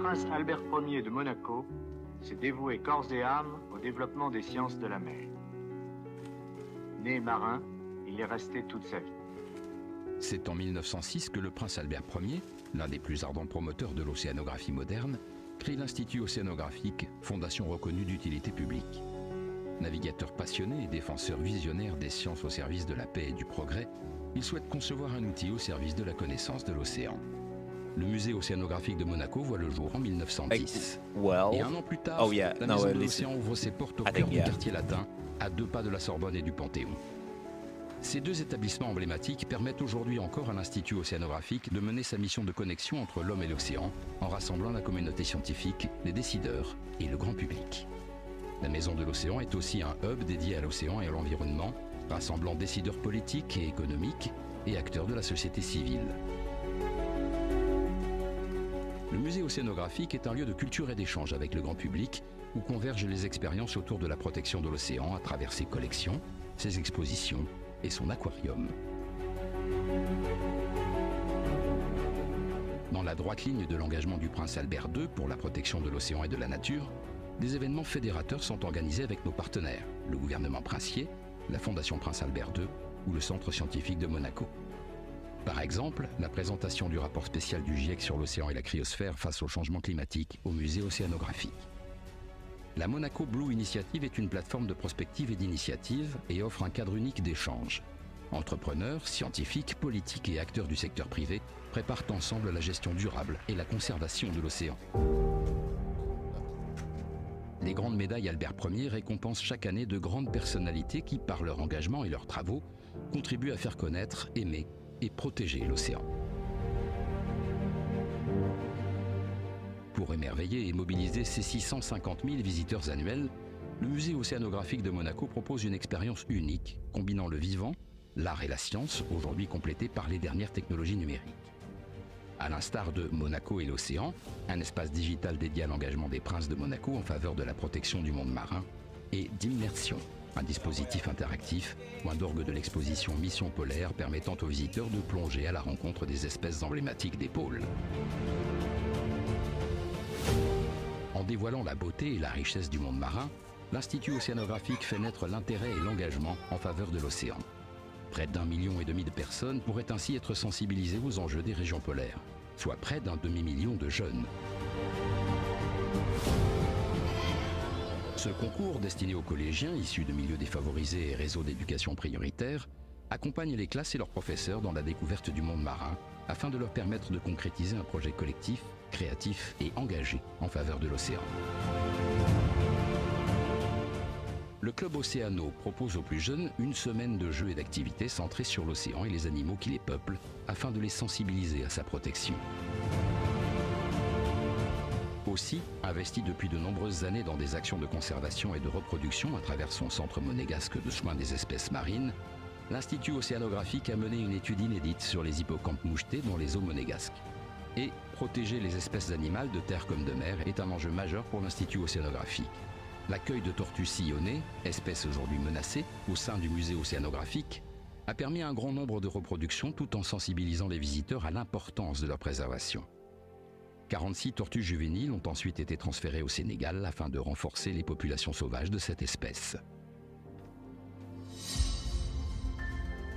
prince Albert Ier de Monaco s'est dévoué corps et âme au développement des sciences de la mer. Né marin, il est resté toute sa vie. C'est en 1906 que le prince Albert Ier, l'un des plus ardents promoteurs de l'océanographie moderne, crée l'Institut océanographique, fondation reconnue d'utilité publique. Navigateur passionné et défenseur visionnaire des sciences au service de la paix et du progrès, il souhaite concevoir un outil au service de la connaissance de l'océan. Le musée océanographique de Monaco voit le jour en 1910. Et un an plus tard, la Maison de l'Océan ouvre ses portes au cœur du quartier latin, à 2 pas de la Sorbonne et du Panthéon. Ces 2 établissements emblématiques permettent aujourd'hui encore à l'Institut océanographique de mener sa mission de connexion entre l'homme et l'océan, en rassemblant la communauté scientifique, les décideurs et le grand public. La Maison de l'Océan est aussi un hub dédié à l'océan et à l'environnement, rassemblant décideurs politiques et économiques et acteurs de la société civile. Le musée océanographique est un lieu de culture et d'échange avec le grand public où convergent les expériences autour de la protection de l'océan à travers ses collections, ses expositions et son aquarium. Dans la droite ligne de l'engagement du prince Albert II pour la protection de l'océan et de la nature, des événements fédérateurs sont organisés avec nos partenaires, le gouvernement princier, la Fondation Prince Albert II ou le Centre scientifique de Monaco. Par exemple, la présentation du rapport spécial du GIEC sur l'océan et la cryosphère face au changement climatique au musée océanographique. La Monaco Blue Initiative est une plateforme de prospective et d'initiative et offre un cadre unique d'échange. Entrepreneurs, scientifiques, politiques et acteurs du secteur privé préparent ensemble la gestion durable et la conservation de l'océan. Les grandes médailles Albert Ier récompensent chaque année de grandes personnalités qui, par leur engagement et leurs travaux, contribuent à faire connaître, aimer et protéger l'océan. Pour émerveiller et mobiliser ses 650 000 visiteurs annuels, le musée océanographique de Monaco propose une expérience unique, combinant le vivant, l'art et la science, aujourd'hui complétés par les dernières technologies numériques. À l'instar de Monaco et l'océan, un espace digital dédié à l'engagement des princes de Monaco en faveur de la protection du monde marin, et d'immersion, un dispositif interactif, point d'orgue de l'exposition Mission polaire permettant aux visiteurs de plonger à la rencontre des espèces emblématiques des pôles. En dévoilant la beauté et la richesse du monde marin, l'Institut océanographique fait naître l'intérêt et l'engagement en faveur de l'océan. Près d'1,5 million de personnes pourraient ainsi être sensibilisées aux enjeux des régions polaires, soit près d'1 demi-million de jeunes. Ce concours, destiné aux collégiens issus de milieux défavorisés et réseaux d'éducation prioritaire, accompagne les classes et leurs professeurs dans la découverte du monde marin afin de leur permettre de concrétiser un projet collectif, créatif et engagé en faveur de l'océan. Le Club Océano propose aux plus jeunes une semaine de jeux et d'activités centrées sur l'océan et les animaux qui les peuplent afin de les sensibiliser à sa protection. Aussi, investi depuis de nombreuses années dans des actions de conservation et de reproduction à travers son centre monégasque de soins des espèces marines, l'Institut océanographique a mené une étude inédite sur les hippocampes mouchetés dans les eaux monégasques. Et protéger les espèces animales de terre comme de mer est un enjeu majeur pour l'Institut océanographique. L'accueil de tortues sillonnées, espèce aujourd'hui menacée, au sein du musée océanographique, a permis un grand nombre de reproductions tout en sensibilisant les visiteurs à l'importance de leur préservation. 46 tortues juvéniles ont ensuite été transférées au Sénégal afin de renforcer les populations sauvages de cette espèce.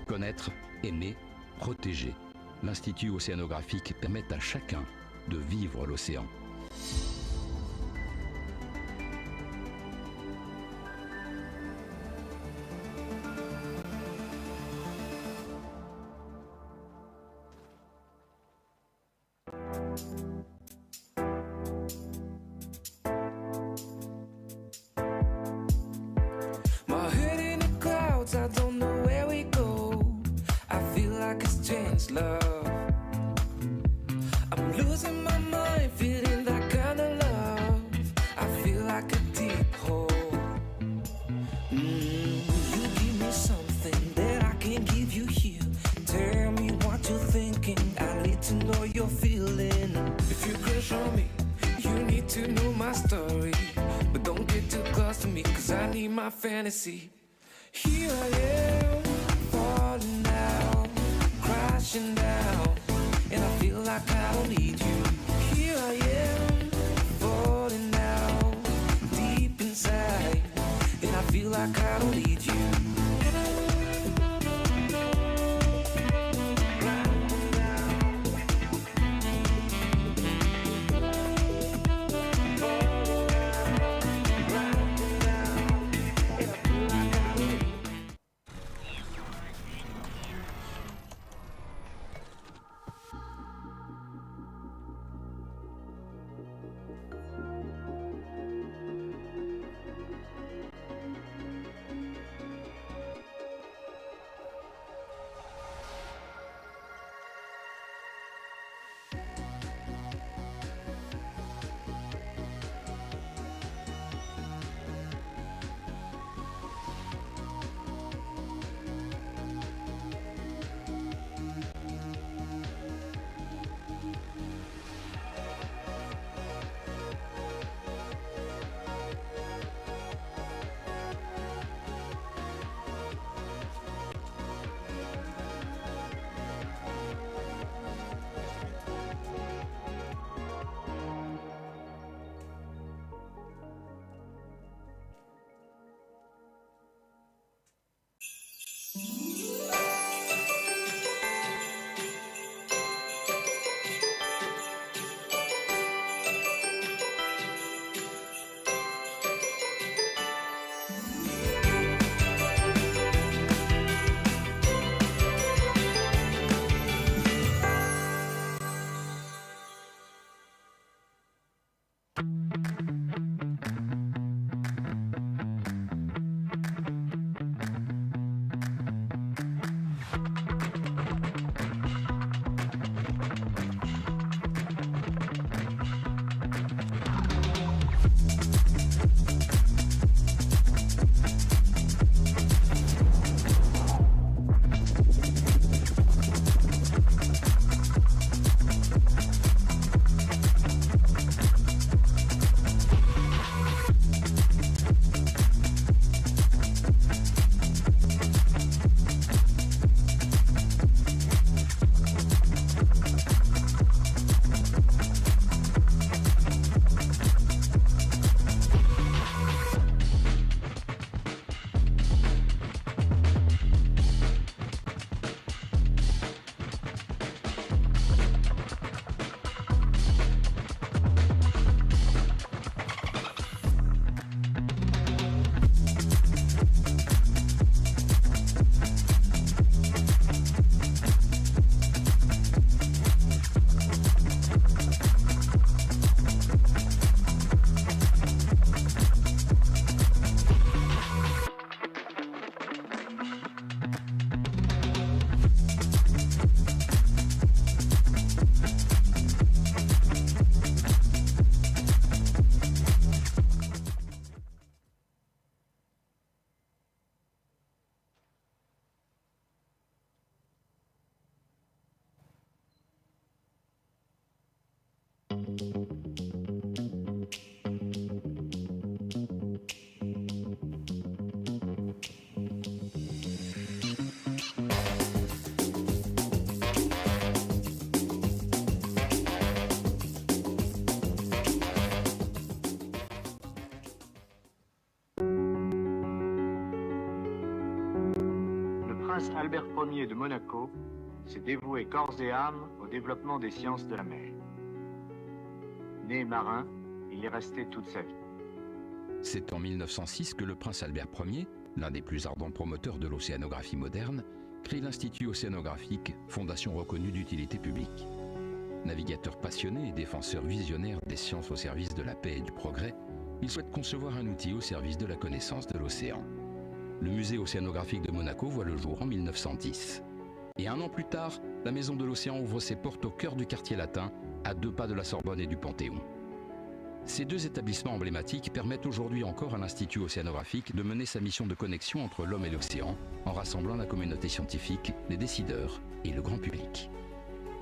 Connaître, aimer, protéger. L'Institut océanographique permet à chacun de vivre l'océan. Fantasy. Here I am, falling down, crashing down, and I feel like I don't need you. Here I am, like how to lead you. Prince Albert Ier de Monaco s'est dévoué corps et âme au développement des sciences de la mer. Né marin, il y est resté toute sa vie. C'est en 1906 que le prince Albert Ier, l'un des plus ardents promoteurs de l'océanographie moderne, crée l'Institut océanographique, fondation reconnue d'utilité publique. Navigateur passionné et défenseur visionnaire des sciences au service de la paix et du progrès, il souhaite concevoir un outil au service de la connaissance de l'océan. Le musée océanographique de Monaco voit le jour en 1910. Et un an plus tard, la Maison de l'Océan ouvre ses portes au cœur du quartier latin, à 2 pas de la Sorbonne et du Panthéon. Ces 2 établissements emblématiques permettent aujourd'hui encore à l'Institut océanographique de mener sa mission de connexion entre l'homme et l'océan, en rassemblant la communauté scientifique, les décideurs et le grand public.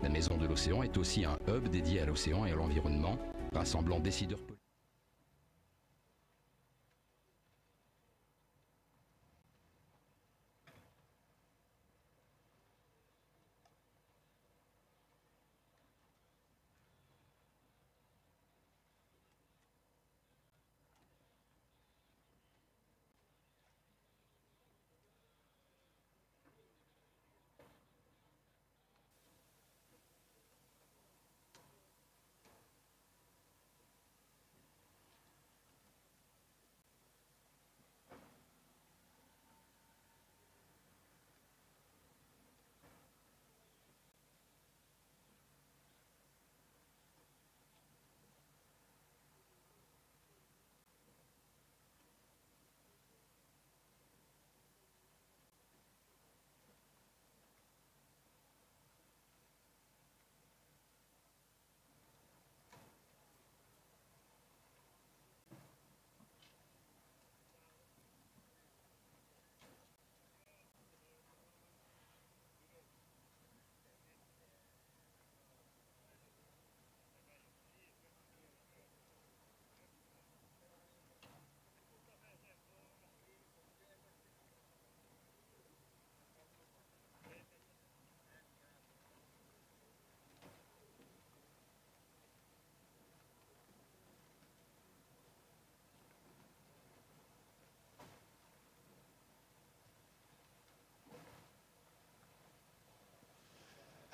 La Maison de l'Océan est aussi un hub dédié à l'océan et à l'environnement, rassemblant décideurs politiques.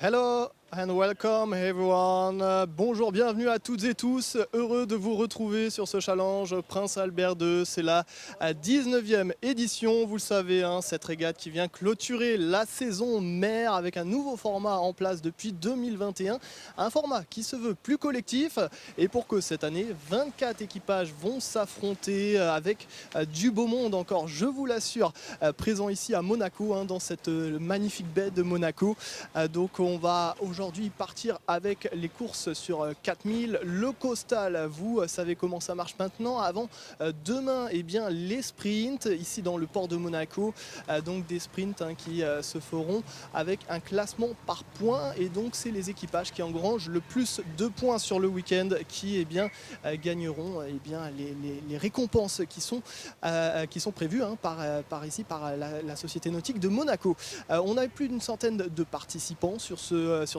Hello and welcome everyone. Bonjour, bienvenue à toutes et tous. Heureux de vous retrouver sur ce challenge Prince Albert II. C'est la 19e édition, vous le savez, cette régate qui vient clôturer la saison mer avec un nouveau format en place depuis 2021. Un format qui se veut plus collectif et pour que cette année, 24 équipages vont s'affronter avec du beau monde encore, je vous l'assure, présent ici à Monaco, dans cette magnifique baie de Monaco. Donc on va aujourd'hui partir avec les courses sur 4000. Le coastal, vous savez comment ça marche maintenant. Avant, demain, les sprints ici dans le port de Monaco. Donc des sprints qui se feront avec un classement par points. Et donc c'est les équipages qui engrangent le plus de points sur le week-end qui gagneront les récompenses qui sont prévues par la Société nautique de Monaco. On a plus d'une centaine de participants sur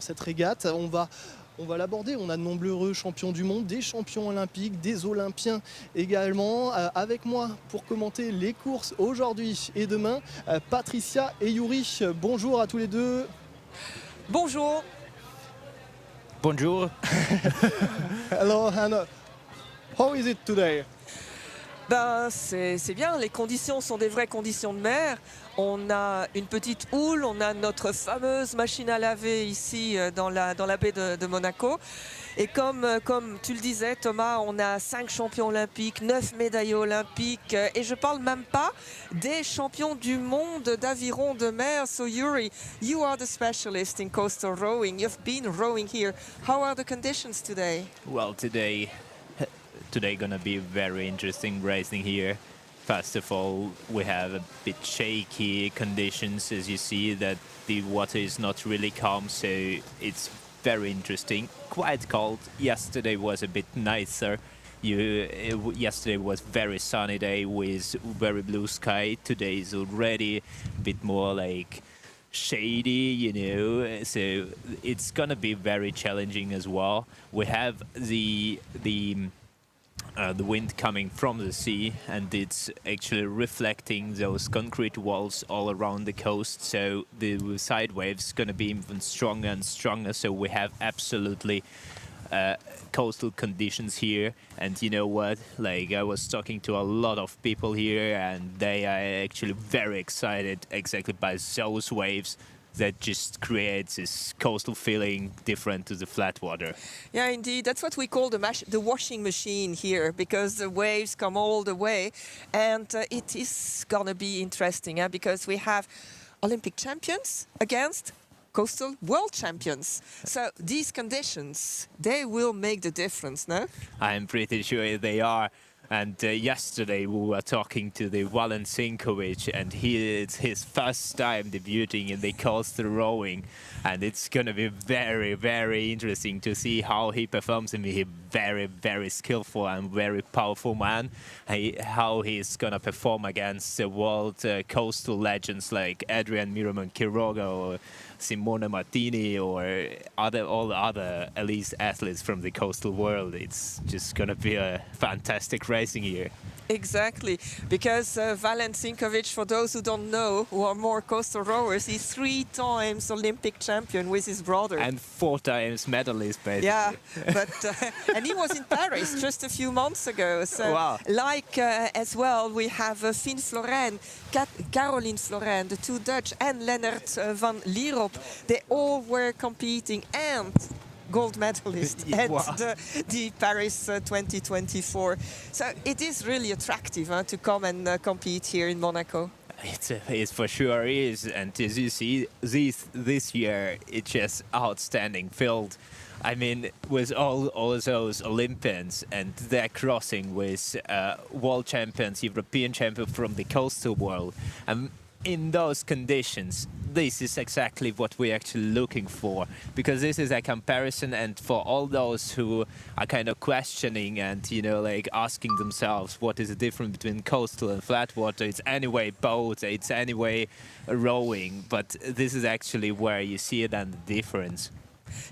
cette régate. On va l'aborder. On a de nombreux champions du monde, des champions olympiques, des olympiens également. Avec moi pour commenter les courses aujourd'hui et demain, Patricia et Yuri. Bonjour à tous les deux. Bonjour. Bonjour. Hello, Hannah. How is it today? Ben, c'est bien, les conditions sont des vraies conditions de mer. On a une petite houle, on a notre fameuse machine à laver ici dans la baie de Monaco. Et comme tu le disais Thomas, on a 5 champions olympiques, 9 médailles olympiques et je parle même pas des champions du monde d'aviron de mer. So Yuri, you are the specialist in coastal rowing. You've been rowing here. How are the conditions today? Well, today gonna be very interesting racing here. First of all, we have a bit shaky conditions, as you see that the water is not really calm, so it's very interesting. Quite cold. Yesterday was a bit nicer. Yesterday was very sunny day with very blue sky. Today is already a bit more like shady, so it's gonna be very challenging as well. We have the wind coming from the sea, and it's actually reflecting those concrete walls all around the coast, so the side waves going to be even stronger and stronger. So we have absolutely coastal conditions here. And you know what, like I was talking to a lot of people here and they are actually very excited exactly by those waves that just creates this coastal feeling different to the flat water. Yeah, indeed. That's what we call the washing machine here, because the waves come all the way. And it is going to be interesting, because we have Olympic champions against coastal world champions. So these conditions, they will make the difference, no? I'm pretty sure they are. And yesterday we were talking to the Valen Sinkovic, and it's his first time debuting in the coastal rowing, and it's going to be very, very interesting to see how he performs. And he's very, very skillful and very powerful man. How he's going to perform against the world coastal legends like Adrian Miraman Quiroga or Simone Martini or all the other elite athletes from the coastal world. It's just going to be a fantastic racing year. Exactly, because Valen Sinkovic, for those who don't know, who are more coastal rowers, he's 3 times Olympic champion with his brother. And 4 times medalist, basically. Yeah, but and he was in Paris just a few months ago. So, wow. Like as well, we have Finn Floren, Caroline Floren, the 2 Dutch, and Lennart van Lierop. They all were competing and gold medalist at the Paris 2024. So it is really attractive to come and compete here in Monaco. It for sure is, and as you see, this year it's just outstanding filled. I mean, with all those Olympians, and they're crossing with world champions, European champions from the coastal world, and in those conditions, this is exactly what we're actually looking for, because this is a comparison. And for all those who are kind of questioning and like asking themselves what is the difference between coastal and flat water, it's anyway boat, it's anyway rowing, but this is actually where you see then the difference.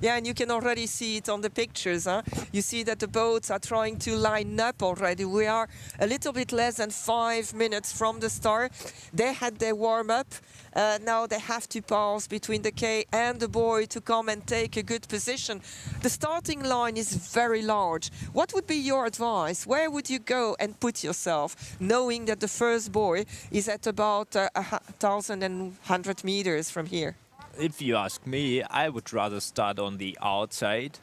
Yeah, and you can already see it on the pictures. Huh? You see that the boats are trying to line up already. We are a little bit less than 5 minutes from the start. They had their warm-up. Now they have to pass between the quay and the buoy to come and take a good position. The starting line is very large. What would be your advice? Where would you go and put yourself, knowing that the first buoy is at about 1,100 meters from here? If you ask me, I would rather start on the outside.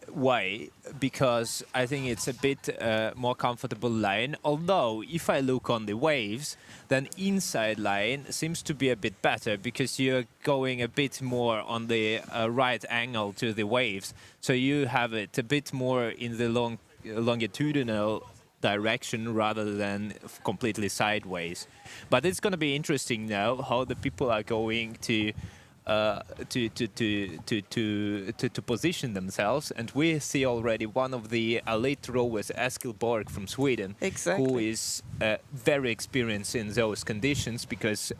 Why? Because I think it's a bit more comfortable line. Although, if I look on the waves, then inside line seems to be a bit better because you're going a bit more on the right angle to the waves. So you have it a bit more in the longitudinal direction rather than completely sideways. But it's going to be interesting now how the people are going to position themselves, and we see already one of the elite rowers, Eskil Borg from Sweden, Exactly. who is very experienced in those conditions because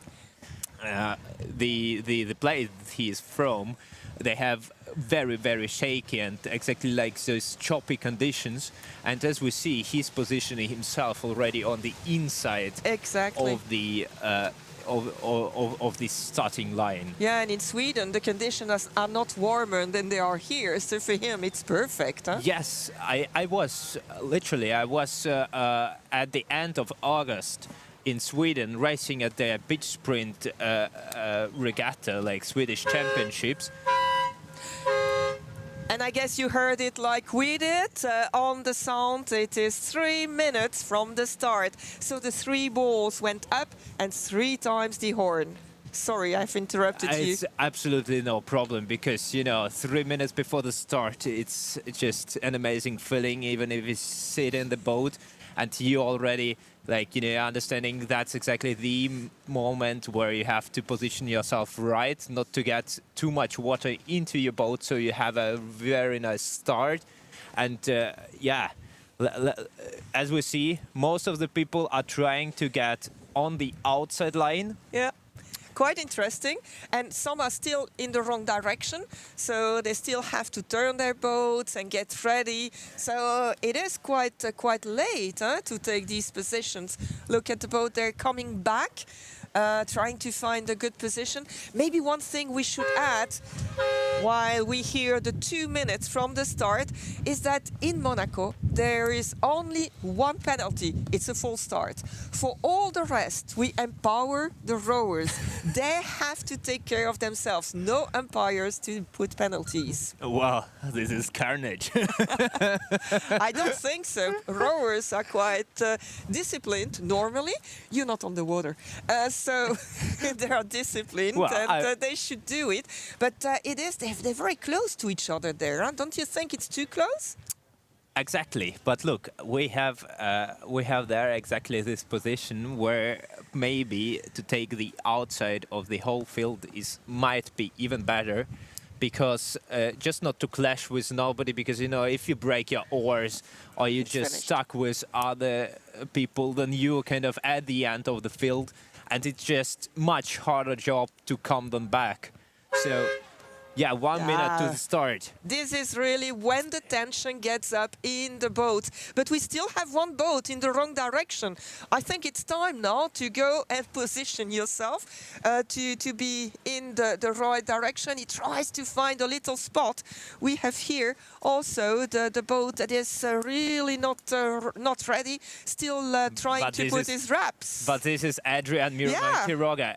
the place he is from, they have very shaky and exactly like those choppy conditions, and as we see, he's positioning himself already on the inside Exactly. of the of the starting line. Yeah, and in Sweden, the conditions are not warmer than they are here. So for him, it's perfect, huh? Yes, I was at the end of August in Sweden racing at their beach sprint regatta, like Swedish championships. And I guess you heard it like we did on the sound. It is 3 minutes from the start. So the 3 balls went up and 3 times the horn. Sorry, I've interrupted you. It's absolutely no problem because, you know, 3 minutes before the start, it's just an amazing feeling, even if you sit in the boat and you already, like, you know, understanding that's exactly the moment where you have to position yourself right, not to get too much water into your boat, so you have a very nice start. And yeah, as we see, most of the people are trying to get on the outside line. Yeah. Quite interesting, and some are still in the wrong direction, so they still have to turn their boats and get ready. So it is quite late to take these positions. Look at the boat, they're coming back, trying to find a good position. Maybe one thing we should add while we hear the 2 minutes from the start is that in Monaco there is only one penalty. It's a full start. For all the rest, we empower the rowers. They have to take care of themselves. No umpires to put penalties. Wow, this is carnage. I don't think so. Rowers are quite disciplined normally. You're not on the water. So they are disciplined, Well, and they should do it. But they're very close to each other there. Huh? Don't you think it's too close? Exactly, but look, we have there exactly this position where maybe to take the outside of the whole field might be even better, because just not to clash with nobody, because you know if you break your oars or you're just finished. stuck with other people, then you're kind of at the end of the field, and it's just much harder job to come them back. So. Yeah, 1 minute to the start. This is really when the tension gets up in the boat. But we still have one boat in the wrong direction. I think it's time now to go and position yourself to be in the right direction. He tries to find a little spot. We have here also the boat that is really not ready, still trying to put his wraps. But this is Adrian Yeah. Quiroga.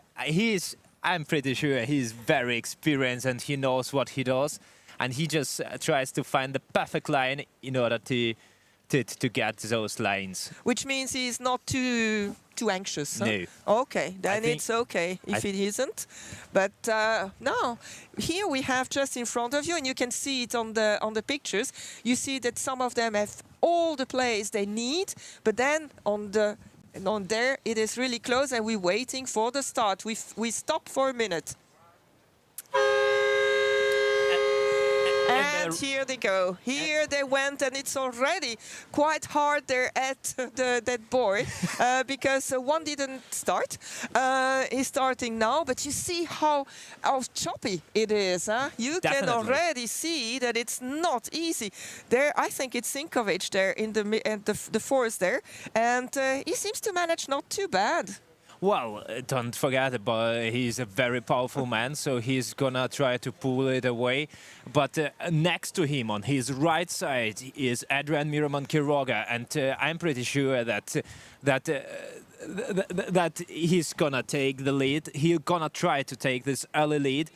I'm pretty sure he's very experienced and he knows what he does, and he just tries to find the perfect line in order to get those lines. Which means he's not too anxious. Huh? No. Okay, then it's okay if it isn't. But no, here we have just in front of you, and you can see it on the pictures. You see that some of them have all the plays they need, but then on there it is really close, and we're waiting for the start. We stop for a minute. And And here they go. Here they went, and it's already quite hard there at that boy because one didn't start. He's starting now, but you see how choppy it is. Huh? You can Definitely. already see that it's not easy. There, I think it's Sinkovic there in the forest there, and he seems to manage not too bad. Well, don't forget about he's a very powerful man, so he's gonna try to pull it away. But next to him, on his right side, is Adrian Miraman Quiroga, and I'm pretty sure that he's gonna take the lead. He's gonna try to take this early lead,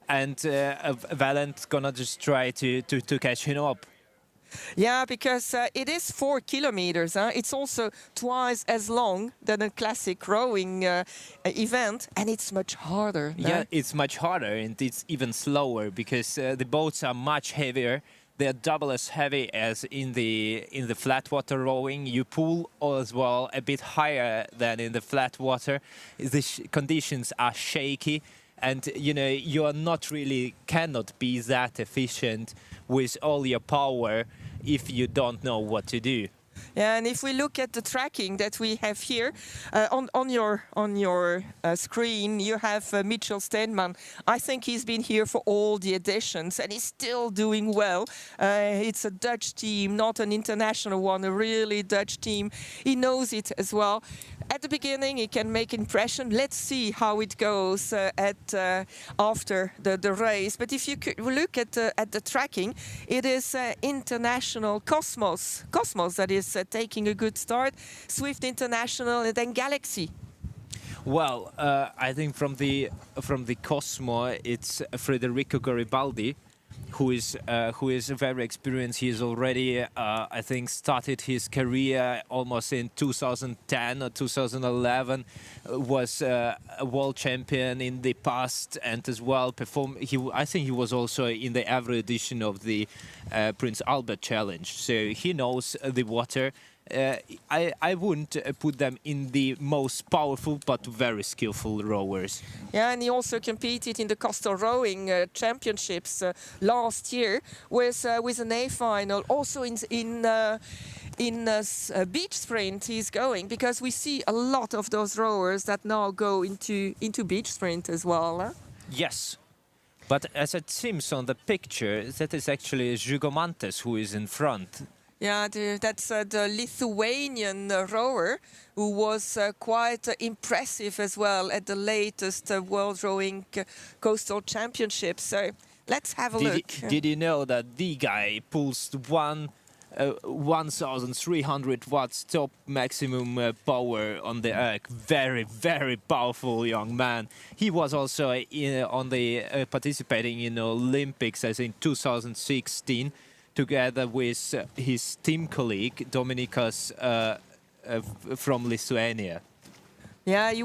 and Valent's gonna just try to catch him up. Yeah, because it is 4 kilometers. Huh? It's also twice as long than a classic rowing event, and it's much harder. Yeah, it's much harder, and it's even slower because the boats are much heavier. They're double as heavy as in the flat water rowing. You pull as well a bit higher than in the flat water. The conditions are shaky, and you know you are not really cannot be that efficient with all your power if you don't know what to do. Yeah, and if we look at the tracking that we have here on your screen, you have Mitchell Steenman. I think he's been here for all the editions, and he's still doing well. It's a Dutch team, not an international one, a really Dutch team. He knows it as well. At the beginning, he can make impression. Let's see how it goes after the race. But if you look at the tracking, it is international Cosmos that is taking a good start. Swift International, and then Galaxy. Well, I think from the Cosmo, it's Federico Garibaldi, who is very experienced. He has already, I think, started his career almost in 2010 or 2011. Was a world champion in the past, and as well performed. I think he was also in the every edition of the Prince Albert Challenge. So he knows the water. I wouldn't put them in the most powerful but very skillful rowers. Yeah, and he also competed in the coastal rowing championships last year with an A final. Also in beach sprint he's going, because we see a lot of those rowers that now go into beach sprint as well. Huh? Yes. But as it seems on the picture, that is actually Žygimantas who is in front. Yeah, that's the Lithuanian rower who was quite impressive as well at the latest World Rowing Coastal Championships. So let's have a look. Did you know that the guy pulls 1,300 watts top maximum power on the erg? Very, very powerful young man. He was also participating in Olympics as in 2016. Together with his team colleague Dominikas from Lithuania. Yeah, he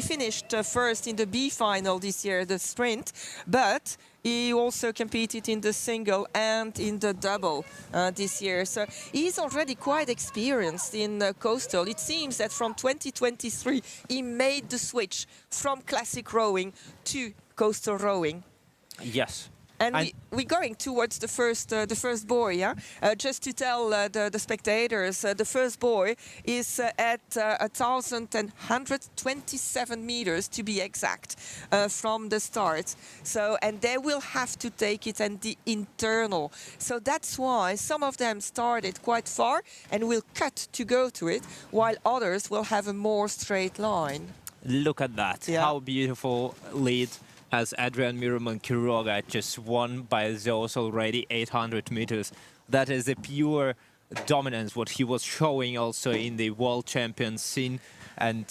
finished first in the B final this year, the sprint, but he also competed in the single and in the double this year. So he's already quite experienced in coastal. It seems that from 2023 he made the switch from classic rowing to coastal rowing. Yes. And we're going towards the first buoy, yeah? Just to tell the spectators, the first buoy is at 1,127 meters, to be exact, from the start. So, and they will have to take it and the internal. So that's why some of them started quite far and will cut to go to it, while others will have a more straight line. Look at that. Yeah. How beautiful lead. As Adrian Miraman Quiroga just won by those already 800 meters. That is a pure dominance, what he was showing also in the world champion scene. And,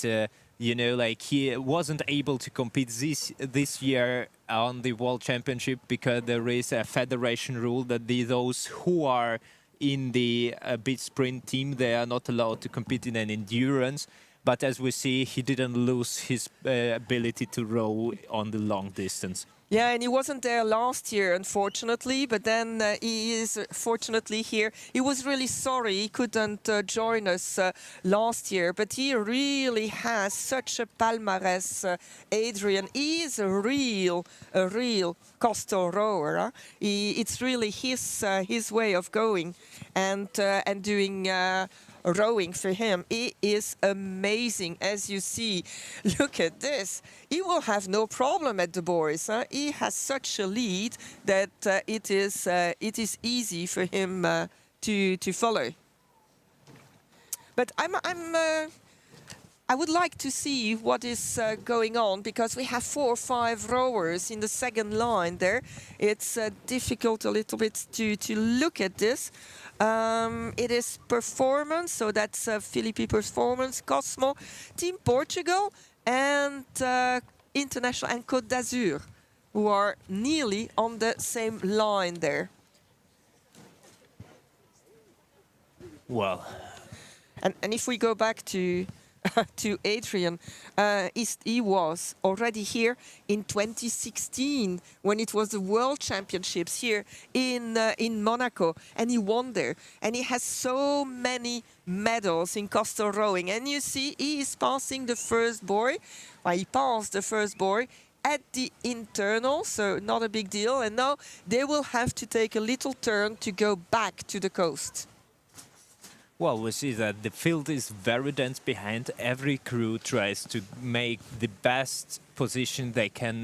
you know, like he wasn't able to compete this year on the world championship because there is a federation rule that those who are in the beach sprint team, they are not allowed to compete in an endurance. But as we see, he didn't lose his ability to row on the long distance. Yeah, and he wasn't there last year, unfortunately, but then he is fortunately here. He was really sorry he couldn't join us last year, but he really has such a palmarès, Adrian. He is a real coastal rower. Huh? It's really his way of going and doing rowing for him. It is amazing, as you see. Look at this. He will have no problem at the boys. Huh? He has such a lead that it is easy for him to follow. But I would like to see what is going on, because we have 4 or 5 rowers in the second line there. It's difficult a little bit to look at this. It is Performance, so that's Philippi Performance, Cosmo, Team Portugal, and International and Côte d'Azur, who are nearly on the same line there. Well, and if we go back to to Adrian, he was already here in 2016 when it was the World Championships here in Monaco, and he won there. And he has so many medals in coastal rowing. And you see, he is passing the first buoy. Well, he passed the first buoy at the internal, so not a big deal. And now they will have to take a little turn to go back to the coast. well, we see that the field is very dense behind. Every crew tries to make the best position they can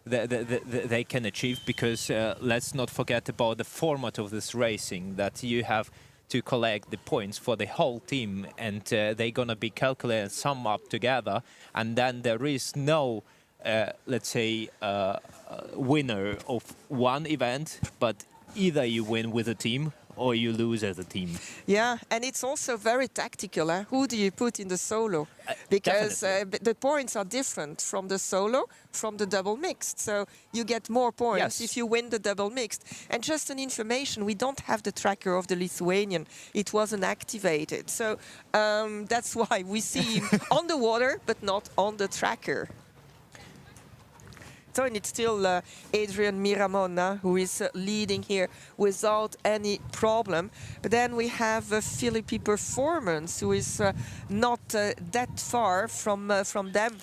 they can achieve, because let's not forget about the format of this racing, that you have to collect the points for the whole team, and they're gonna be calculated, sum up together, and then there is no let's say winner of one event, but either you win with a team or you lose as a team. Yeah, and it's also very tactical. Eh? Who do you put in the solo? Because the points are different from the solo, from the double mixed. So you get more points if you win the double mixed. And just an information, we don't have the tracker of the Lithuanian. It wasn't activated. So that's why we see him on the water, but not on the tracker. So, and it's still Adrian Miramona who is leading here without any problem. But then we have Philippi Performance, who is not that far from them.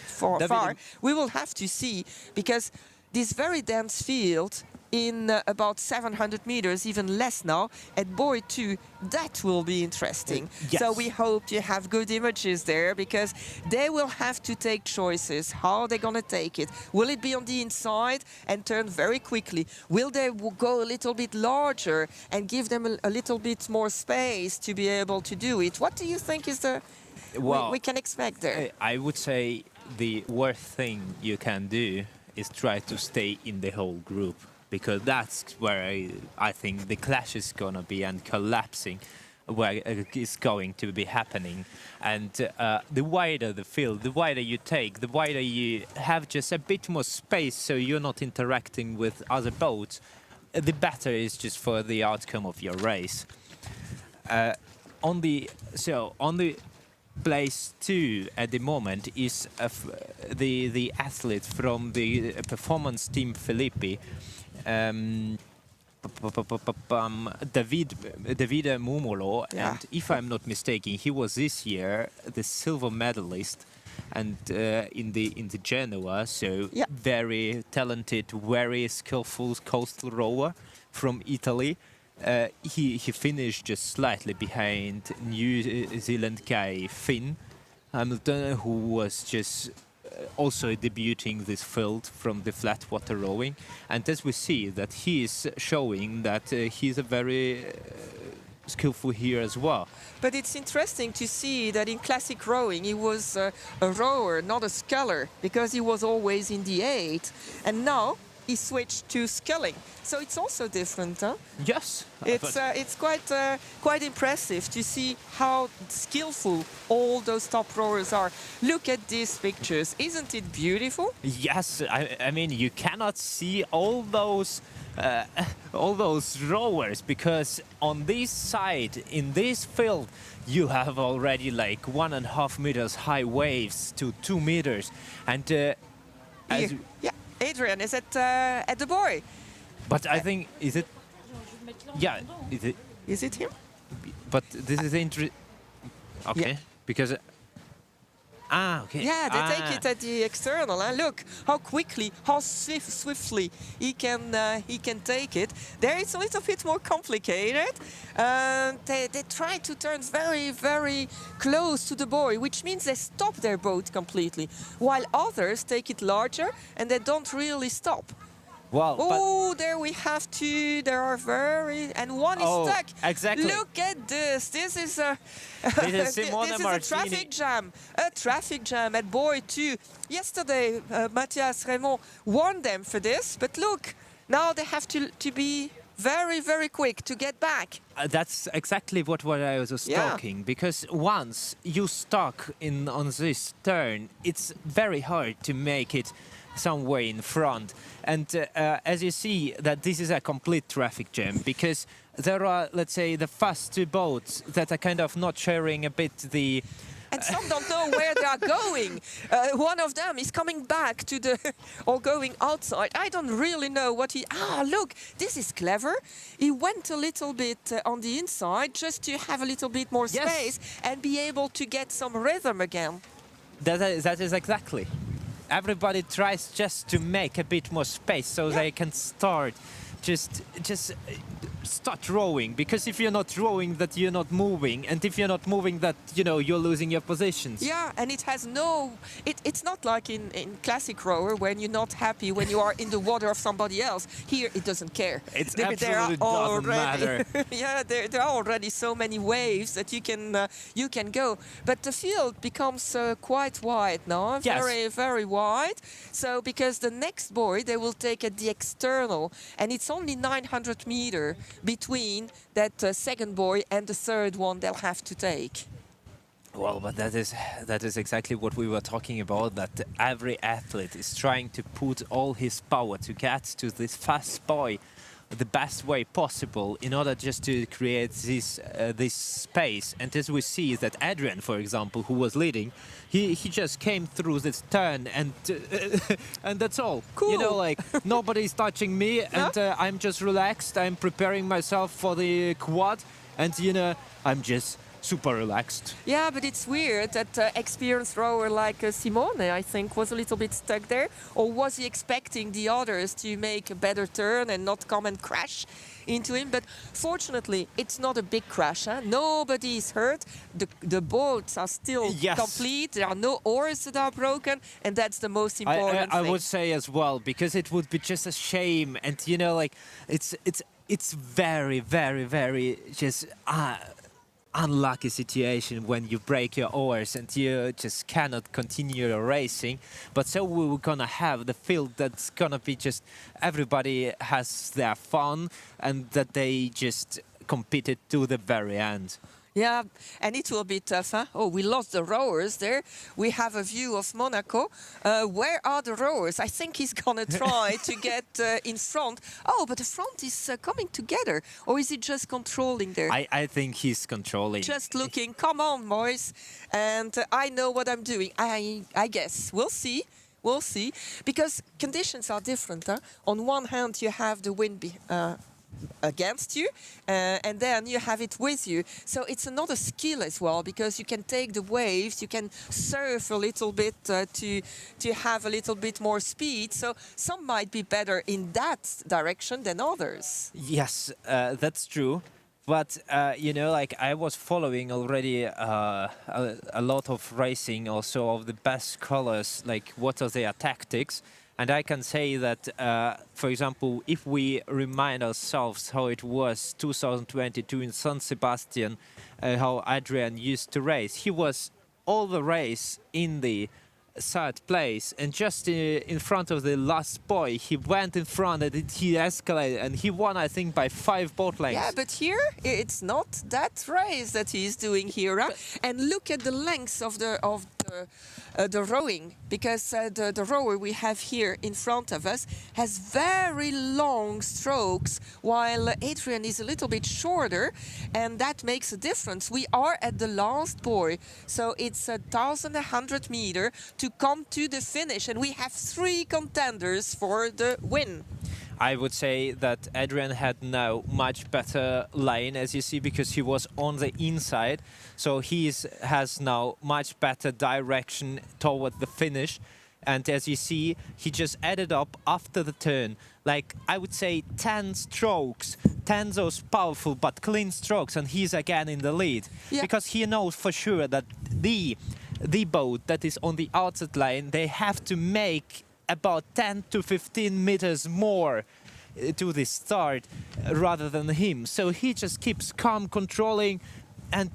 Far. We will have to see, because this very dense field in about 700 meters, even less now, at buoy 2, that will be interesting. Yes. So we hope you have good images there, because they will have to take choices. How are they going to take it? Will it be on the inside and turn very quickly? Will they go a little bit larger and give them a little bit more space to be able to do it? What do you think is the we can expect there? I would say the worst thing you can do is try to stay in the whole group, because that's where I think the clash is going to be, and collapsing where is going to be happening. And the wider the field, the wider you take, the wider you have just a bit more space so you're not interacting with other boats, the better is just for the outcome of your race. On the place 2 at the moment is the athlete from the performance team Filippi, Davide Mumolo, and if I'm not mistaken, he was this year the silver medalist, and in the Genoa, so very talented, very skillful coastal rower from Italy. He finished just slightly behind New Zealand guy Finn Hamilton, who was just also debuting this field from the flat water rowing. And as we see that he is showing that he's a very skillful here as well. But it's interesting to see that in classic rowing he was a rower, not a sculler, because he was always in the 8, and now he switched to sculling. So it's also different, huh? Yes. It's quite impressive to see how skillful all those top rowers are. Look at these pictures. Isn't it beautiful? Yes. I mean, you cannot see all those all those rowers, because on this side in this field you have already like 1.5 meters high waves to 2 meters, and as Here. Yeah, Adrian, is it at the buoy? but I think is it is it Is it him? but this is okay Yeah. because okay. Yeah, they take it at the external. And look how quickly, how swiftly he can take it. There it's a little bit more complicated. They try to turn very, very close to the buoy, which means they stop their boat completely, while others take it larger and they don't really stop. Well, Oh, there we have two. There are and one is Oh, stuck. exactly. Look at this. This is a This is Simone this is a Martini. traffic jam. A traffic jam at buoy 2. Yesterday, Mathias Raymond warned them for this, but look, now they have to be very, very quick to get back. That's exactly what I was Yeah. talking, because once you stuck on this turn, it's very hard to make it somewhere in front. And as you see, that this is a complete traffic jam, because there are, let's say, the fast two boats that are kind of not sharing a bit the... And some don't know where they are going. One of them is coming back to or going outside. I don't really know what look, this is clever. He went a little bit on the inside just to have a little bit more Yes. space and be able to get some rhythm again. That is exactly. Everybody tries just to make a bit more space so they can start just start rowing, because if you're not rowing, that you're not moving, and if you're not moving, that you're losing your positions. Yeah, and it has it's not like in classic rower when you're not happy when you are in the water of somebody else. Here it doesn't care. It's There absolutely are doesn't matter. Yeah, there are already so many waves that you can go, but the field becomes quite wide now, Yes. very, very wide. So because the next buoy they will take at the external, and it's only 900 meter between that second buoy and the third one they'll have to take. Well, but that is exactly what we were talking about, that every athlete is trying to put all his power to get to this fast buoy the best way possible in order just to create this space. And as we see that Adrian, for example, who was leading, he just came through this turn and and that's all. Cool. Like nobody's touching me, and I'm just relaxed. I'm preparing myself for the quad, and I'm just super relaxed. Yeah, but it's weird that experienced rower like Simone, I think, was a little bit stuck there. Or was he expecting the others to make a better turn and not come and crash into him? But fortunately, it's not a big crash. Nobody is hurt. The boats are still Yes. complete. There are no oars that are broken, and that's the most important I thing. would say as well, because it would be just a shame, and like it's very, very, very just unlucky situation when you break your oars and you just cannot continue your racing. But so we're gonna have the field that's gonna be just everybody has their fun, and that they just competed to the very end. Yeah, and it will be tough, huh? Oh, we lost the rowers there. We have a view of Monaco. Where are the rowers? I think he's gonna try to get in front. Oh, but the front is coming together. Or is he just controlling there? I think he's controlling. Just looking, come on, boys. And I know what I'm doing, I guess. We'll see. We'll see. Because conditions are different, huh? On one hand, you have the wind against you, and then you have it with you. So it's another skill as well, because you can take the waves, you can surf a little bit to have a little bit more speed. So some might be better in that direction than others. Yes, that's true. But like I was following already a lot of racing, also of the best colors, like what are their tactics. And I can say that, for example, if we remind ourselves how it was 2022 in San Sebastian, how Adrian used to race, he was all the race in the third place, and just in front of the last buoy, he went in front and he escalated, and he won, I think, by 5 boat lengths. Yeah, but here it's not that race that he's doing here. Huh? And look at the length of the the rowing, because the rower we have here in front of us has very long strokes, while Adrian is a little bit shorter, and that makes a difference. We are at the last buoy, so it's 1,100 meters to come to the finish, and we have 3 contenders for the win. I would say that Adrian had now much better line, as you see, because he was on the inside. So he has now much better direction toward the finish. And as you see, he just added up after the turn, like I would say 10 strokes, 10 those powerful but clean strokes, and he's again in the lead. Yeah. Because he knows for sure that the boat that is on the outside line, they have to make about 10 to 15 meters more to the start rather than him. So he just keeps calm, controlling, and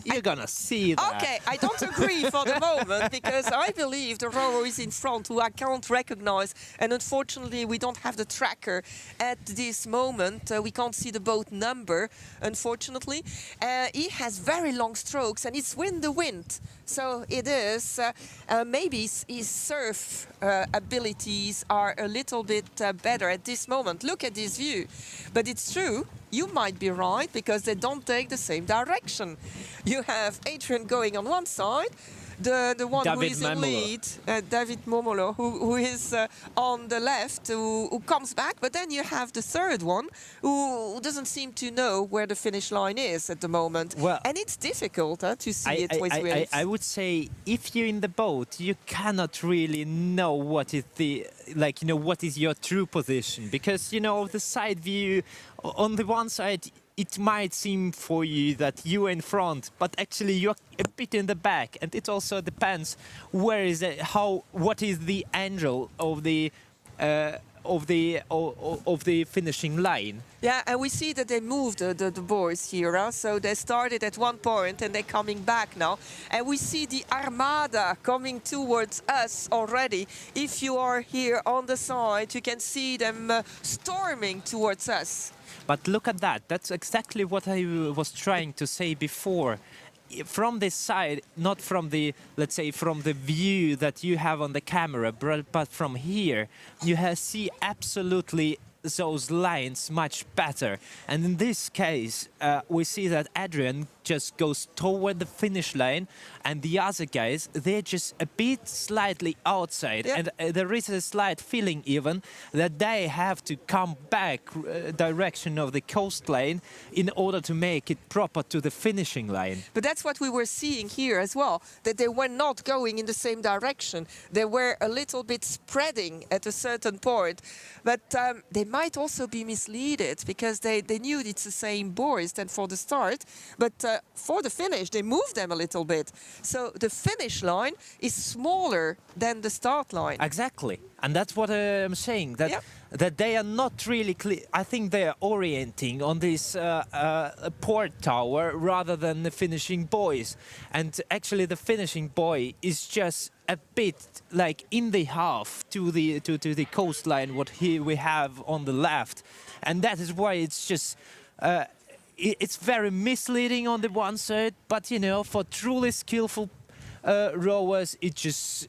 you're gonna see that. Okay, I don't agree for the moment, because I believe the rower is in front, who I can't recognize, and unfortunately we don't have the tracker at this moment. We can't see the boat number, unfortunately. He has very long strokes, and it's the wind. So it is, maybe his surf abilities are a little bit better at this moment. Look at this view. But it's true, you might be right, because they don't take the same direction. You have Adrian going on one side, the one who is in lead, David Momolo, who is on the left, who comes back. But then you have the third one, who doesn't seem to know where the finish line is at the moment. Well, and it's difficult to see it with waves. I would say if you're in the boat, you cannot really know what is what is your true position, because the side view on the one side, it might seem for you that you're in front, but actually you're a bit in the back, and it also depends what is the angle of the finishing line. Yeah, and we see that they moved the boys here. So they started at one point and they're coming back now. And we see the Armada coming towards us already. If you are here on the side, you can see them storming towards us. But look at that. That's exactly what I was trying to say before. From this side, not from the, let's say, from the view that you have on the camera, but from here, you see absolutely those lines much better. And in this case, we see that Adrian just goes toward the finish line, and the other guys, they're just a bit slightly outside. Yeah. And there is a slight feeling even that they have to come back direction of the coastline in order to make it proper to the finishing line. But that's what we were seeing here as well, that they were not going in the same direction. They were a little bit spreading at a certain point. But they might also be misleaded, because they knew it's the same boys than for the start. But for the finish, they moved them a little bit. So the finish line is smaller than the start line. Exactly. And that's what I'm saying, that Yep. that they are not really clear. I think they are orienting on this port tower rather than the finishing buoys. And actually the finishing buoy is just a bit like in the half to the coastline what we have on the left. And that is why it's just it's very misleading on the one side, but for truly skillful rowers, it's just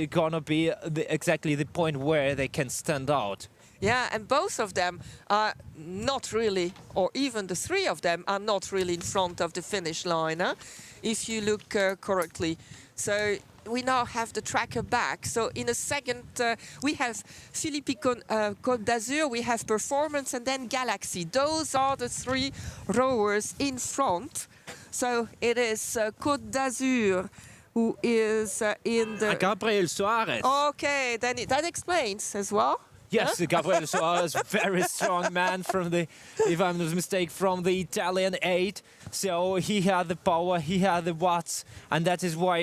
gonna be exactly the point where they can stand out. Yeah, and both of them are not really, or even the 3 of them are not really in front of the finish line, if you look correctly. So we now have the tracker back. So in a second, we have Philippe Côte d'Azur, we have Performance, and then Galaxy. Those are the 3 rowers in front. So it is Côte d'Azur who is in the... Gabriel Suarez. Okay, then that explains as well. Yes, Gabriel Suarez, very strong man from the, if I'm not mistaken, from the Italian 8. So he had the power, he had the watts, and that is why,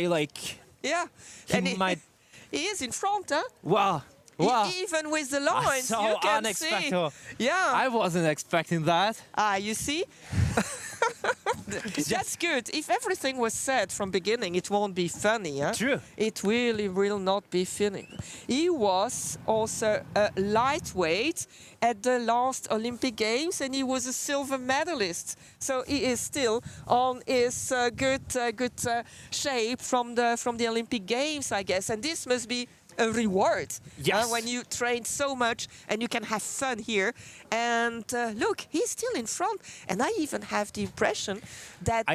Yeah, he and might... he is in front, huh? Wow. Even with the lines, So you can unexpected. see. Yeah. I wasn't expecting that. You see? That's good. If everything was said from beginning, it won't be funny. Huh? True. It really will not be funny. He was also a lightweight at the last Olympic Games, and he was a silver medalist. So he is still on his good shape from the Olympic Games, I guess. And this must be a reward when you train so much and you can have fun here. And look, he's still in front, and I even have the impression that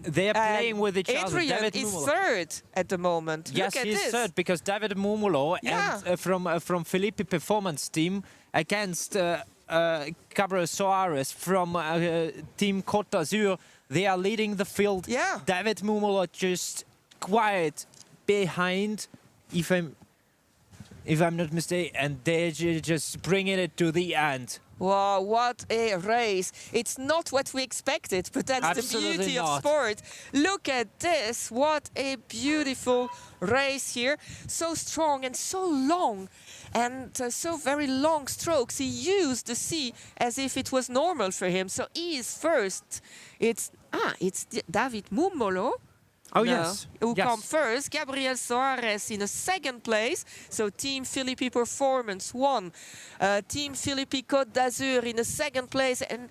they are playing with each other. Adrian David is Mumolo. third at the moment. Yes, Look at he's this. third because David Mumolo and from Filippi Performance Team against Gabriel Soares from Team Côte d'Azur. They are leading the field. Yeah. David Mumolo just quiet behind, if I'm not mistaken, and they're just bringing it to the end. Wow, what a race. It's not what we expected, but that's Absolutely the beauty not. of sport. Look at this. What a beautiful race here. So strong and so long, and so very long strokes. He used the sea as if it was normal for him. So he is first. It's David Mumolo. Oh, No, yes. Who Yes. come first? Gabriel Soares in a second place. So Team Filippi Performance won. Team Filippi Côte d'Azur in a second place, and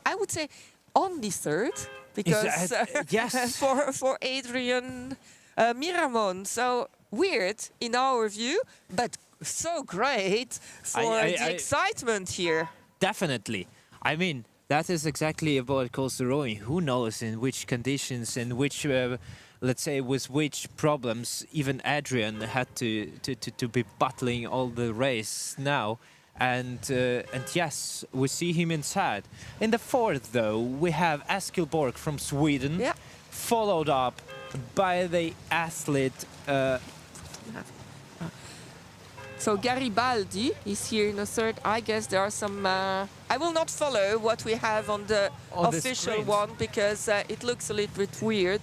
I would say only third because yes. for Adrian Miramon. So weird in our view, but so great for the excitement here. Definitely. I mean, that is exactly about coastal rowing. Who knows in which conditions, in which, let's say, with which problems even Adrian had to be battling all the race now. And yes, we see him inside. In the fourth, though, we have Eskilborg from Sweden, followed up by the athlete. So Garibaldi is here in the third. I guess there are some... I will not follow what we have on the official one because it looks a little bit weird.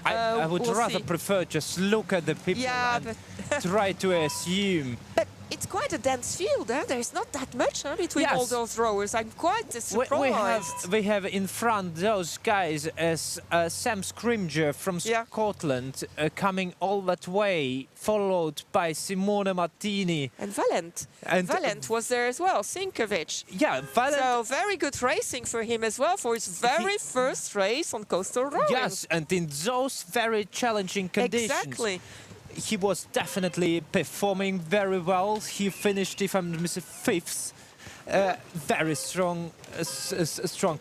I would we'll rather see. prefer just look at the people and try to assume. But it's quite a dense field, eh? There's not that much between all those rowers. I'm quite surprised. We have in front those guys as Sam Scrimger from Scotland coming all that way, followed by Simone Martini. And Valent. And Valent was there as well, Sinkovic. Yeah, Valent. So very good racing for him as well for his very first race on coastal rowing. Yes, and in those very challenging conditions. Exactly. He was definitely performing very well. He finished, if I'm not mistaken, fifth. Very strong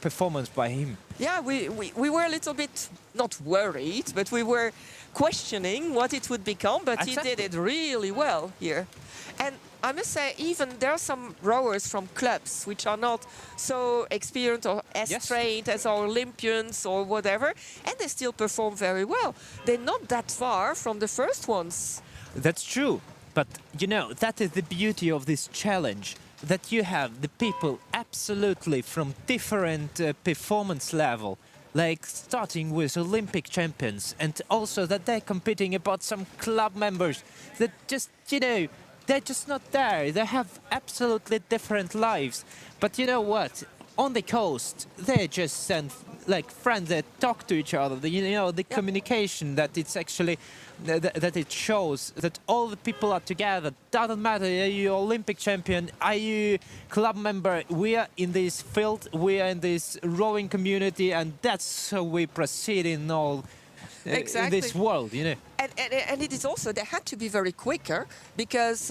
performance by him. Yeah, we were a little bit, not worried, but we were questioning what it would become, but he did it really well here. And I must say, even there are some rowers from clubs which are not so experienced or as trained as our Olympians or whatever, and they still perform very well. They're not that far from the first ones. That's true, but you know, that is the beauty of this challenge, that you have the people absolutely from different performance level, like starting with Olympic champions, and also that they're competing about some club members that just, you know, they're just not there. They have absolutely different lives. But you know what? On the coast, they just send like friends that talk to each other. You know, the communication that it's actually that it shows that all the people are together. Doesn't matter. Are you Olympic champion? Are you club member? We are in this field. We are in this rowing community, and that's how we proceed in all in this world. You know. And it is also, they had to be very quicker because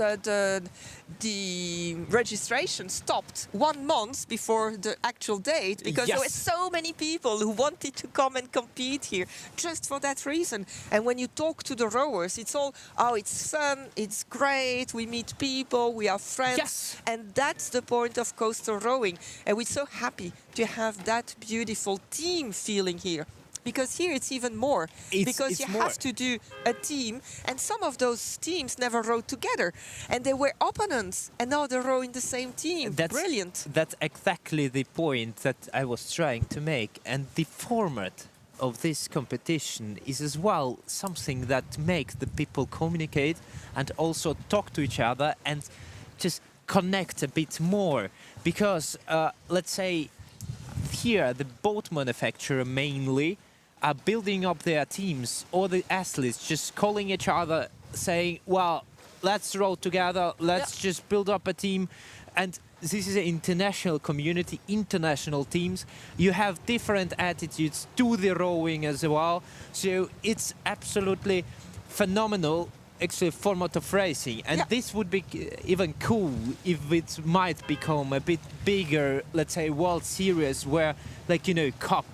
the registration stopped 1 month before the actual date because there were so many people who wanted to come and compete here just for that reason. And when you talk to the rowers, it's all, oh, it's fun, it's great, we meet people, we are friends. And that's the point of coastal rowing. And we're so happy to have that beautiful team feeling here. Because here it's even more. Because you have to do a team, and some of those teams never rowed together, and they were opponents, and now they're rowing the same team. Brilliant. That's exactly the point that I was trying to make, and the format of this competition is as well something that makes the people communicate and also talk to each other and just connect a bit more. Because let's say here the boat manufacturer mainly are building up their teams, or the athletes just calling each other, saying, well, let's row together, let's just build up a team. And this is an international community, international teams. You have different attitudes to the rowing as well. So it's absolutely phenomenal, actually, format of racing. And this would be even cool if it might become a bit bigger, let's say, World Series where, like, you know, cup.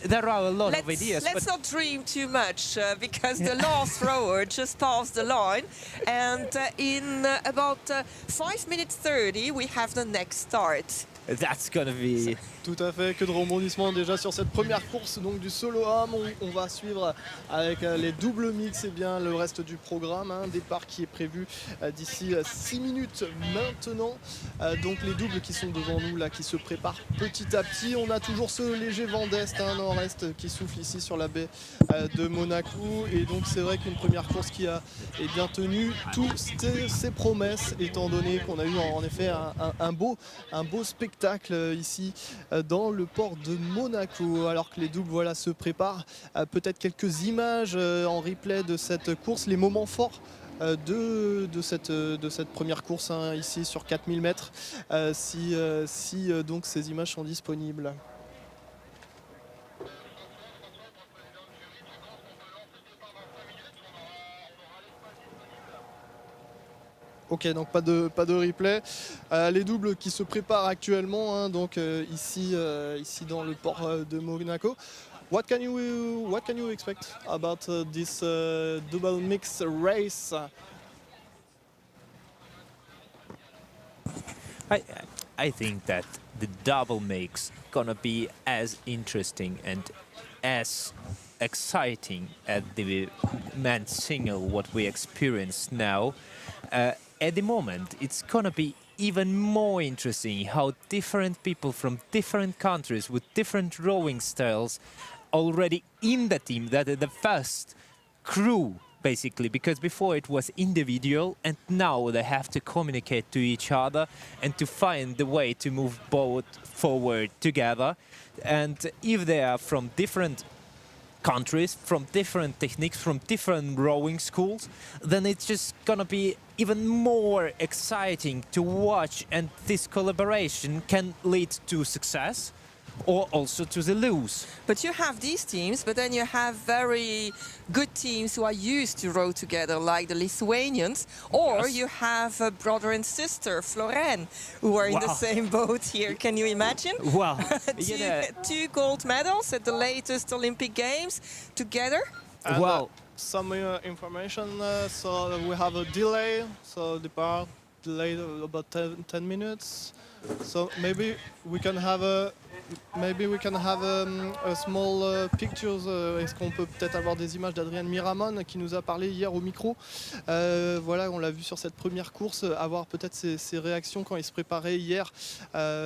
There are a lot of ideas. Let's not dream too much because the last rower just passed the line, and in about 5 minutes 30, we have the next start. That's gonna be... Tout à fait, que de rebondissements déjà sur cette première course donc du solo homme. On va suivre avec les doubles mix et bien le reste du programme. Un départ qui est prévu d'ici 6 minutes maintenant. Donc les doubles qui sont devant nous là, qui se préparent petit à petit. On a toujours ce léger vent d'est, nord-est qui souffle ici sur la baie de Monaco. Et donc c'est vrai qu'une première course qui a bien tenu toutes ses promesses, étant donné qu'on a eu en effet un beau spectacle ici dans le port de Monaco, alors que les doubles voilà, se préparent. Peut-être quelques images en replay de cette course, les moments forts de cette première course ici sur 4000 mètres, si donc ces images sont disponibles. Ok, donc pas de replay. Les doubles qui se préparent actuellement, donc ici dans le port de Monaco. What can you expect about this double mix race? I think that the double mix gonna be as interesting and as exciting as the men's single what we experience now. At the moment, it's gonna be even more interesting how different people from different countries with different rowing styles already in the team, that are the first crew basically, because before it was individual and now they have to communicate to each other and to find the way to move both forward together. And if they are from different countries, from different techniques, from different rowing schools, then it's just gonna be even more exciting to watch, and this collaboration can lead to success or also to the lose. But you have these teams, but then you have very good teams who are used to row together, like the Lithuanians, or you have a brother and sister, Floren, who are in the same boat here. Can you imagine? Wow. Two gold medals at the latest Olympic Games together. Well, some information, so we have a delay, so the part delayed about 10 minutes. So maybe we can have a small pictures. Est-ce qu'on peut peut-être avoir des images d'Adrian Miramon qui nous a parlé hier au micro. Voilà, on l'a vu sur cette première course, avoir peut-être ses réactions quand il se préparait hier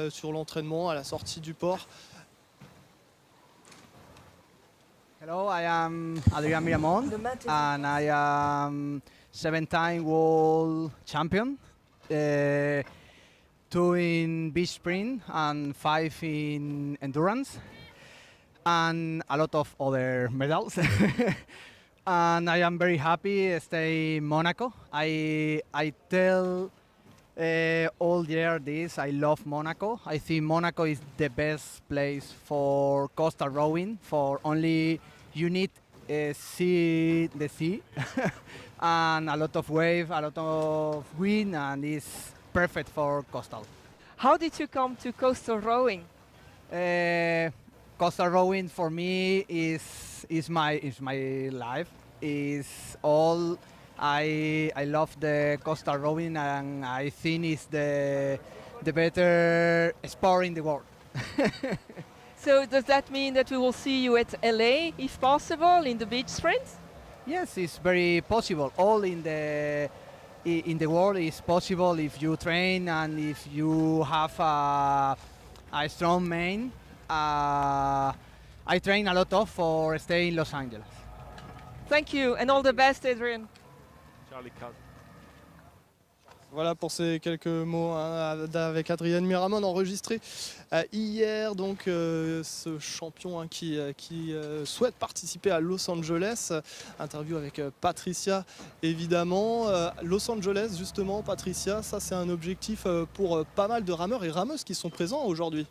sur l'entraînement à la sortie du port. Hello, I am Adrian Miramon and I am 7-time world champion. 2 in beach sprint and 5 in endurance, and a lot of other medals. And I am very happy to stay in Monaco. I tell all year this, I love Monaco. I think Monaco is the best place for coastal rowing, for only you need see the sea and a lot of wave, a lot of wind, and it's perfect for coastal. How did you come to coastal rowing? Coastal rowing for me is my life. Is all I love the coastal rowing, and I think it's the better sport in the world. So does that mean that we will see you at LA, if possible, in the beach sprints? Yes, it's very possible. All in the world is possible if you train and if you have a strong mind. I train a lot for stay in Los Angeles. Thank you, and all the best, Adrian. Charlie Cut. Voilà pour ces quelques mots hein, avec Adrienne Miramon enregistré hier. Donc ce champion hein, qui souhaite participer à Los Angeles. Interview avec Patricia évidemment. Los Angeles justement, Patricia, ça c'est un objectif pour pas mal de rameurs et rameuses qui sont présents aujourd'hui.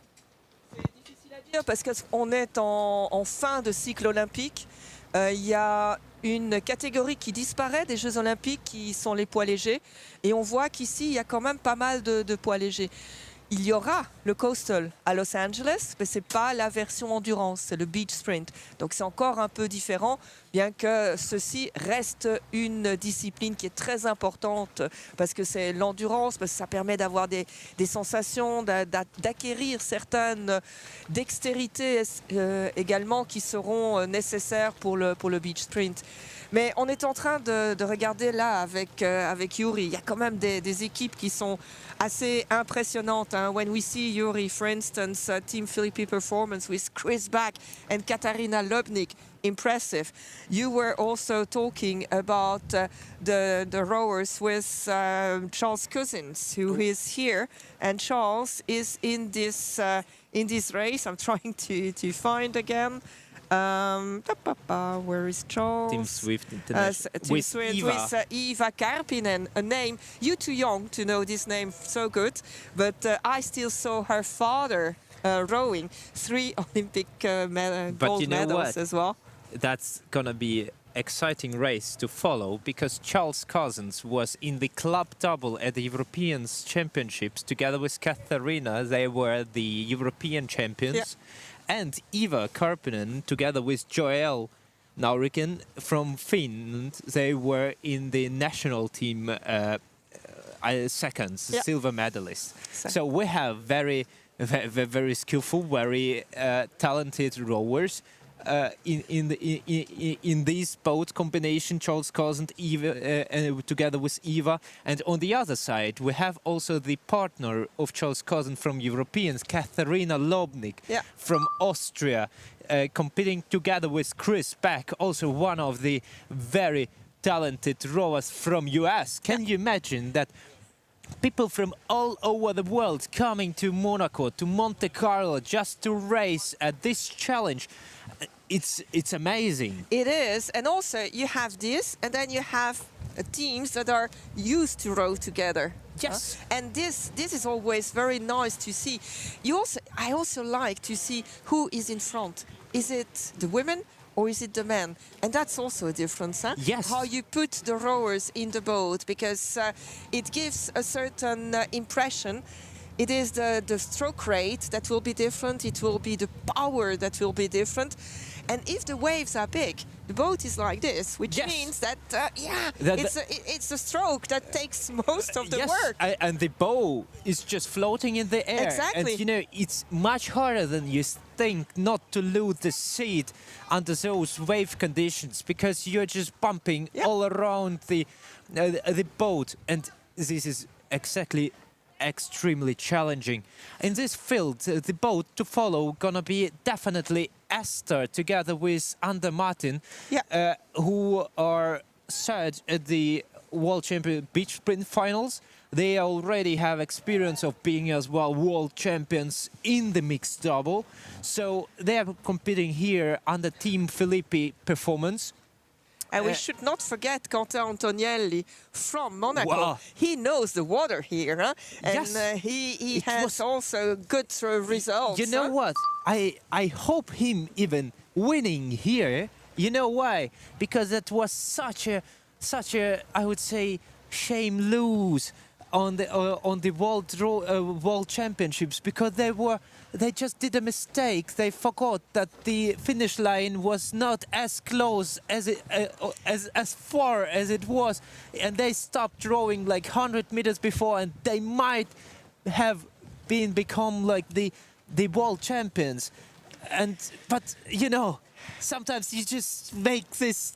C'est difficile à dire parce qu'on est en fin de cycle olympique. Il y a une catégorie qui disparaît des Jeux Olympiques qui sont les poids légers. Et on voit qu'ici, il y a quand même pas mal de poids légers. Il y aura le coastal à Los Angeles, mais ce n'est pas la version endurance, c'est le beach sprint. Donc c'est encore un peu différent, bien que ceci reste une discipline qui est très importante parce que c'est l'endurance, parce que ça permet d'avoir des sensations, d'acquérir certaines dextérités également qui seront nécessaires pour le beach sprint. Mais on est en train de regarder là avec Yuri. Il y a quand même des équipes qui sont assez impressionnantes. Hein. When we see Yuri, for instance, Team Philippi performance with Chris Back and Katarina Lubnik, impressive. You were also talking about the rowers with Charles Cousins, who is here. And Charles is in this race. I'm trying to find again. Where is Charles? Team Swift International. Team Swift with Eva Karpinen, a name. You too young to know this name so good, but I still saw her father rowing 3 Olympic gold medals as well. That's gonna be exciting race to follow because Charles Cousins was in the club double at the European Championships together with Katharina. They were the European champions. Yeah. And Eva Karpinen, together with Joel Nauriken from Finland, they were in the national team seconds, Yeah. silver medalists. So we have very skillful, very talented rowers. In this boat combination, Charles Cousins, Eva, together with Eva, and on the other side we have also the partner of Charles Cousins from Europeans, Katharina Lobnik from Austria, competing together with Chris Back, also one of the very talented rowers from US. Can you imagine that? People from all over the world coming to Monaco, to Monte Carlo, just to race at this challenge. It's amazing. It is, and also you have this, and then you have teams that are used to row together. Yes. And this is always very nice to see. I also like to see who is in front. Is it the women? Or is it the men? And that's also a difference, huh? Yes. How you put the rowers in the boat, because it gives a certain impression. It is the stroke rate that will be different. It will be the power that will be different. And if the waves are big, the boat is like this, which means that, it's the stroke that takes most of the work. And the bow is just floating in the air. Exactly. And, you know, it's much harder than you think not to lose the seat under those wave conditions because you're just bumping all around the boat. And this is exactly extremely challenging. In this field, the boat to follow gonna be definitely Esther together with Ander Martin, who are third at the World Champion Beach Sprint Finals. They already have experience of being as well world champions in the mixed double. So they are competing here under Team Philippi performance. And we should not forget Quentin Antonielli from Monaco. Wow. He knows the water here, huh? And Yes. he has also good results. You know what? I hope him even winning here. You know why? Because that was such a I would say shame lose on the world championships because they just did a mistake. They forgot that the finish line was not as close as as far as it was, and they stopped rowing like 100 meters before, and they might have become like the world champions. But you know, sometimes you just make this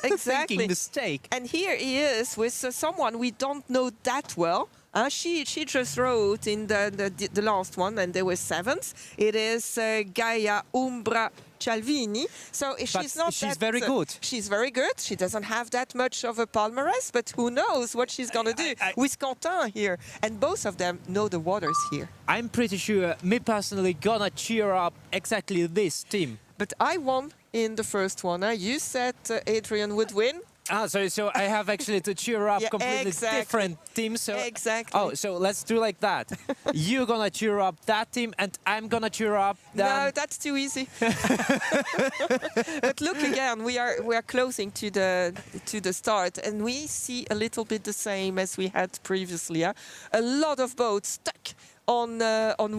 thinking mistake. And here he is with someone we don't know that well. She just rowed in the last one, and they were seventh. It is Gaia Umbra Cialvini. So she's not she's that, very good. She's very good. She doesn't have that much of a palmarès, but who knows what she's going to do with Quentin here. And both of them know the waters here. I'm pretty sure, me personally, gonna cheer up exactly this team. But I won in the first one. You said Adrian would win. So I have actually to cheer up completely different teams. So exactly. Oh, so let's do like that. You're gonna cheer up that team, and I'm gonna cheer up that. No, that's too easy. But look again, we are closing to the start, and we see a little bit the same as we had previously. A lot of boats stuck on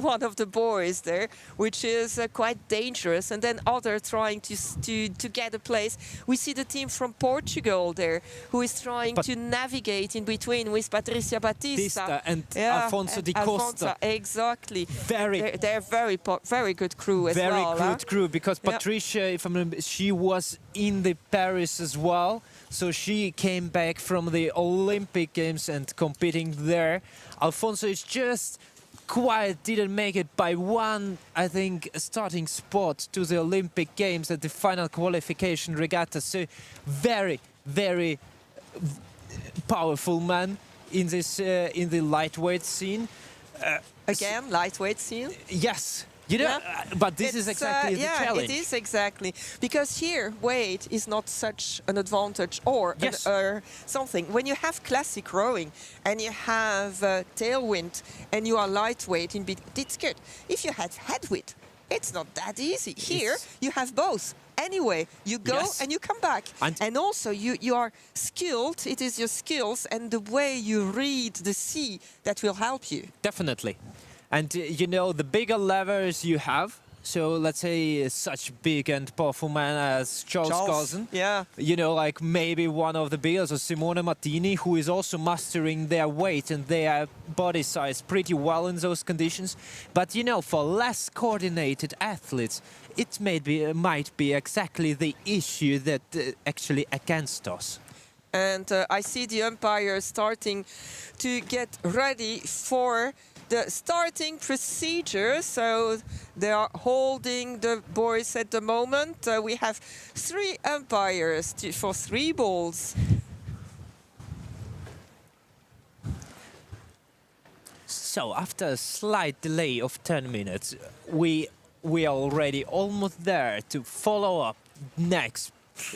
one of the buoys there, which is quite dangerous, and then other trying to get a place. We see the team from Portugal there, who is trying to navigate in between with Patricia Batista and Alfonso Di Costa. Exactly. They're very good crew as well. Very good crew, because Patricia, if I remember, she was in the Paris as well. So she came back from the Olympic Games and competing there. Alfonso is just didn't make it by one, I think, starting spot to the Olympic Games at the final qualification regatta. So very, very powerful man in this in the lightweight scene. Again, lightweight scene. Yes. But this is exactly the challenge. It is exactly. Because here, weight is not such an advantage or something. When you have classic rowing and you have tailwind and you are lightweight, it's good. If you have headwind, it's not that easy. Here, you have both. Anyway, you go and you come back. And also, you are skilled. It is your skills and the way you read the sea that will help you. Definitely. And, the bigger levers you have, so let's say such big and powerful man as Charles Carlson, like maybe one of the biggest, or Simone Martini, who is also mastering their weight and their body size pretty well in those conditions. But, for less coordinated athletes, it might be exactly the issue that actually against us. And I see the umpires starting to get ready for the starting procedure. So they are holding the buoys at the moment. We have 3 umpires for 3 balls. So after a slight delay of 10 minutes, we are already almost there to follow up next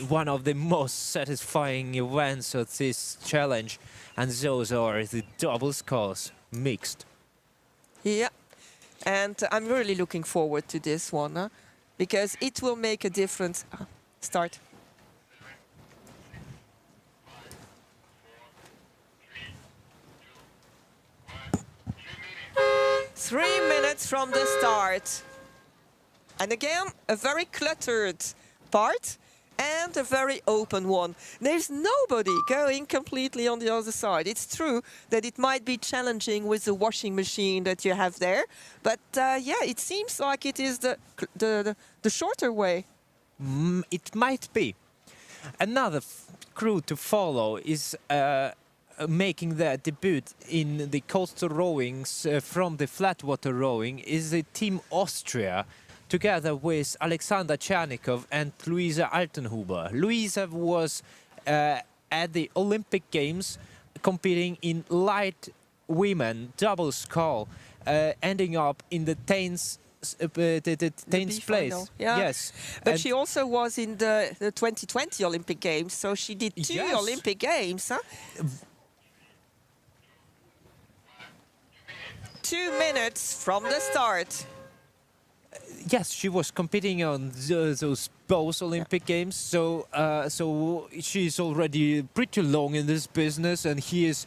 one of the most satisfying events of this challenge, and those are the double sculls mixed. Yeah, and I'm really looking forward to this one, because it will make a difference. Start. Three minutes from the start. And again, a very cluttered part and a very open one. There's nobody going completely on the other side. It's true that it might be challenging with the washing machine that you have there, but it seems like it is the shorter way. It might be. Another crew to follow is making their debut in the coastal rowings from the flatwater rowing is the Team Austria, together with Alexander Chernikov and Luisa Altenhuber. Luisa was at the Olympic Games competing in light women double scull, ending up in the 10th place. Yeah. Yes. But and she also was in the 2020 Olympic Games, so she did 2 Olympic Games. 2 minutes from the start. Yes, she was competing on those both Olympic Games, so she's already pretty long in this business, and she's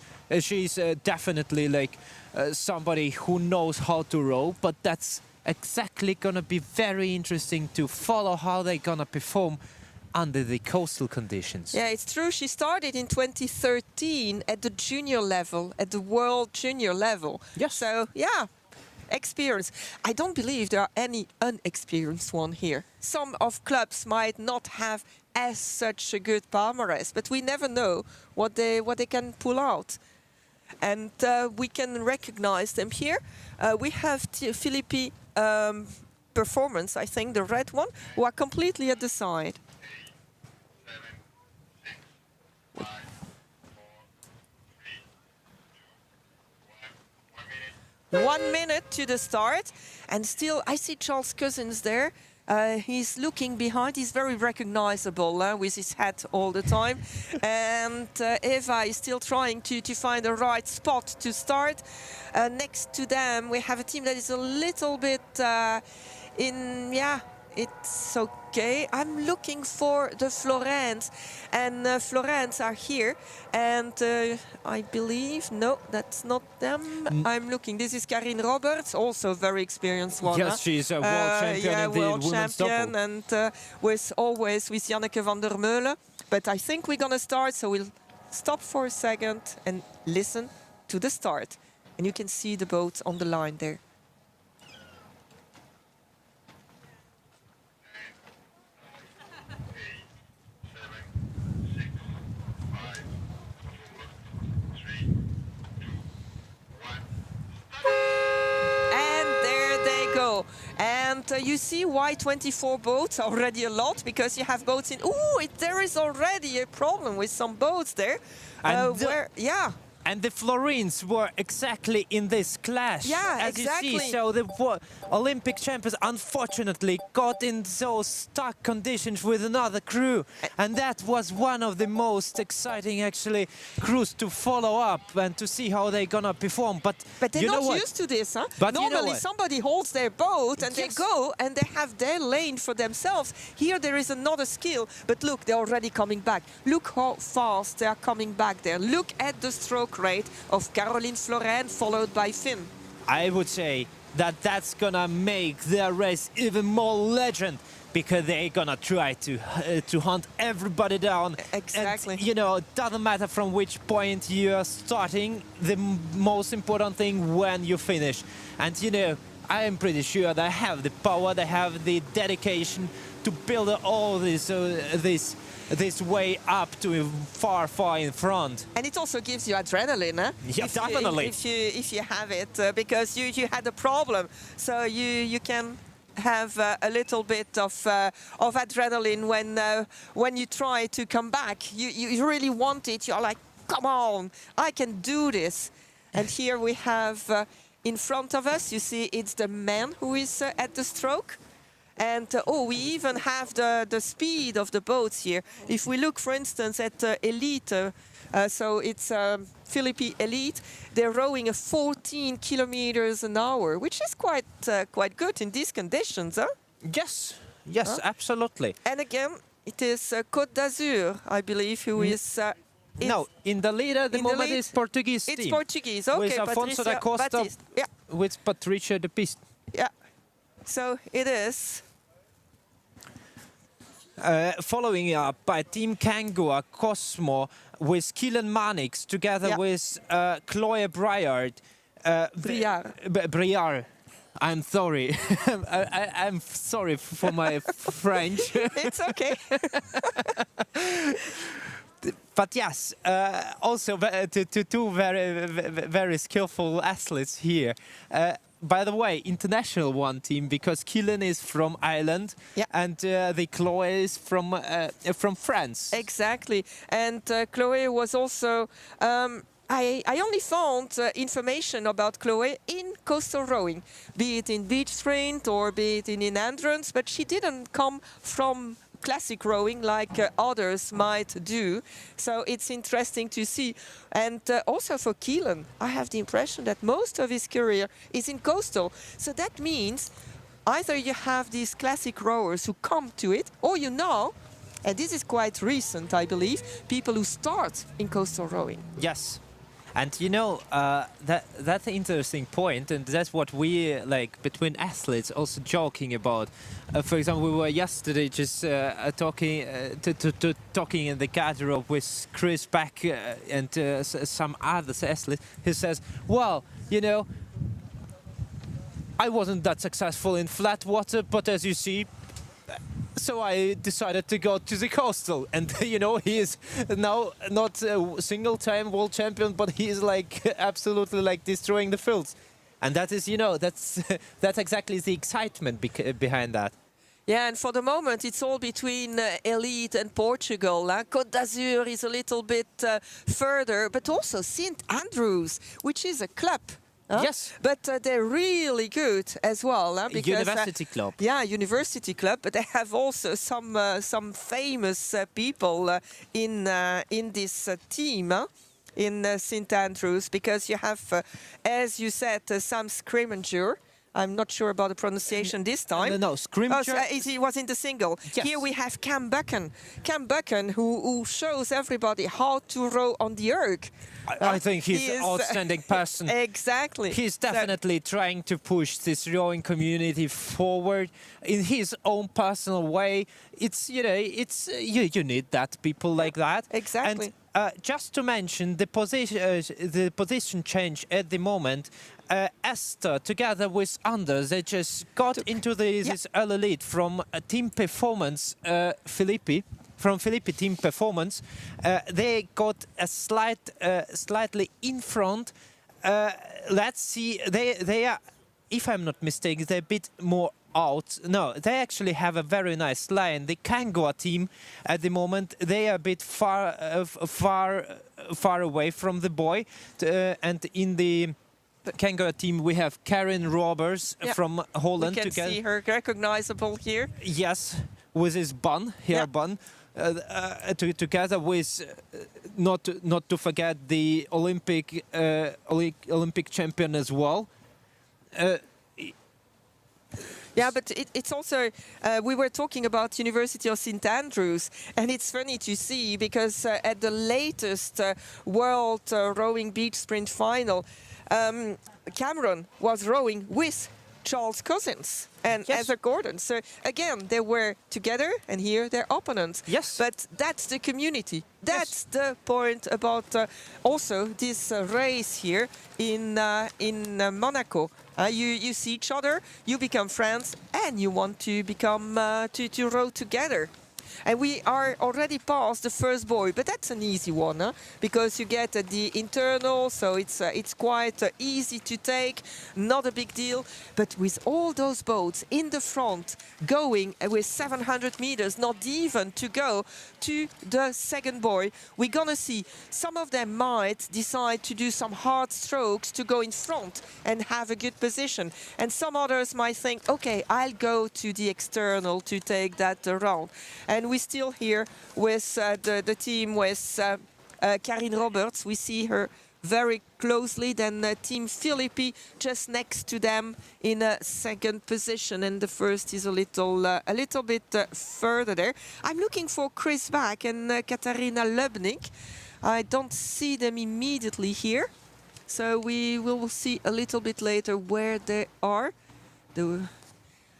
definitely like somebody who knows how to row. But that's exactly gonna be very interesting to follow how they're gonna perform under the coastal conditions. Yeah, it's true. She started in 2013 at the junior level, at the world junior level. Yes. So yeah. Experience. I don't believe there are any unexperienced one here. Some of clubs might not have as such a good palmarès, but we never know what they can pull out. And we can recognize them here. We have Filippi performance, I think, the red one, who are completely at the side. 1 minute to the start, and still I see Charles Cousins there. He's looking behind. He's very recognizable with his hat all the time. And Eva is still trying to find the right spot to start. Next to them, we have a team that is a little bit it's okay. I'm looking for the Florence, and Florence are here, and I believe, no, that's not them. I'm looking. This is Karine Roberts, also very experienced one. Yes, she's a world champion in the world women's champion, double. and always with Janneke van der Meulen. But I think we're gonna start, so we'll stop for a second and listen to the start. And you can see the boats on the line there. And you see why 24 boats are already a lot, because you have boats in... Ooh, there is already a problem with some boats there. And And the Florines were exactly in this clash. Yeah, as exactly. you see. So the Olympic champions unfortunately got in those stuck conditions with another crew. And that was one of the most exciting, actually, crews to follow up and to see how they're gonna perform. But they're you know not what? used to this, huh? But you know normally what? somebody holds their boat and they Yes. go and they have their lane for themselves. Here there is another skill, but look, they're already coming back. Look how fast they are coming back there. Look at the stroke rate of Caroline Florent, followed by Finn. I would say that that's gonna make their race even more legend, because they're gonna try to hunt everybody down. Exactly. And, you know, it doesn't matter from which point you're starting. The most important thing when you finish. And you know, I am pretty sure they have the power, they have the dedication to build all this way up to far in front. And it also gives you adrenaline, huh? Yeah, definitely. If you have it, because you had a problem, so you can have a little bit of adrenaline when you try to come back. You really want it. You're like, come on, I can do this. And here we have in front of us, you see, it's the man who is at the stroke. And we even have the speed of the boats here. If we look, for instance, at Elite, so it's Philippi Elite, they're rowing at 14 kilometers an hour, which is quite good in these conditions, huh? Yes, absolutely. And again, it is Côte d'Azur, I believe, who is... No, in the lead at the moment is Portuguese team. It's Portuguese, okay. With Afonso da Costa, Batiste. Yeah. with Patricia de Piste. Yeah. So it is. Following up by Team Kangoo, Cosmo, with Keelan Mannix, together with Chloe Briard. Briard. I'm sorry. I'm sorry for my French. It's okay. But yes, also two very skillful athletes here. By the way, international one team, because Keelan is from Ireland and the Chloe is from France. Exactly. And Chloe was also... I only found information about Chloe in coastal rowing, be it in beach sprint or be it in endurance, but she didn't come from classic rowing like others might do. So it's interesting to see. And also for Keelan, I have the impression that most of his career is in coastal. So that means either you have these classic rowers who come to it, or and this is quite recent, I believe, people who start in coastal rowing. Yes. And you know, that's an interesting point, and that's what we, like, between athletes, also joking about. For example, we were yesterday just talking talking in the garderobe with Chris Beck and some other athletes. He says, well, you know, I wasn't that successful in flat water, but as you see, so I decided to go to the coastal, and you know, he is now not a single-time world champion, but he is like absolutely like destroying the fields. And that is, that's that's exactly the excitement behind that. Yeah, and for the moment, it's all between Elite and Portugal. Côte d'Azur is a little bit further, but also St Andrews, which is a club. Yes. But they're really good as well. Because, University club. Yeah, university club, but they have also some famous people in this team. In St Andrews, because you have, as you said, Sam Scrimmager. I'm not sure about the pronunciation this time. No, Scrimmager. He was in the single. Yes. Here we have Cam Buchan. Cam Buchan, who shows everybody how to row on the erg. I think he's an outstanding person. Exactly. He's definitely trying to push this rowing community forward in his own personal way. It's you need that, people like that. Exactly. And just to mention the position change at the moment. Esther, together with Anders, they just got into this early lead from Team Performance, from Filippi Team Performance. They got a slightly in front. Let's see, they are, if I'm not mistaken, they're a bit more out. No, they actually have a very nice line. The Kangua team at the moment, they are a bit far away from the boy, and in the Kangua team we have Karen Roberts from Holland. We can see her recognizable here. Yes, with his hair bun. Together with not to forget the Olympic champion as well. Yeah, but it's also, we were talking about University of St Andrews, and it's funny to see because at the latest World Rowing Beach Sprint final, Cameron was rowing with Charles Cousins and Heather Gordon. So again, they were together, and here they're opponents. Yes. But that's the community. That's the point about also this race here in Monaco. You see each other, you become friends, and you want to become to row together. And we are already past the first buoy, but that's an easy one, because you get the internal, so it's quite easy to take, not a big deal. But with all those boats in the front going with 700 meters, not even to go to the second buoy, we're gonna see some of them might decide to do some hard strokes to go in front and have a good position. And some others might think, okay, I'll go to the external to take that round. And we're still here with the team with Karine Roberts. We see her very closely. Then Team Filippi just next to them in a second position, and the first is a little bit further there. I'm looking for Chris Back and Katarina Lubnik. I don't see them immediately here, so we will see a little bit later where they are.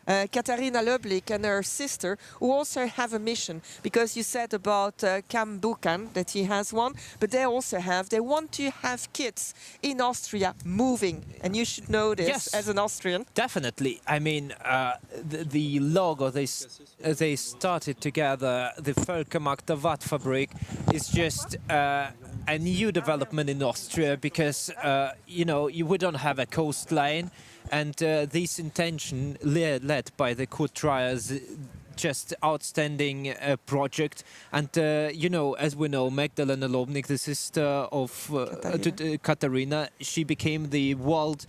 Katarina Lublik and her sister, who also have a mission, because you said about Cam Buchan that he has one, but they want to have kids in Austria moving, and you should know this as an Austrian. Definitely. I mean, the logo they started together, the Völkermarkt der Wattfabrik, is just a new development in Austria, because we don't have a coastline. And this intention, led by the Kurt Dreyer's just outstanding project. And, as we know, Magdalena Lobnik, the sister of Katarina, she became the world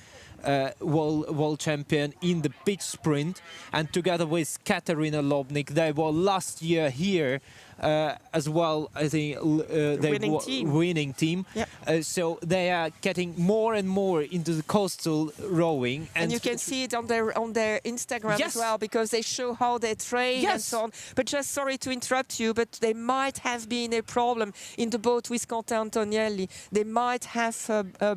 champion in the beach sprint. And together with Katarina Lobnik, they were last year here as well. I think winning team. Yeah. So they are getting more and more into the coastal rowing, and you can see it on their Instagram as well, because they show how they train and so on. But just sorry to interrupt you, but there might have been a problem in the boat with Quentin Antonielli. They might have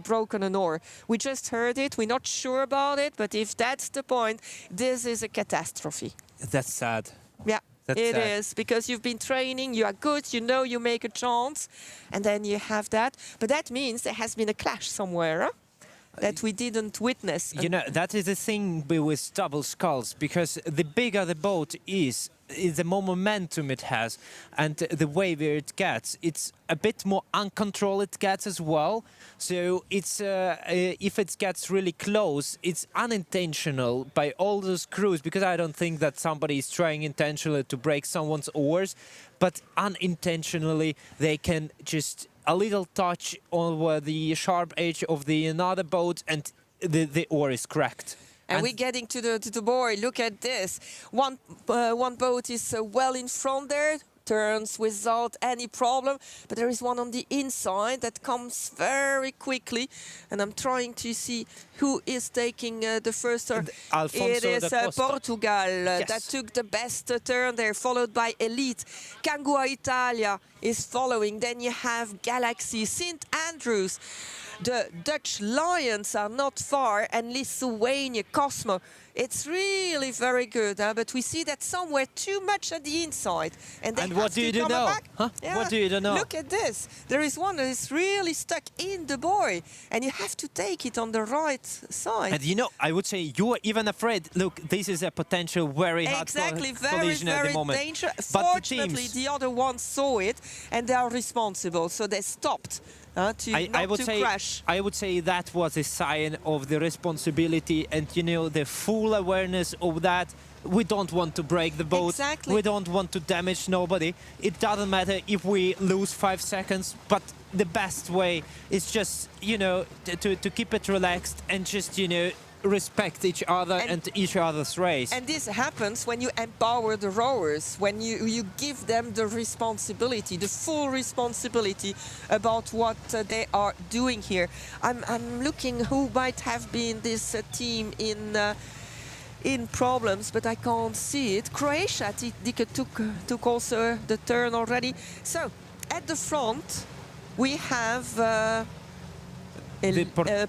broken an oar. We just heard it. We're not sure about it, but if that's the point, this is a catastrophe. That's sad. Yeah. It is, because you've been training, you are good, you make a chance, and then you have that. But that means there has been a clash somewhere that we didn't witness. That is the thing with double sculls, because the bigger the boat is, the more momentum it has and the way where it gets. It's a bit more uncontrolled it gets as well. So it's if it gets really close, it's unintentional by all those crews, because I don't think that somebody is trying intentionally to break someone's oars, but unintentionally they can just a little touch over the sharp edge of the another boat and the oar is cracked. And we're getting to the buoy. Look at this. One boat is well in front there, turns without any problem. But there is one on the inside that comes very quickly. And I'm trying to see who is taking the first turn. It is Portugal that took the best turn there, followed by Elite. Kangua Italia is following. Then you have Galaxy, St. Andrews. The Dutch Lions are not far, and Lithuania, Cosmo. It's really very good, but we see that somewhere too much at the inside. And what do you do now? Huh? Yeah. What do you do now? Look at this. There is one that is really stuck in the buoy, and you have to take it on the right side. And you know, I would say you are even afraid. Look, this is a potential very hard collision at the moment. Dangerous. But Fortunately, the other ones saw it, and they are responsible, so they stopped. I would say that was a sign of the responsibility and, you know, the full awareness of that. We don't want to break the boat. Exactly. We don't want to damage nobody. It doesn't matter if we lose 5 seconds, but the best way is just, you know, to keep it relaxed and just, you know, respect each other and each other's race. And this happens when you empower the rowers, when you give them the responsibility, the full responsibility about what they are doing here. I'm looking who might have been this team in problems, but I can't see it. Croatia took also the turn already. So at the front we have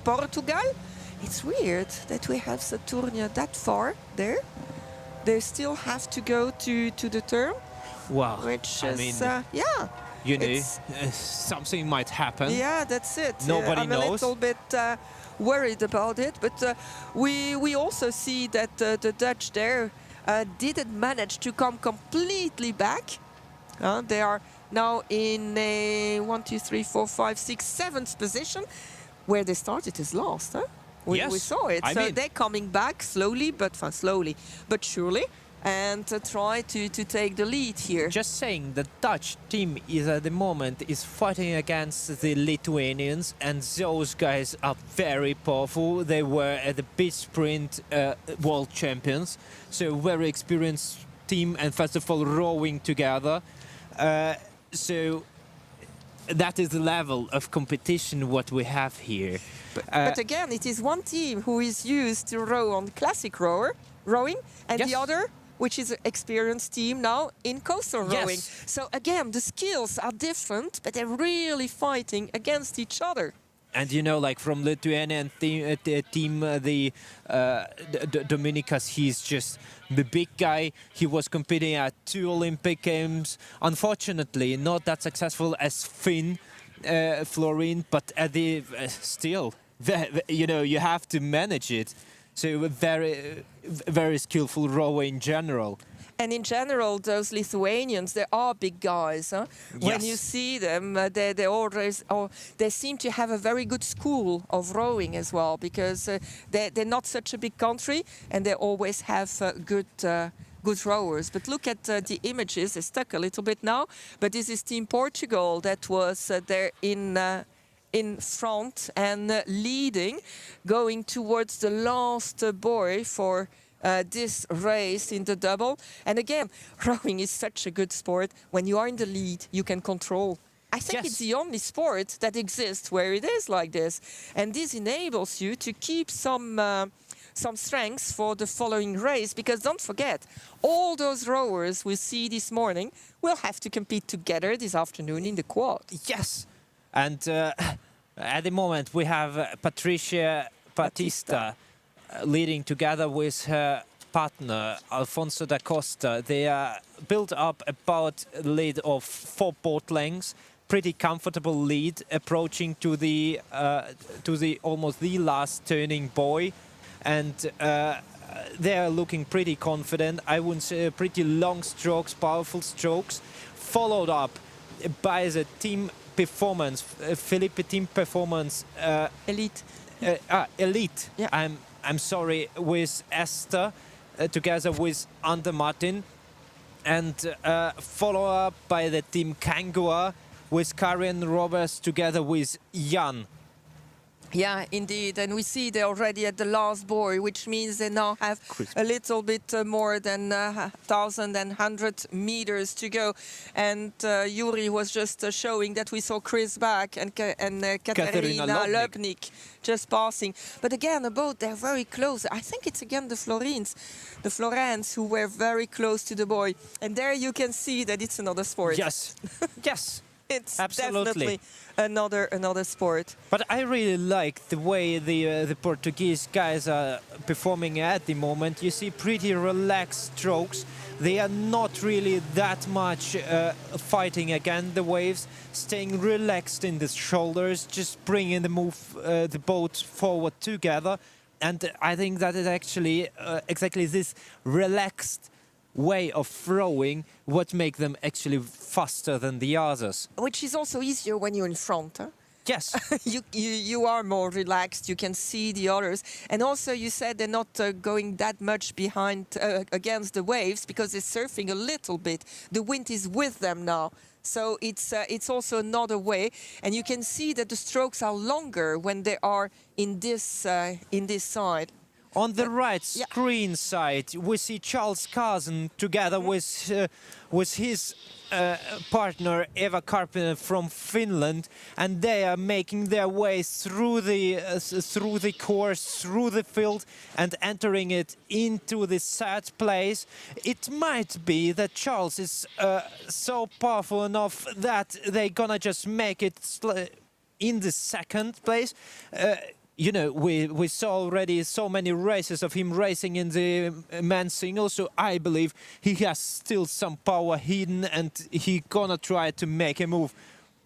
Portugal. It's weird that we have Saturnia that far there. They still have to go to the turn. Wow. Which I is, mean, yeah. You know, something might happen. Yeah, that's it. Nobody I'm knows. a little bit worried about it. But we also see that the Dutch there didn't manage to come completely back. They are now in a 1, 2, 3, 4, 5, 6, 7th position. Where they started is last, huh? We saw it. So they're coming back slowly, but surely, and try to take the lead here. Just saying, the Dutch team is at the moment is fighting against the Lithuanians, and those guys are very powerful. They were at the big sprint world champions, so very experienced team, and first of all rowing together. So that is the level of competition what we have here. But again, it is one team who is used to row on classic rowing, and the other, which is an experienced team now in coastal rowing. So again, the skills are different, but they're really fighting against each other. And you know, like from Lithuanian team, the Dominikas, he's just the big guy. He was competing at 2 Olympic Games. Unfortunately, not that successful as Finn, Florin, but at the still, you know, you have to manage it. So very, very skillful rower in general. And in general, those Lithuanians, they are big guys. Huh? When you see them, they seem to have a very good school of rowing as well, because they're not such a big country, and they always have good rowers. But look at the images. They're stuck a little bit now, but this is Team Portugal that was there in front and leading, going towards the last buoy for this race in the double. And again, rowing is such a good sport. When you are in the lead, you can control. I think it's the only sport that exists where it is like this. And this enables you to keep some strengths for the following race, because don't forget, all those rowers we see this morning will have to compete together this afternoon in the quad. Yes, and at the moment we have Patricia Batista leading together with her partner Alfonso da Costa. They are built up about a lead of 4 boat lengths, pretty comfortable lead, approaching to the almost the last turning buoy. And they are looking pretty confident. I would say pretty long strokes, powerful strokes, followed up by the team performance, Philippe team performance. Elite. Elite. Yeah. I'm sorry, with Esther, together with Ander Martin, and follow up by the team Kangua with Karen Roberts together with Jan. Yeah, indeed. And we see they're already at the last buoy, which means they now have a little bit more than 1,100 meters to go. And Yuri was just showing that we saw Chris back and Katerina Lubnik just passing. But again, the boat, they're very close. I think it's again the Florence who were very close to the buoy. And there you can see that it's another sport. Yes, yes. It's absolutely definitely another sport. But I really like the way the Portuguese guys are performing at the moment. You see pretty relaxed strokes. They are not really that much fighting against the waves, staying relaxed in the shoulders, just bringing the boat forward together. And I think that is actually exactly this relaxed way of throwing what make them actually faster than the others. Which is also easier when you're in front. Huh? Yes. you are more relaxed, you can see the others. And also you said they're not going that much behind against the waves because they're surfing a little bit. The wind is with them now. So it's also another way. And you can see that the strokes are longer when they are in this side. On the right screen side, we see Charles Carson together with his partner Eva Karpinen from Finland, and they are making their way through the course, through the field, and entering it into the third place. It might be that Charles is so powerful enough that they're gonna just make it in the second place. You know, we saw already so many races of him racing in the men's singles, so I believe he has still some power hidden and he gonna try to make a move.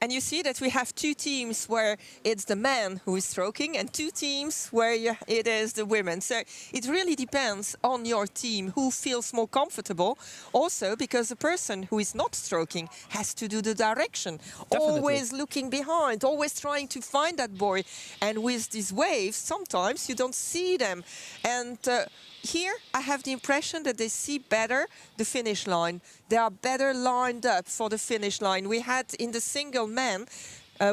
And you see that we have two teams where it's the man who is stroking and two teams where it is the women. So it really depends on your team who feels more comfortable. Also because the person who is not stroking has to do the direction. Definitely. Always looking behind, always trying to find that buoy. And with these waves, sometimes you don't see them. And here I have the impression that they see better the finish line. They are better lined up for the finish line. We had in the single men,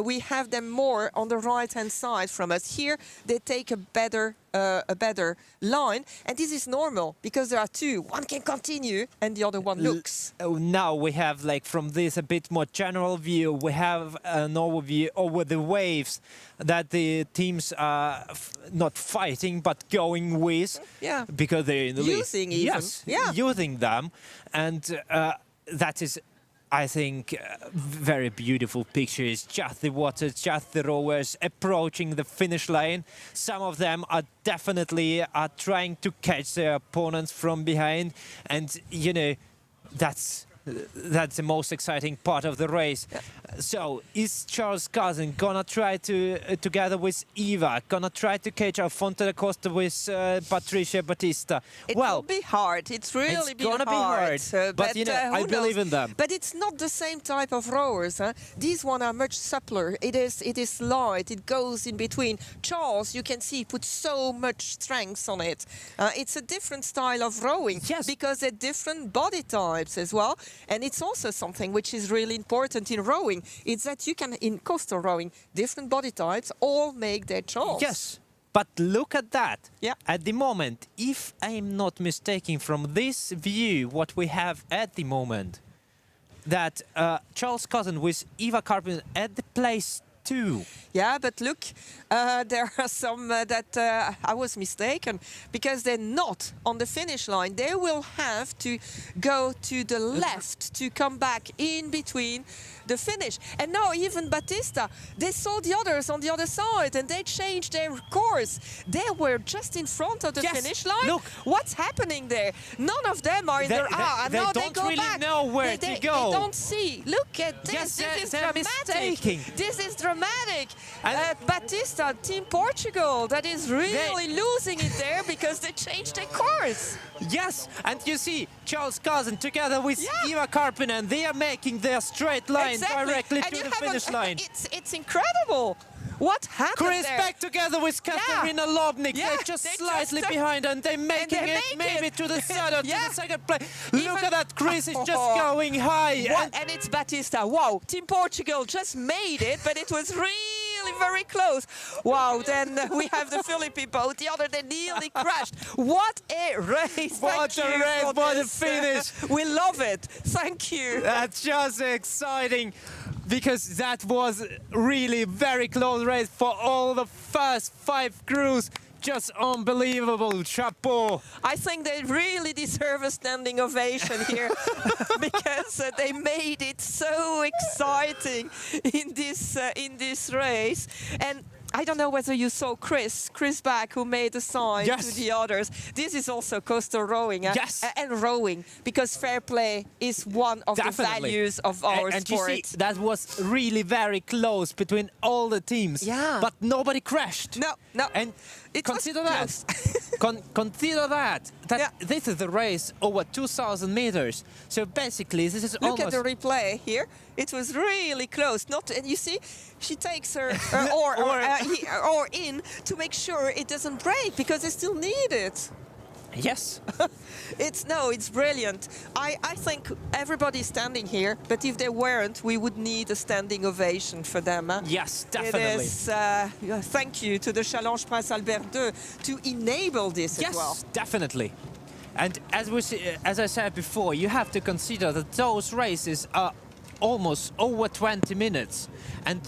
we have them more on the right-hand side from us. Here they take a better line, and this is normal because there are two. One can continue and the other one looks. Now we have, like, from this a bit more general view, we have an overview over the waves that the teams are not fighting but going with. Yeah. Because they're in the using even. Yes, yeah. using them, and that is, I think, very beautiful pictures. Just the water, just the rowers approaching the finish line. Some of them are definitely trying to catch their opponents from behind, and you know, that's the most exciting part of the race. Yeah. So is Charles Cousin gonna try to, together with Eva, gonna try to catch Alfonso da Costa with Patricia Batista? It will be hard. It's really gonna be hard. But you know, I believe in them. But it's not the same type of rowers. Huh? These one are much suppler. It is light. It goes in between. Charles, you can see, puts so much strength on it. It's a different style of rowing. Yes. Because they're different body types as well. And it's also something which is really important in rowing. It's that you can, in coastal rowing, different body types all make their chance. Yes, but look at that. Yeah. At the moment, if I'm not mistaken from this view, what we have at the moment, that Charles Cousin with Eva Karpinen at the place 2. Yeah, but look, there are some that I was mistaken because they're not on the finish line. They will have to go to the left to come back in between the finish. And now even Batista, they saw the others on the other side and they changed their course. They were just in front of the finish line. Look, what's happening there? None of them are in their they now don't they go really back. know where to go. They don't see. Look at this. Yes, this is they're dramatic. mistaking. This is dramatic. dramatic. And- Batista, Team Portugal, that is really losing it there because they changed their course. Yes, and you see Charles Cousin together with Eva Karppinen, they are making their straight line directly And to you the have finish line. It's incredible. What happened Chris there? Beck together with Katarina Lobnik, Yeah, they're just they slightly just- behind and they're making they it make maybe it. to the third or to Yeah. the second place. Even- Look at that, Chris is just going high. And it's Batista. Wow, Team Portugal just made it, but it was really very close. Wow, then we have the Philippine boat. The other, they nearly crashed. What a race. What Thank a you race, for what a this. finish. We love it. Thank you. That's just exciting because that was really very close race for all the first 5 crews. Just unbelievable, chapeau. I think they really deserve a standing ovation here because they made it so exciting in this race. And I don't know whether you saw Chris Back, who made a sign Yes. to the others. This is also coastal rowing Yes. and rowing, because fair play is one of the values of our and sport. you see, that was really very close between all the teams. Yeah. But nobody crashed. No. And It was consider that. close. Consider that. This is the race over 2,000 meters. So basically, this is Look almost. at the replay here. It was really close. And you see, she takes her oar in to make sure it doesn't break because they still need it. Yes. It's brilliant. I think everybody's standing here, but if they weren't, we would need a standing ovation for them. Yes, definitely. It is, thank you to the Challenge Prince Albert II to enable this as well. Yes, definitely. And as I said before, you have to consider that those races are almost over 20 minutes. And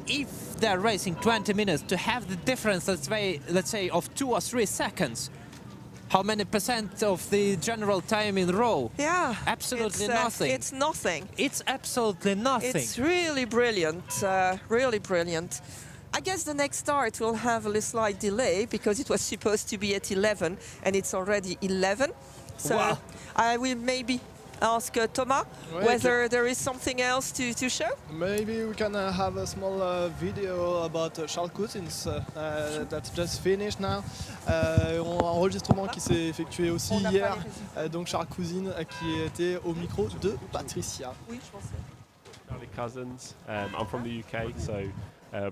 if they're racing 20 minutes, to have the difference, let's say, of 2 or 3 seconds, how many % of the general time in row? Yeah. Absolutely nothing. It's nothing. It's absolutely nothing. It's really brilliant, really brilliant. I guess the next start will have a slight delay because it was supposed to be at 11 and it's already 11. So Wow. I will maybe ask Thomas whether there is something else to show. Maybe we can have a small video about Charles Cousins that's just finished now. Un enregistrement qui s'est effectué aussi hier. Donc Charles Cousins qui était au micro de Patricia. Oui, je pensais. Charlie Cousins. I'm from the UK, so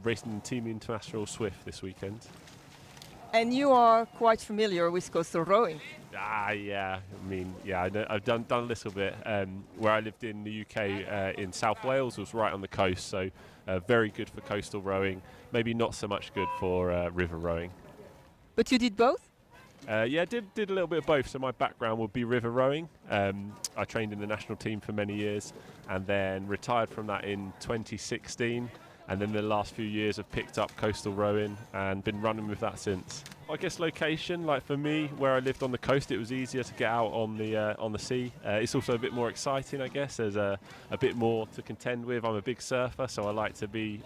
racing in Team International Swift this weekend. And you are quite familiar with coastal rowing. Yeah. I mean, yeah, I know, I've done a little bit. Where I lived in the UK, in South Wales, was right on the coast, so very good for coastal rowing. Maybe not so much good for river rowing. But you did both? Yeah, did a little bit of both. So my background would be river rowing. I trained in the national team for many years, and then retired from that in 2016. And then the last few years I've picked up coastal rowing and been running with that since. I guess location, like for me, where I lived on the coast, it was easier to get out on the sea. It's also a bit more exciting, I guess. There's a bit more to contend with. I'm a big surfer, so I like to be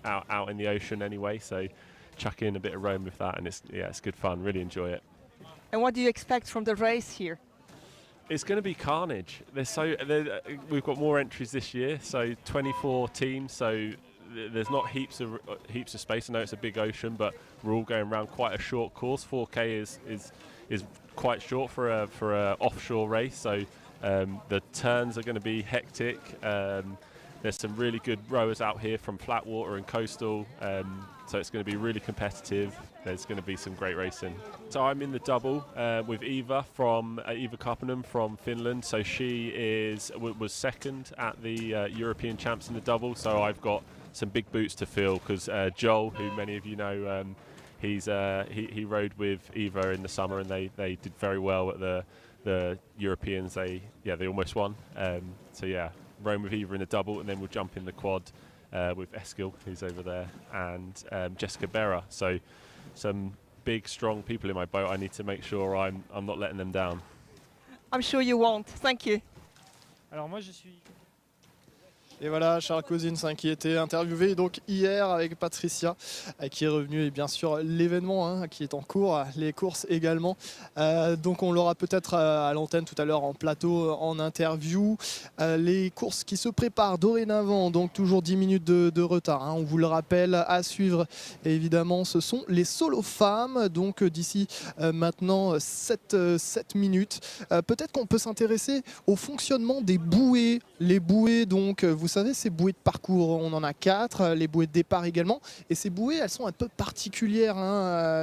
out in the ocean anyway. So chuck in a bit of rowing with that, and it's good fun. Really enjoy it. And what do you expect from the race here? It's going to be carnage. We've got more entries this year, so 24 teams. So there's not heaps of space. I know it's a big ocean, but we're all going around quite a short course. 4K is quite short for a offshore race. So the turns are going to be hectic. There's some really good rowers out here from flat water and coastal. So it's going to be really competitive. There's going to be some great racing. So I'm in the double with Eva Karppinen from Finland. So she was second at the European champs in the double. So I've got some big boots to fill because Joel, who many of you know, he rode with Eva in the summer and they did very well at the Europeans. They almost won. So yeah, rowing with Eva in the double, and then we'll jump in the quad with Eskil, who's over there, and Jessica Berra. So some big, strong people in my boat. I need to make sure I'm not letting them down. I'm sure you won't. Thank you. Alors moi je suis Et voilà, Charles Cousins qui était interviewé donc hier avec Patricia qui est revenue, et bien sûr l'événement qui est en cours, les courses également. Donc on l'aura peut-être à l'antenne tout à l'heure en plateau, en interview. Les courses qui se préparent dorénavant, donc toujours 10 minutes de retard. On vous le rappelle, à suivre évidemment, ce sont les solos femmes. Donc d'ici maintenant 7 minutes. Peut-être qu'on peut s'intéresser au fonctionnement des bouées. Les bouées, donc vous savez, ces bouées de parcours, on en a 4, les bouées de départ également. Et ces bouées, elles sont un peu particulières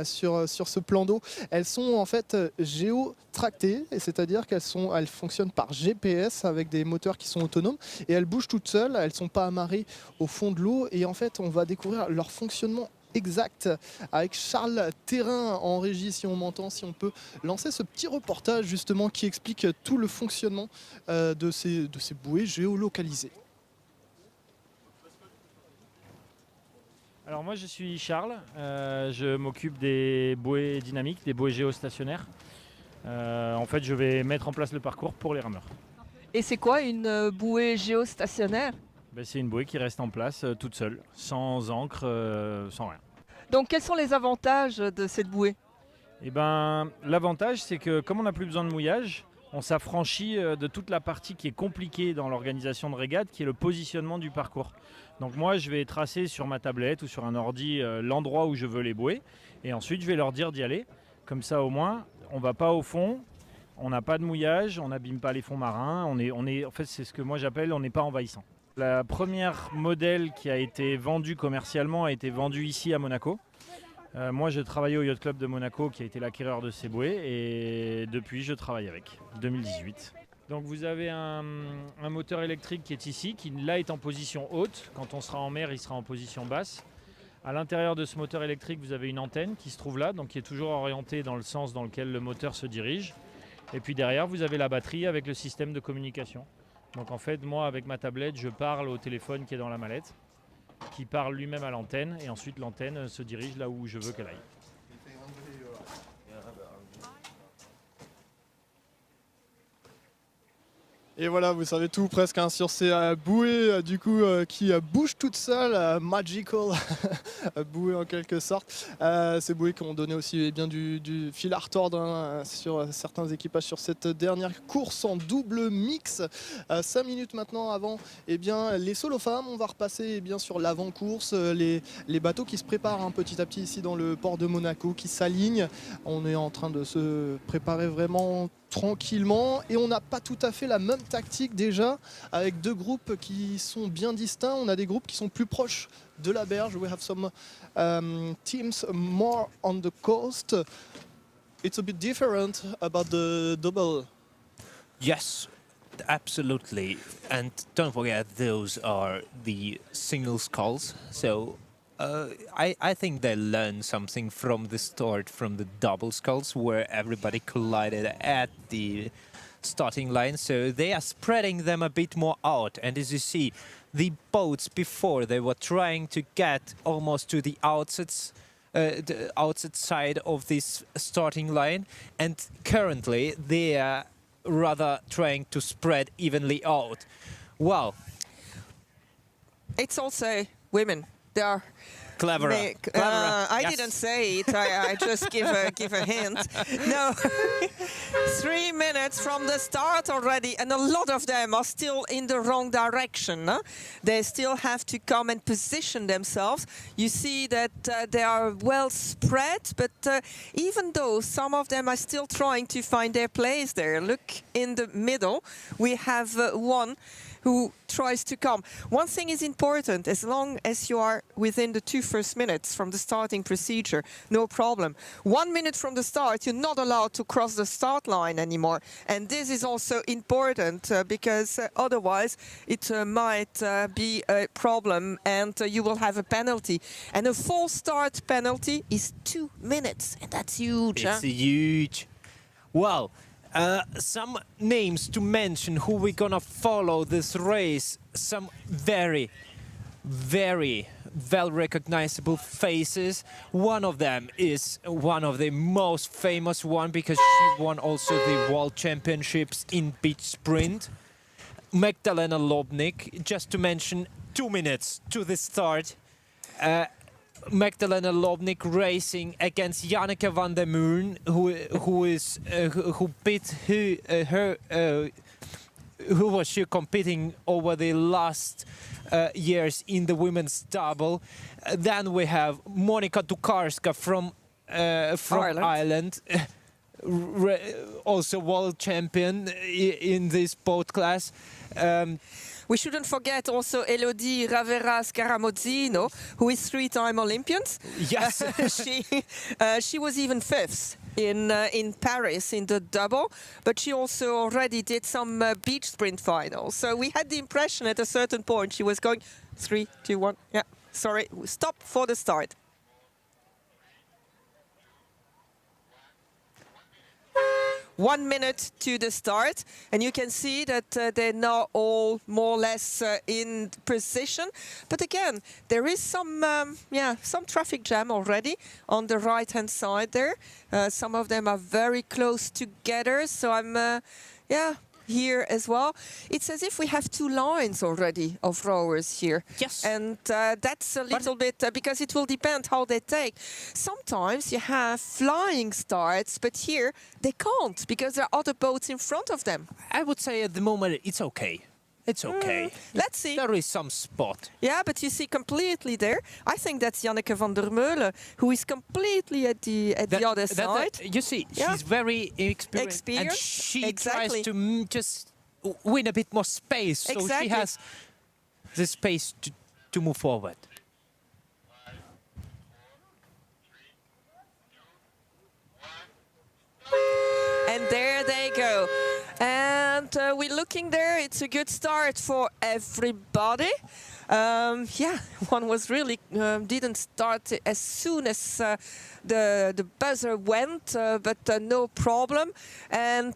sur ce plan d'eau. Elles sont en fait géotractées, c'est-à-dire qu'elles fonctionnent par GPS avec des moteurs qui sont autonomes et elles bougent toutes seules, elles ne sont pas amarrées au fond de l'eau. Et en fait, on va découvrir leur fonctionnement exact avec Charles Terrain en régie, si on m'entend, si on peut lancer ce petit reportage justement qui explique tout le fonctionnement de ces bouées géolocalisées. Alors moi je suis Charles, je m'occupe des bouées dynamiques, des bouées géostationnaires. En fait je vais mettre en place le parcours pour les rameurs. Et c'est quoi une bouée géostationnaire? C'est une bouée qui reste en place toute seule, sans ancre, sans rien. Donc quels sont les avantages de cette bouée? L'avantage c'est que comme on n'a plus besoin de mouillage, on s'affranchit de toute la partie qui est compliquée dans l'organisation de régate, qui est le positionnement du parcours. Donc moi je vais tracer sur ma tablette ou sur un ordi l'endroit où je veux les bouées, et ensuite je vais leur dire d'y aller. Comme ça au moins on ne va pas au fond, on n'a pas de mouillage, on n'abîme pas les fonds marins, en fait c'est ce que moi j'appelle on n'est pas envahissant. La première modèle qui a été vendue commercialement a été vendue ici à Monaco. Moi je travaillais au Yacht Club de Monaco qui a été l'acquéreur de ces bouées et depuis je travaille avec, 2018. Donc vous avez un moteur électrique qui est ici, qui là est en position haute. Quand on sera en mer, il sera en position basse. À l'intérieur de ce moteur électrique, vous avez une antenne qui se trouve là, donc qui est toujours orientée dans le sens dans lequel le moteur se dirige. Et puis derrière, vous avez la batterie avec le système de communication. Donc en fait, moi avec ma tablette, je parle au téléphone qui est dans la mallette, qui parle lui-même à l'antenne, et ensuite l'antenne se dirige là où je veux qu'elle aille. Et voilà, vous savez tout presque sur ces bouées du coup qui bougent toutes seules, magical bouées en quelque sorte. Ces bouées qui ont donné aussi bien du fil à retordre sur certains équipages sur cette dernière course en double mix. 5 minutes maintenant avant les solos femmes, on va repasser sur l'avant-course, les bateaux qui se préparent petit à petit ici dans le port de Monaco, qui s'alignent. On est en train de se préparer vraiment tranquillement et on n'a pas tout à fait la même tactique déjà, avec deux groupes qui sont bien distincts. On a des groupes qui sont plus proches de la berge. We have some teams more on the coast. It's a bit different about the double. Yes, absolutely. And don't forget, those are the single sculls. So I think they learned something from the start, from the double sculls, where everybody collided at the starting line. So they are spreading them a bit more out. And as you see, the boats before, they were trying to get almost to the outside side of this starting line. And currently, they are rather trying to spread evenly out. Well, it's also women. They are cleverer. I Yes. didn't say it. I just give a hint. No, 3 minutes from the start already, and a lot of them are still in the wrong direction. Huh? They still have to come and position themselves. You see that they are well spread, but even though some of them are still trying to find their place there. Look in the middle. We have one who tries to come. One thing is important, as long as you are within the 2 first minutes from the starting procedure, no problem. 1 minute from the start, you're not allowed to cross the start line anymore. And this is also important because otherwise it might be a problem and you will have a penalty. And a false start penalty is 2 minutes, and that's huge. It's huge. Well, some names to mention who we're gonna follow this race. Some very, very well-recognizable faces. One of them is one of the most famous one because she won also the World Championships in beach sprint. Magdalena Lobnik, just to mention, 2 minutes to the start. Magdalena Lobnik racing against Janneke van der Moon, who beat who was she competing over the last years in the women's double. Then we have Monika Tokarska from Ireland. Also world champion in this boat class. We shouldn't forget also Elodie Ravera-Scaramozzino, who is 3-time Olympian. Yes. She was even 5th in Paris in the double, but she also already did some beach sprint finals. So we had the impression at a certain point she was going 3, 2, 1. Yeah, sorry, stop for the start. One minute to the start, and you can see that they're now all more or less in position. But again, there is some traffic jam already on the right-hand side there. Some of them are very close together, so I'm here as well. It's as if we have 2 lines already of rowers here. Yes. And that's a little bit, because it will depend how they take. Sometimes you have flying starts, but here they can't because there are other boats in front of them. I would say at the moment it's okay. It's okay. Let's see. There is some spot. Yeah, but you see completely there. I think that's Janneke van der Meulen, who is completely at the other side. You see, she's very experienced, and she tries to just win a bit more space, so she has the space to move forward. And there they go. And we're looking there. It's a good start for everybody. One was really didn't start as soon as the buzzer went, but no problem. And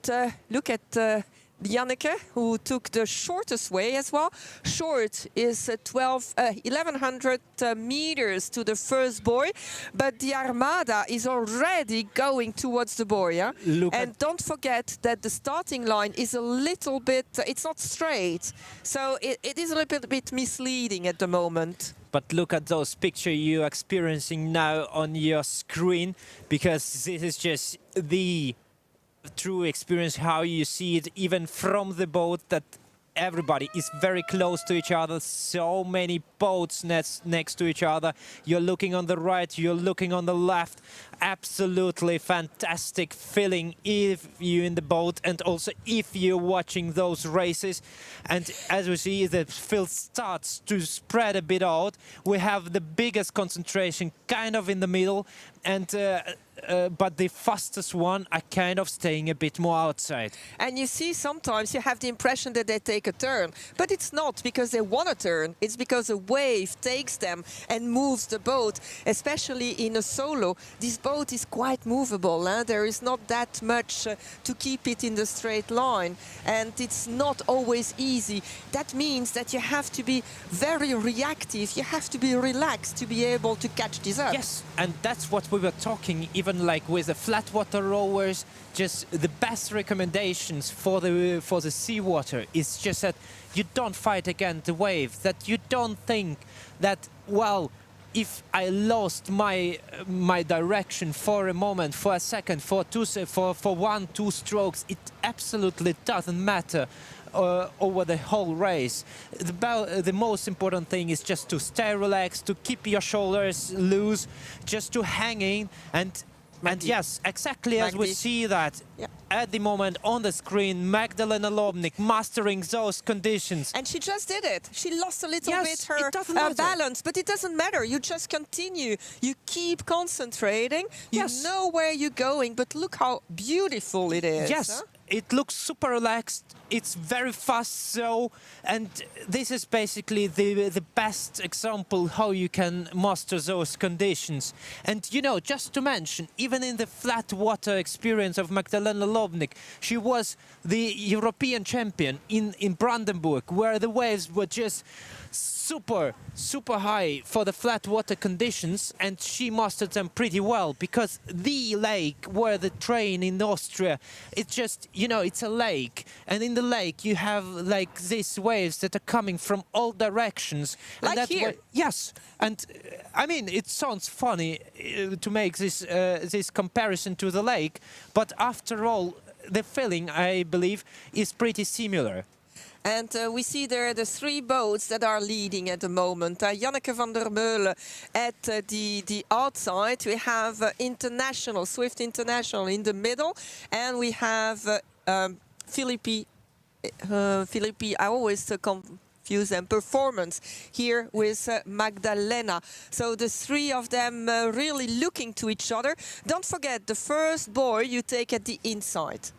look at Janneke, who took the shortest way as well. Short is 1100 meters to the first buoy, but the Armada is already going towards the buoy. Yeah? And don't forget that the starting line is a little bit, it's not straight, so it is a little bit misleading at the moment. But look at those pictures you're experiencing now on your screen, because this is just the true experience, how you see it even from the boat, that everybody is very close to each other, so many boats next to each other. You're looking on the right, you're looking on the left. Absolutely fantastic feeling if you're in the boat and also if you're watching those races. And as we see, the field starts to spread a bit out. We have the biggest concentration kind of in the middle, and but the fastest one are kind of staying a bit more outside. And you see, sometimes you have the impression that they take a turn, but it's not because they want a turn. It's because a wave takes them and moves the boat, especially in a solo. This boat is quite movable. There is not that much to keep it in the straight line, and it's not always easy. That means that you have to be very reactive. You have to be relaxed to be able to catch this up. Yes, and that's what we were talking, even like with the flat water rowers. Just the best recommendations for the seawater is just that you don't fight against the wave, that you don't think that, well, if I lost my direction for a moment, for a second, for 1-2 strokes, it absolutely doesn't matter over the whole race. The most important thing is just to stay relaxed, to keep your shoulders loose, just to hang in, and yes, exactly as we see that at the moment on the screen, Magdalena Lobnik mastering those conditions. And she just did it. She lost a little bit her balance, but it doesn't matter. You just continue. You keep concentrating. You know where you're going, but look how beautiful it is. Yes, it looks super relaxed. It's very fast, so, and this is basically the best example how you can master those conditions. And you know, just to mention, even in the flat water experience of Magdalena Lobnik, she was the European champion in Brandenburg, where the waves were just super high for the flat water conditions, and she mastered them pretty well, because the lake where the train in Austria, it's just, you know, it's a lake, and in the lake you have like these waves that are coming from all directions. And Like that's here. yes, and I mean, it sounds funny to make this comparison to the lake, but after all, the feeling, I believe, is pretty similar. And we see there the three boats that are leading at the moment. Janneke van der Meulen at the outside. We have International, Swift International in the middle. And we have Philippi, I always confuse them, Performance here with Magdalena. So the three of them really looking to each other. Don't forget, the first buoy you take at the inside.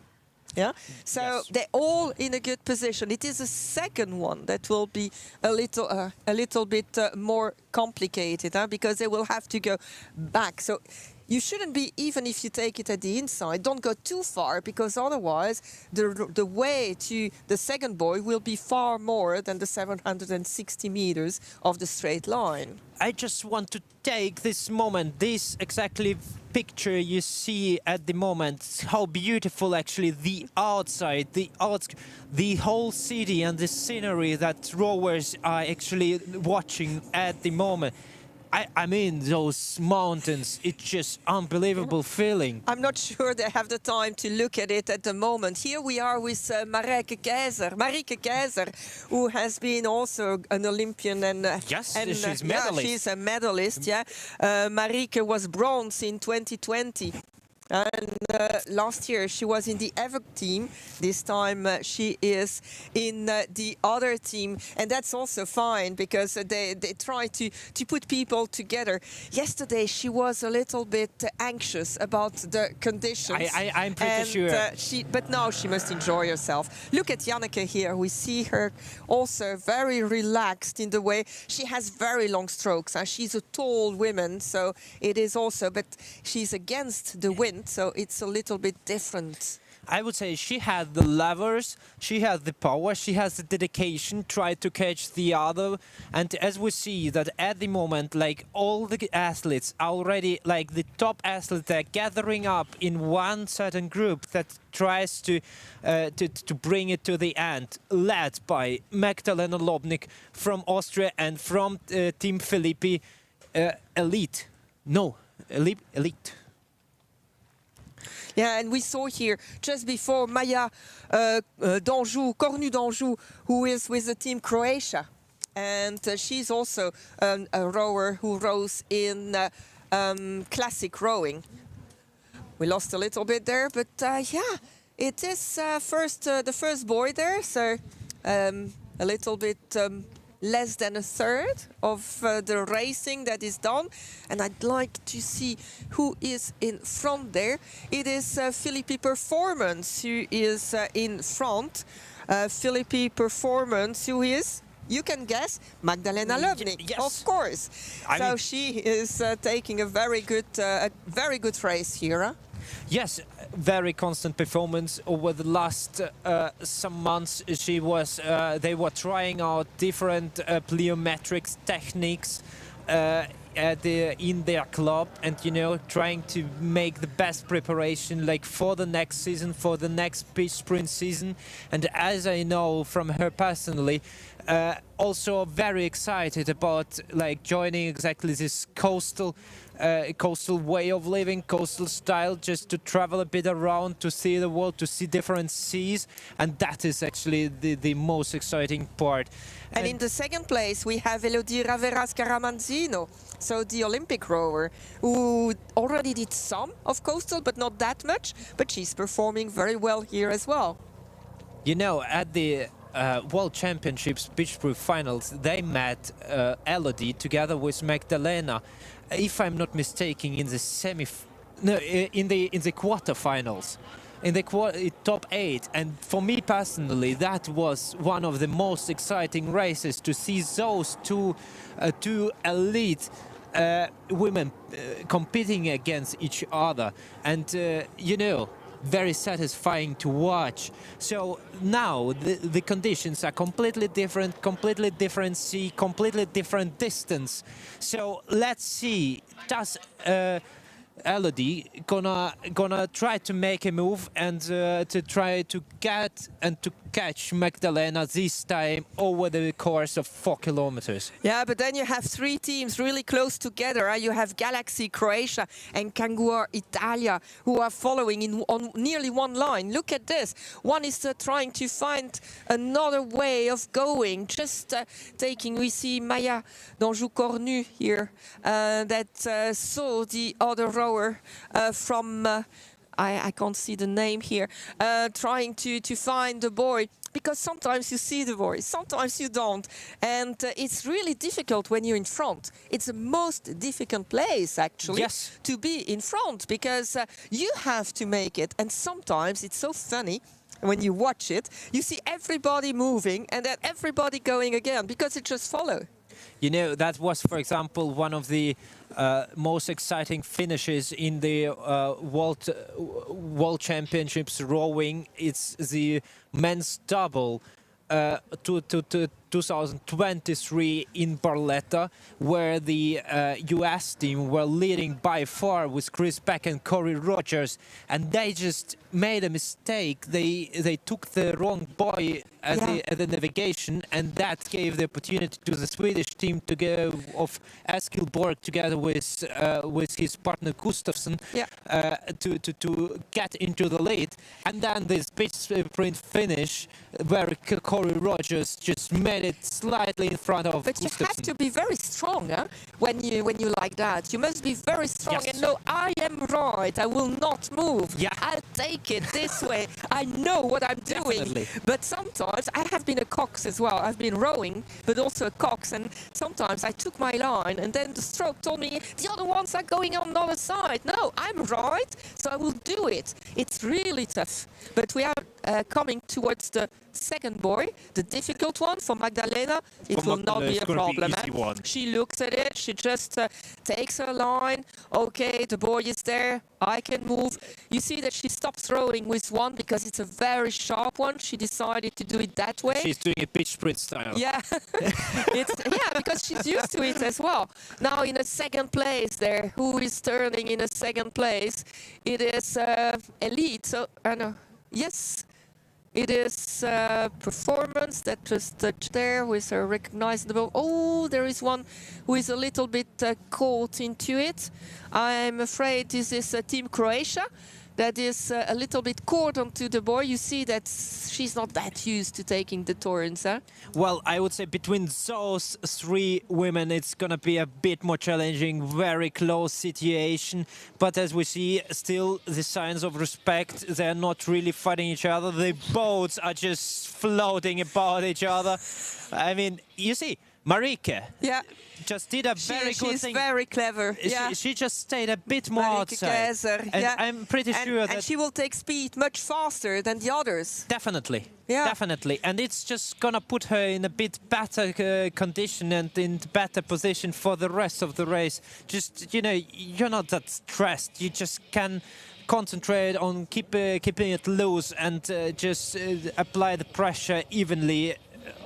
Yeah, so Yes. they're all in a good position. It is a second one that will be a little bit more complicated, because they will have to go back. So you shouldn't be, even if you take it at the inside, don't go too far, because otherwise the way to the second buoy will be far more than the 760 meters of the straight line. I just want to take this moment, this exactly picture you see at the moment, how beautiful actually the outside, the whole city and the scenery that rowers are actually watching at the moment. I mean, those mountains, it's just unbelievable feeling. I'm not sure they have the time to look at it at the moment. Here we are with Marieke Keizer, who has been also an Olympian and Yes, and, she's yeah, medalist. she's a medalist. Yeah, Marieke was bronze in 2020. And last year she was in the Ever team. This time she is in the other team, and that's also fine, because they try to put people together. Yesterday she was a little bit anxious about the conditions. I'm pretty sure. But now she must enjoy herself. Look at Janneke here. We see her also very relaxed in the way she has very long strokes. She's a tall woman, so it is also, but she's against the wind. So it's a little bit different. I would say she had the levers, she has the power, she has the dedication, tried to catch the other. And as we see that at the moment, like all the athletes already, like the top athletes, they're gathering up in one certain group that tries to bring it to the end, led by Magdalena Lobnik from Austria and from Team Philippi Elite. Yeah, and we saw here just before Maya Cornu d'Anjou, who is with the team Croatia. And she's also a rower who rows in classic rowing. We lost a little bit there, but yeah, it is the first buoy there, so a little bit less than a third of the racing that is done. And I'd like to see who is in front there. It is Philippi Performance who is in front. Philippi Performance, who is, you can guess, Magdalena Lobnik, yes. of course. So she is taking a very good race here. Huh? Yes, very constant performance over the last some months. They were trying out different plyometrics techniques in their club, and trying to make the best preparation like for the next season, for the next beach sprint season. And as I know from her personally, also very excited about like joining exactly this coastal way of living, coastal style, just to travel a bit around, to see the world, to see different seas, and that is actually the most exciting part. And in the second place, we have Elodie Raveras-Caramanzino, so the Olympic rower, who already did some of coastal, but not that much, but she's performing very well here as well. At the World Championships Beach Proof Finals, they met Elodie together with Magdalena, if I'm not mistaken, in the in the quarterfinals, in the top 8. And for me personally, that was one of the most exciting races, to see those two elite women competing against each other. And very satisfying to watch. So now the conditions are completely different sea, completely different distance. So let's see, does Elodie gonna try to make a move and to try to get and to catch Magdalena this time over the course of 4 kilometers. Yeah, but then you have 3 teams really close together. You have Galaxy Croatia and Kangur Italia, who are following on nearly one line. Look at this. One is trying to find another way of going, just taking. We see Maya d'Anjou-Cornu here that saw the other rower from. I can't see the name here, trying to find the boy, because sometimes you see the boy, sometimes you don't, and it's really difficult when you're in front. It's the most difficult place, actually, to be in front, because you have to make it, and sometimes it's so funny. When you watch it, you see everybody moving and then everybody going again, because it just follows. You know, that was, for example, one of the most exciting finishes in the World Championships rowing. It's the men's double 2023 in Barletta, where the US team were leading by far with Chris Beck and Corey Rogers, and they just made a mistake. They took the wrong buoy at the navigation, and that gave the opportunity to the Swedish team to go of Eskil Borg together with his partner Gustafsson to get into the lead. And then this pitch sprint finish where Corey Rogers just made it slightly in front of But Gustafsson. You have to be very strong when you like that. You must be very strong and know, I am right, I will not move. I'll take it this way. I know what I'm doing. But sometimes I have been a cox as well. I've been rowing, but also a cox. And sometimes I took my line and then the stroke told me the other ones are going on the other side. No, I'm right, so I will do it. It's really tough. But we are coming towards the second buoy, the difficult one for Magdalena. It will not be a problem. She looks at it, she just takes her line. Okay, the buoy is there, I can move. You see that she stops rowing with one because it's a very sharp one. She decided to do it that way. She's doing a pitch sprint style. Yeah, because she's used to it as well. Now in a second place there, who is turning in a second place? It is Elite. So, yes. It is Performance that just touched there with a recognizable. Oh, there is one who is a little bit caught into it. I'm afraid this is Team Croatia that is a little bit caught onto the buoy. You see that she's not that used to taking the torrents, huh? Well, I would say between those 3 women, it's gonna be a bit more challenging, very close situation. But as we see, still the signs of respect, they're not really fighting each other. The boats are just floating about each other. I mean, you see, Marike just did a very good thing. She's very clever. She just stayed a bit more outside. Kaiser, and I'm pretty sure that... And she will take speed much faster than the others. Definitely. Definitely. And it's just gonna put her in a bit better condition and in better position for the rest of the race. Just, you know, you're not that stressed. You just can concentrate on keeping it loose and just apply the pressure evenly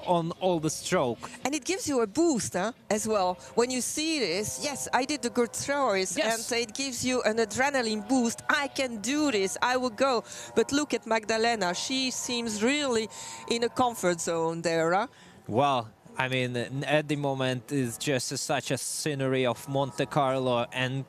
on all the stroke. And it gives you a boost as well. When you see this, yes, I did the good throws, and it gives you an adrenaline boost. I can do this, I will go. But look at Magdalena, she seems really in a comfort zone there. Well, I mean, at the moment it's just such a scenery of Monte Carlo, and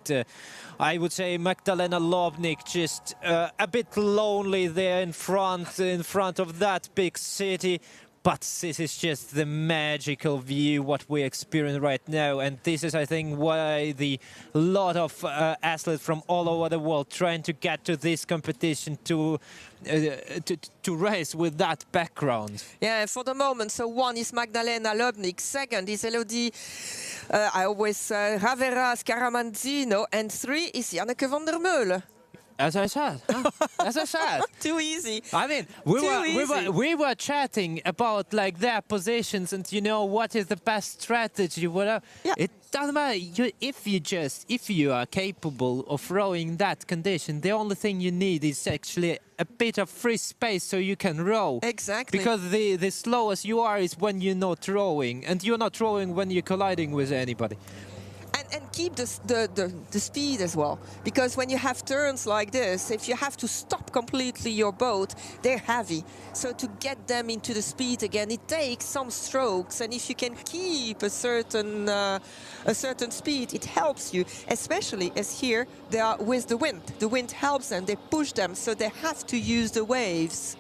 I would say Magdalena Lobnik just a bit lonely there in front of that big city. But this is just the magical view what we experience right now, and this is, I think, why the lot of athletes from all over the world trying to get to this competition to race with that background. Yeah, for the moment. So 1 is Magdalena Lobnik, 2nd is Elodie Ravera Scaramanzino, and 3 is Janneke van der Meulen. As I said, as I said. Too easy. I mean, we were chatting about like their positions and what is the best strategy. Whatever. Yeah. It doesn't matter. If you are capable of rowing that condition, the only thing you need is actually a bit of free space so you can row. Exactly. Because the slowest you are is when you're not rowing, and you're not rowing when you're colliding with anybody. And keep the speed as well, because when you have turns like this, if you have to stop completely your boat, they're heavy. So to get them into the speed again, it takes some strokes, and if you can keep a certain speed, it helps you, especially as here they are with the wind. The wind helps them, they push them, so they have to use the waves.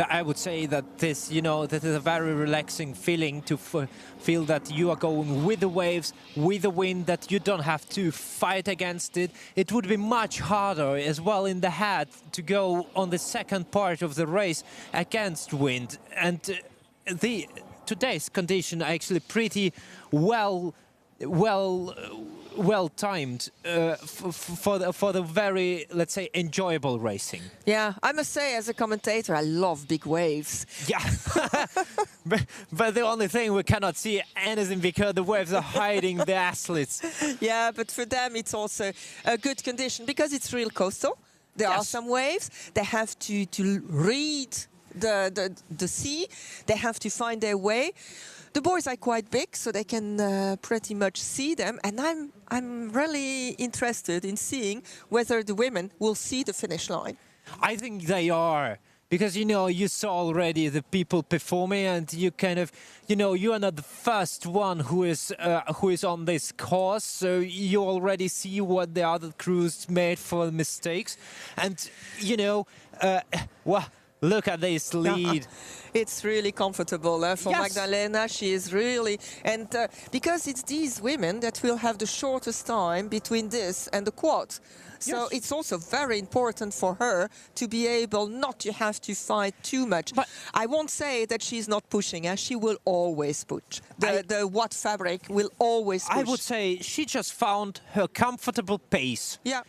I would say that this is a very relaxing feeling to feel that you are going with the waves, with the wind, that you don't have to fight against it. It would be much harder as well in the head to go on the second part of the race against wind. And today's condition are actually pretty well timed for the very, let's say, enjoyable racing. Yeah, I must say, as a commentator, I love big waves. Yeah, but the only thing, we cannot see anything because the waves are hiding the athletes. Yeah, but for them it's also a good condition because it's real coastal. There are some waves. They have to read the sea. They have to find their way. The boys are quite big, so they can pretty much see them. And I'm really interested in seeing whether the women will see the finish line. I think they are. Because, you saw already the people performing, and you kind of, you are not the first one who is on this course, so you already see what the other crews made for mistakes. And, well, look at this lead. It's really comfortable for Magdalena. She is really, and because it's these women that will have the shortest time between this and the quad. So it's also very important for her to be able not to have to fight too much. But I won't say that she's not pushing. She will always push. The watt fabric will always push. I would say she just found her comfortable pace. Yeah.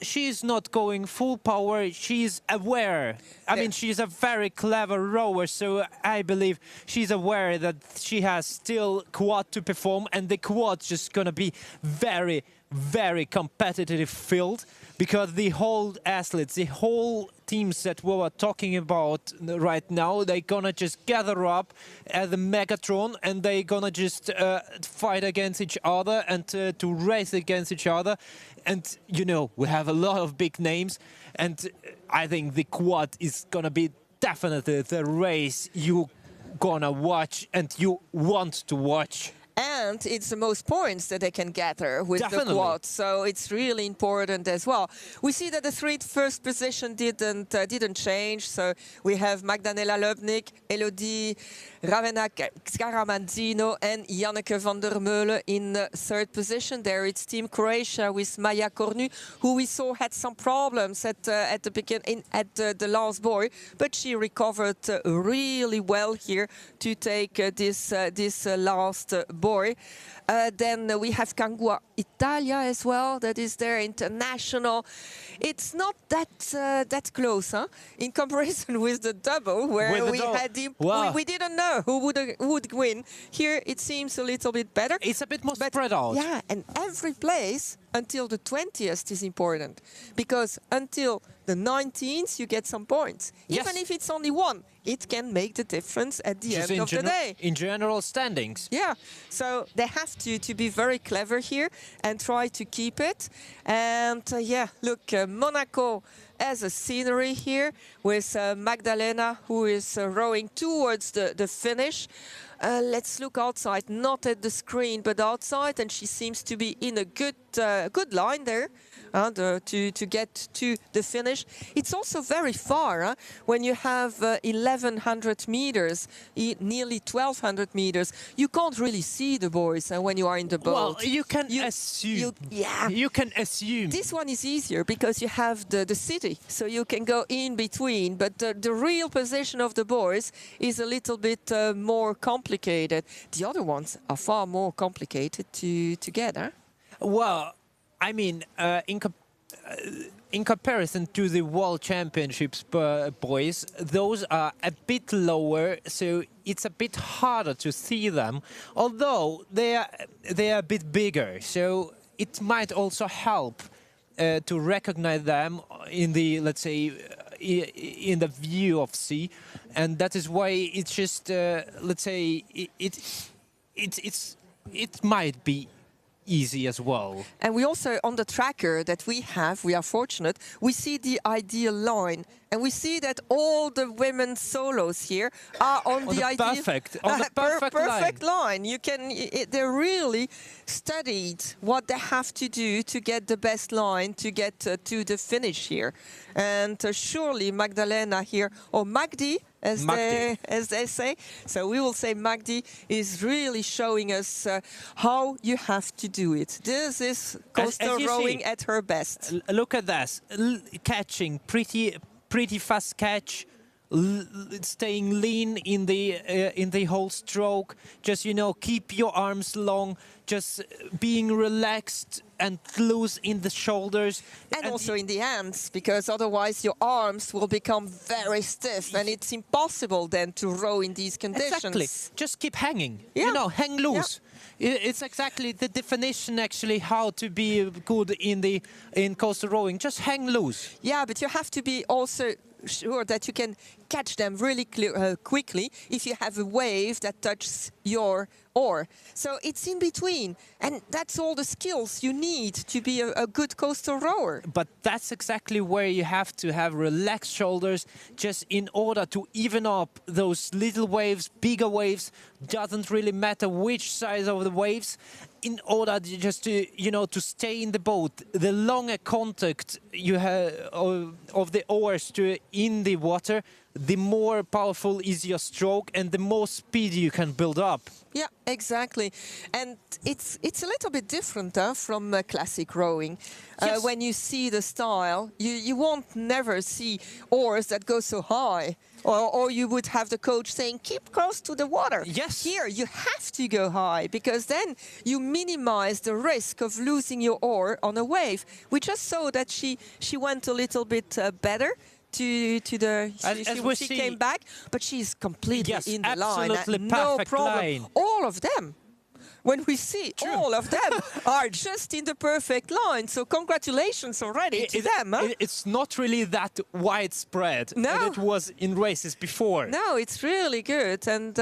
She's not going full power. She's aware. I mean, she's a very clever rower, so I believe she's aware that she has still quad to perform, and the quad's just going to be very, very competitive field, because the whole athletes, the whole teams that we were talking about right now, they're gonna just gather up at the Megatron, and they're gonna just fight against each other and to race against each other. And we have a lot of big names, and I think the quad is gonna be definitely the race you gonna watch and you want to watch. And it's the most points that they can gather with the quad, so it's really important as well. We see that the first position didn't change, so we have Magdalena Lubnik, Elodie Ravenna Scaramanzino and Janneke van der Meulen in third position. There it's Team Croatia with Maja Cornu, who we saw had some problems at the beginning, at the last buoy, but she recovered really well here to take this last buoy. Then we have Kangua Italia as well, that is their international. It's not that close, in comparison with the double, where we had we didn't know who would win. Here it seems a little bit better. It's a bit more spread out. Yeah, and every place until the 20th is important, because until the 19th you get some points. Even if it's only one, it can make the difference at the end of the day. In general standings. Yeah, so they have to be very clever here and try to keep it. And yeah, look, Monaco as a scenery here with Magdalena, who is rowing towards the finish. Let's look outside, not at the screen, but outside, and she seems to be in a good line there to get to the finish. It's also very far when you have 1,100 meters, nearly 1,200 meters. You can't really see the boys when you are in the boat. Well, you can assume. You can assume. This one is easier because you have the city, so you can go in between. But the real position of the boys is a little bit more complicated. The other ones are far more complicated to get. Well, I mean, in comparison to the World Championships boys, those are a bit lower, so it's a bit harder to see them. Although they are a bit bigger, so it might also help to recognize them in the, let's say, in the view of sea, and that is why it's just let's say it might be easy as well. And we also, on the tracker that we have, we are fortunate, we see the ideal line. And we see that all the women's solos here are on the ideal... perfect line. You can, they really studied what they have to do to get the best line to get to the finish here. And surely Magdalena here, or Magdi, as they say. So we will say Magdi is really showing us how you have to do it. This is coastal rowing at her best. Look at this, catching pretty fast catch, staying lean in the whole stroke. Just, you know, keep your arms long, just being relaxed and loose in the shoulders. And also in the hands, because otherwise your arms will become very stiff and it's impossible then to row in these conditions. Exactly. Just keep hanging. Yeah. You know, hang loose. Yeah. It's exactly the definition, actually, how to be good in coastal rowing. Just hang loose. Yeah, but you have to be also sure that you can catch them really quickly if you have a wave that touches your oar. So it's in between, and that's all the skills you need to be a good coastal rower. But that's exactly where you have to have relaxed shoulders, just in order to even up those little waves, bigger waves, doesn't really matter which size of the waves, in order just to, you know, to stay in the boat. The longer contact you have of the oars in the water, the more powerful is your stroke and the more speed you can build up. Yeah, exactly. And it's a little bit different from classic rowing. Yes. When you see the style, you won't never see oars that go so high. Or you would have the coach saying, keep close to the water. Yes. Here, you have to go high, because then you minimize the risk of losing your oar on a wave. We just saw that she went a little bit better. She came back, but she's completely in the line. Absolutely No perfect problem. line. All of them. When we see all of them are just in the perfect line. So congratulations already to them. Huh? It's not really that widespread as it was in races before. No, it's really good. And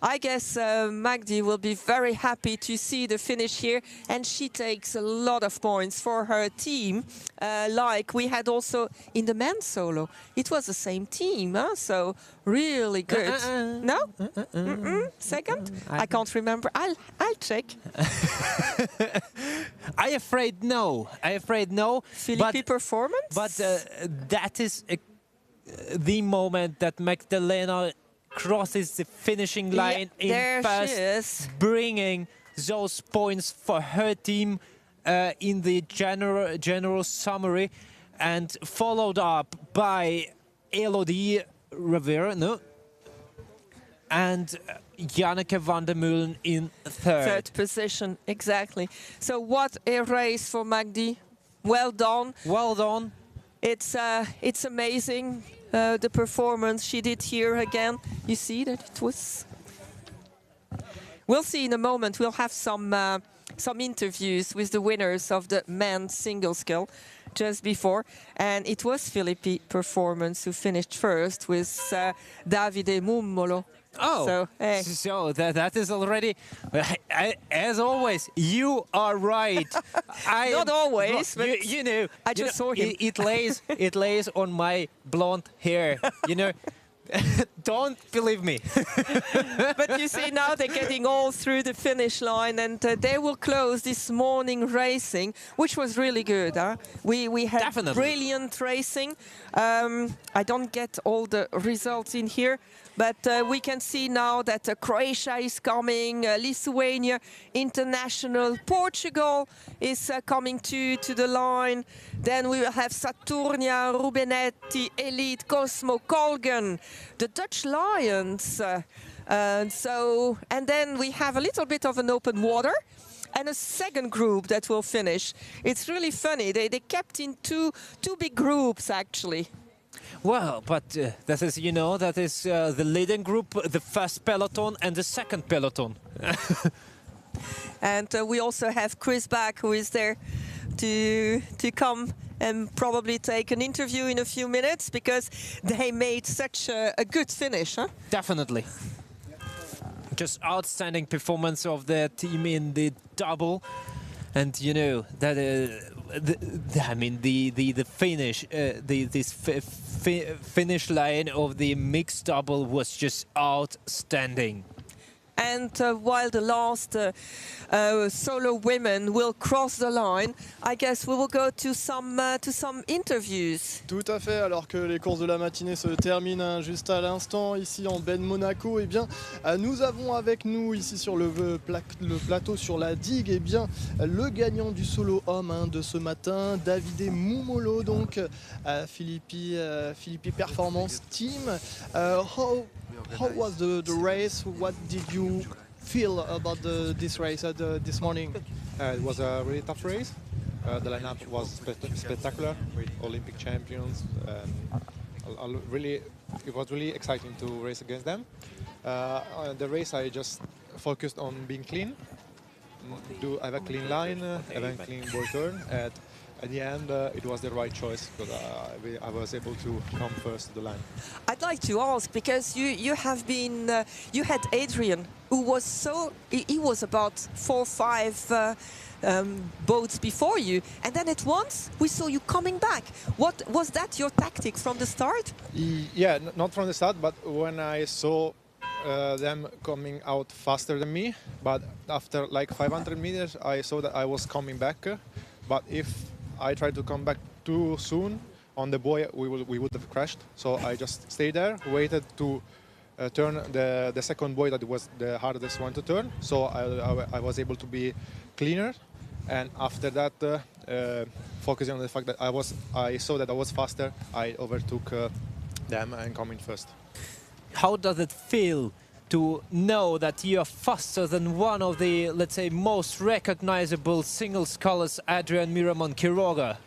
I guess Magdi will be very happy to see the finish here. And she takes a lot of points for her team, like we had also in the men's solo. It was the same team, huh? So really good. No? Second? I can't remember. I'll check. I afraid no. Philippi performance? But that is the moment that Magdalena crosses the finishing line in first, bringing those points for her team in the general summary, and followed up by Elodie Rivera, and Janneke van der Meulen in third position, exactly. So what a race for Magdi. Well done. Well done. It's amazing, the performance she did here again. You see that it was... We'll see in a moment. We'll have some interviews with the winners of the men's single skill just before. And it was Philippi Performance who finished first with Davide Mummolo. Oh, so, hey. So that is already, as always, you are right. Not always, but you know, I just saw him. It lays on my blonde hair, you know. Don't believe me. But you see, now they're getting all through the finish line, and they will close this morning racing, which was really good. Huh? We had brilliant racing. I don't get all the results in here, but we can see now that Croatia is coming, Lithuania, International, Portugal is coming to the line. Then we will have Saturnia, Rubenetti, Elite, Cosmo, Colgan, the Dutch Lions. And then we have a little bit of an open water. and a second group that will finish. It's really funny. They kept in two big groups, actually. Well, but that is, that is the leading group, the first peloton and the second peloton. And we also have Chris back, who is there to come and probably take an interview in a few minutes, because they made such a good finish, huh? Definitely. Just outstanding performance of their team in the double, and that the finish, this finish line of the mixed double was just outstanding. And while the last solo women will cross the line, I guess we will go to some interviews. Tout à fait, alors que les courses de la matinée se terminent juste à l'instant ici en baie de Monaco, eh bien, nous avons avec nous ici sur le plateau sur la digue, eh bien, le gagnant du solo homme de ce matin, Davide Mumolo, donc Filippi Performance Team. How was the race? What did you feel about this race this morning? It was a really tough race. The lineup was spectacular with Olympic champions. It was really exciting to race against them. The race, I just focused on being clean, have a clean line, have a clean ball turn. At the end, it was the right choice, because I was able to come first to the line. I'd like to ask, because you have been, you had Adrian, who was he was about 4 or 5 boats before you, and then at once we saw you coming back. What was that your tactic from the start? Yeah, not from the start, but when I saw them coming out faster than me, but after like 500 meters, I saw that I was coming back. But if I tried to come back too soon on the buoy, we would have crashed. So I just stayed there, waited to turn the second buoy that was the hardest one to turn. So I was able to be cleaner, and after that, focusing on the fact that I saw that I was faster, I overtook them and coming first. How does it feel to know that you are faster than one of the, let's say, most recognizable single scullers, Adrian Miramon Quiroga?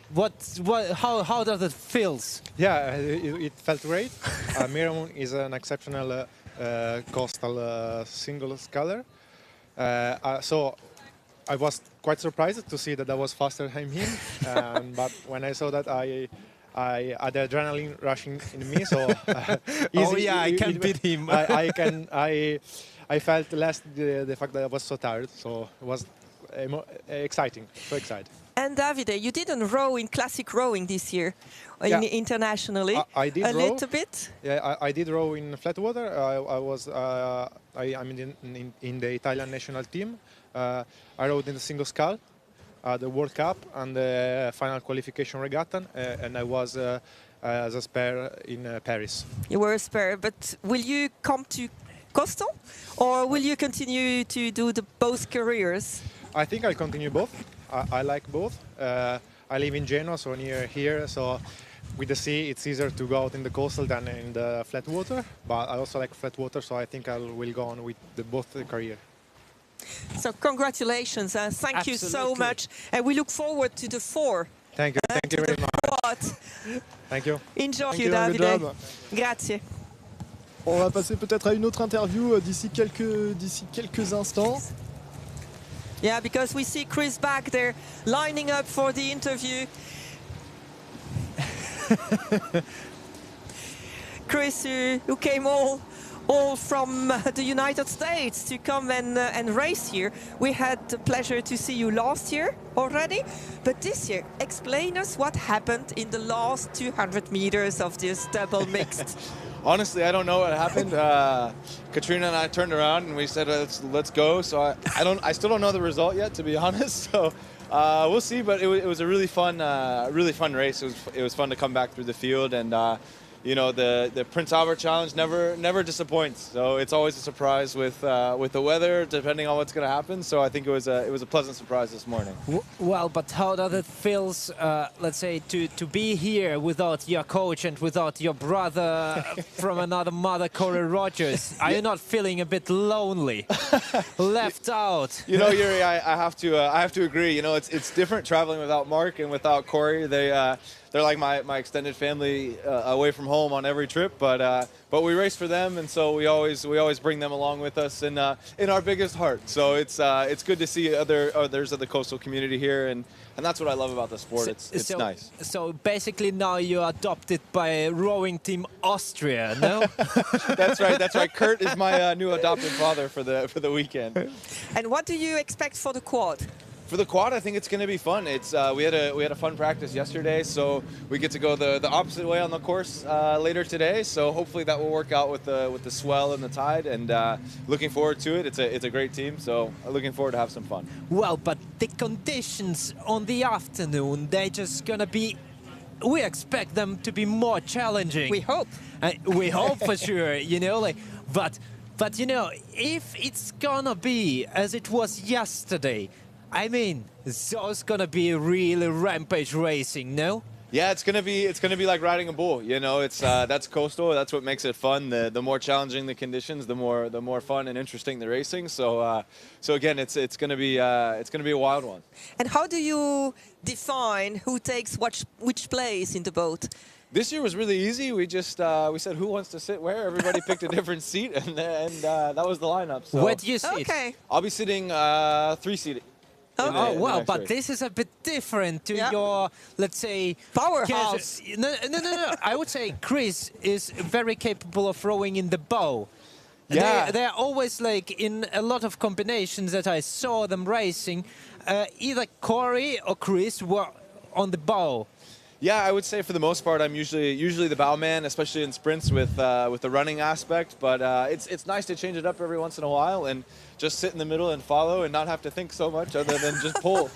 How does it feel? Yeah, it felt great. Miramon is an exceptional coastal single sculler. So I was quite surprised to see that I was faster than him. But when I saw that, I had the adrenaline rushing in me, so I can beat him. I felt less the fact that I was so tired, so it was exciting, so excited. And Davide, you didn't row in classic rowing this year, internationally. I did a row. little bit. Yeah, I did row in flat water. I'm in the Italian national team. I rowed in the single scull, the World Cup and the final qualification regatta, and I was as a spare in Paris. You were a spare, but will you come to coastal, or will you continue to do both careers? I think I'll continue both. I like both. I live in Genoa, so near here, so with the sea it's easier to go out in the coastal than in the flat water, but I also like flat water, so I think I will go on with both the career. So congratulations, thank you so much, and we look forward to the 4. Thank you very much. Thank you. Enjoy Thank you, you, good Davide. job. Grazie. On va passer peut-être à une autre interview d'ici quelques instants. Yeah, because we see Chris back there lining up for the interview. Chris, who came all from the United States to come and race here. We had the pleasure to see you last year already, but this year, explain us what happened in the last 200 meters of this double mixed. Honestly, I don't know what happened. Katrina and I turned around and we said, let's go. So I still don't know the result yet, to be honest. So we'll see. But it was a really fun race. It was fun to come back through the field, and you know, the Prince Albert Challenge never disappoints. So it's always a surprise with the weather, depending on what's going to happen. So I think it was a pleasant surprise this morning. Well, but how does it feel, let's say, to be here without your coach and without your brother from another mother, Corey Rogers? Are you not feeling a bit lonely, left out? You know, Yuri, I have to agree. You know, it's different traveling without Mark and without Corey. They're like my extended family away from home on every trip, but we race for them, and so we always bring them along with us in our biggest heart. So it's good to see others of the coastal community here, and that's what I love about the sport. It's nice. So basically now you're adopted by rowing team Austria, no? That's right. Kurt is my new adopted father for the weekend. And what do you expect for the quad? For the quad, I think it's going to be fun. It's we had a fun practice yesterday, so we get to go the opposite way on the course later today. So hopefully that will work out with the swell and the tide. And looking forward to it. It's a great team, so looking forward to have some fun. Well, but the conditions on the afternoon, they're just gonna be. We expect them to be more challenging. We hope. We hope for sure. You know, like, but you know, if it's gonna be as it was yesterday. I mean, it's gonna be really rampage racing, no? Yeah, it's gonna be like riding a bull. You know, it's that's coastal. That's what makes it fun. The more challenging the conditions, the more fun and interesting the racing. So again, it's gonna be a wild one. And how do you define who takes which place in the boat? This year was really easy. We just we said who wants to sit where. Everybody picked a different seat, and that was the lineup. So where do you sit? Okay. I'll be sitting 3-seated. Oh, well, but this is a bit different to your, let's say... Powerhouse. No. I would say Chris is very capable of rowing in the bow. Yeah. They're always like in a lot of combinations that I saw them racing. Either Corey or Chris were on the bow. Yeah, I would say for the most part, I'm usually the bow man, especially in sprints with the running aspect. But it's nice to change it up every once in a while and just sit in the middle and follow and not have to think so much other than just pull.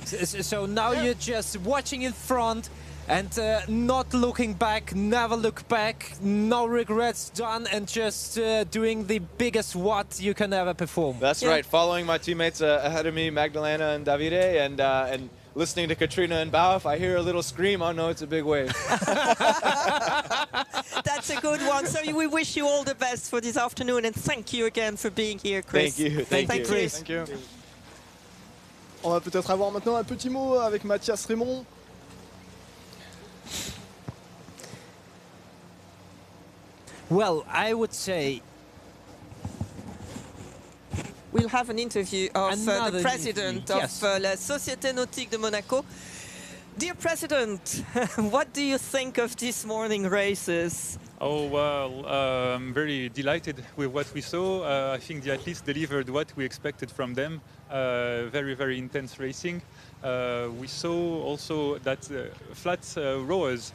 So now you're just watching in front and not looking back, never look back, no regrets done, and just doing the biggest what you can ever perform. That's right. Following my teammates ahead of me, Magdalena and Davide, and listening to Katrina and bow. If I hear a little scream, I know it's a big wave. That's a good one. So we wish you all the best for this afternoon, and thank you again for being here, Chris. Thank you. Thank you. Chris. Thank you. On va peut-être avoir maintenant un petit mot avec Mathias Raymond. Well, I would say we'll have an interview of the president of yes. La Société Nautique de Monaco. Dear President, what do you think of this morning races? Oh, well, I'm very delighted with what we saw. I think the athletes delivered what we expected from them. Very, very intense racing. We saw also that flat rowers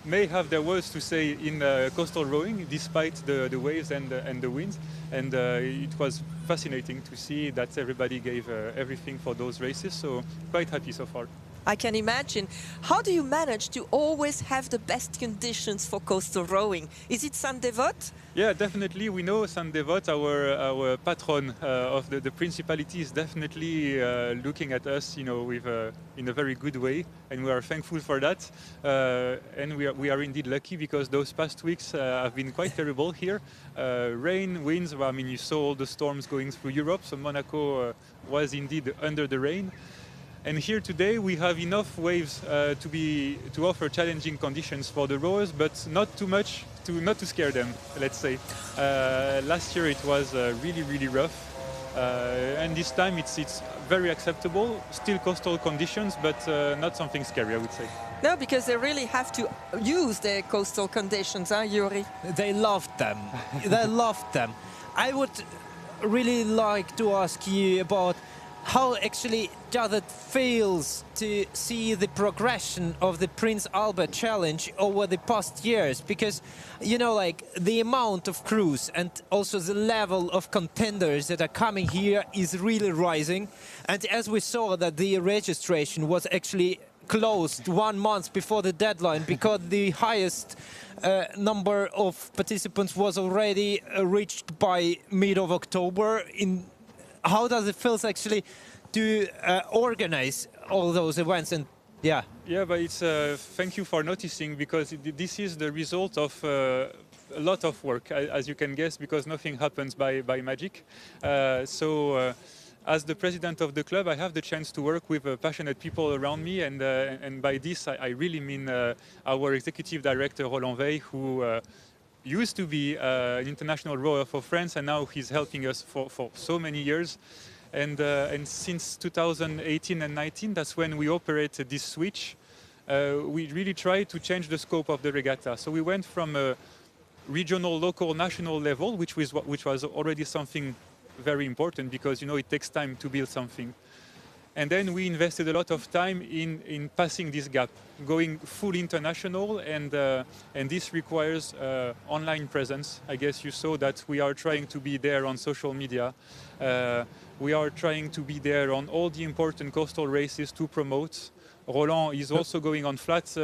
may have their words to say in coastal rowing, despite the waves and the winds. And it was fascinating to see that everybody gave everything for those races. So quite happy so far. I can imagine. How do you manage to always have the best conditions for coastal rowing? Is it San Devot? Yeah, definitely. We know San Devot, our patron of the Principality, is definitely looking at us, you know, with in a very good way, and we are thankful for that. And we are indeed lucky because those past weeks have been quite terrible here. Rain, winds. Well, I mean, you saw all the storms going through Europe, so Monaco was indeed under the rain. And here today we have enough waves to offer challenging conditions for the rowers, but not too much not to scare them, let's say. Last year it was really, really rough, and this time it's very acceptable. Still coastal conditions, but not something scary, I would say. No, because they really have to use their coastal conditions, huh, Yuri? They loved them. They loved them. I would really like to ask you about how actually does it feels to see the progression of the Prince Albert Challenge over the past years? Because, you know, like the amount of crews and also the level of contenders that are coming here is really rising. And as we saw that the registration was actually closed 1 month before the deadline because the highest number of participants was already reached by mid of October. How does it feel actually to organize all those events? And yeah, but it's thank you for noticing, because this is the result of a lot of work, as you can guess, because nothing happens by magic. As the president of the club, I have the chance to work with passionate people around me, and by this I really mean our executive director Roland Veil, who used to be an international rower for France, and now he's helping us for so many years. And since 2018 and 19, that's when we operated this switch. We really tried to change the scope of the regatta. So we went from a regional, local, national level, which was already something very important, because it takes time to build something. And then we invested a lot of time in passing this gap, going full international, and this requires online presence. I guess you saw that we are trying to be there on social media. We are trying to be there on all the important coastal races to promote. Roland is also going on flat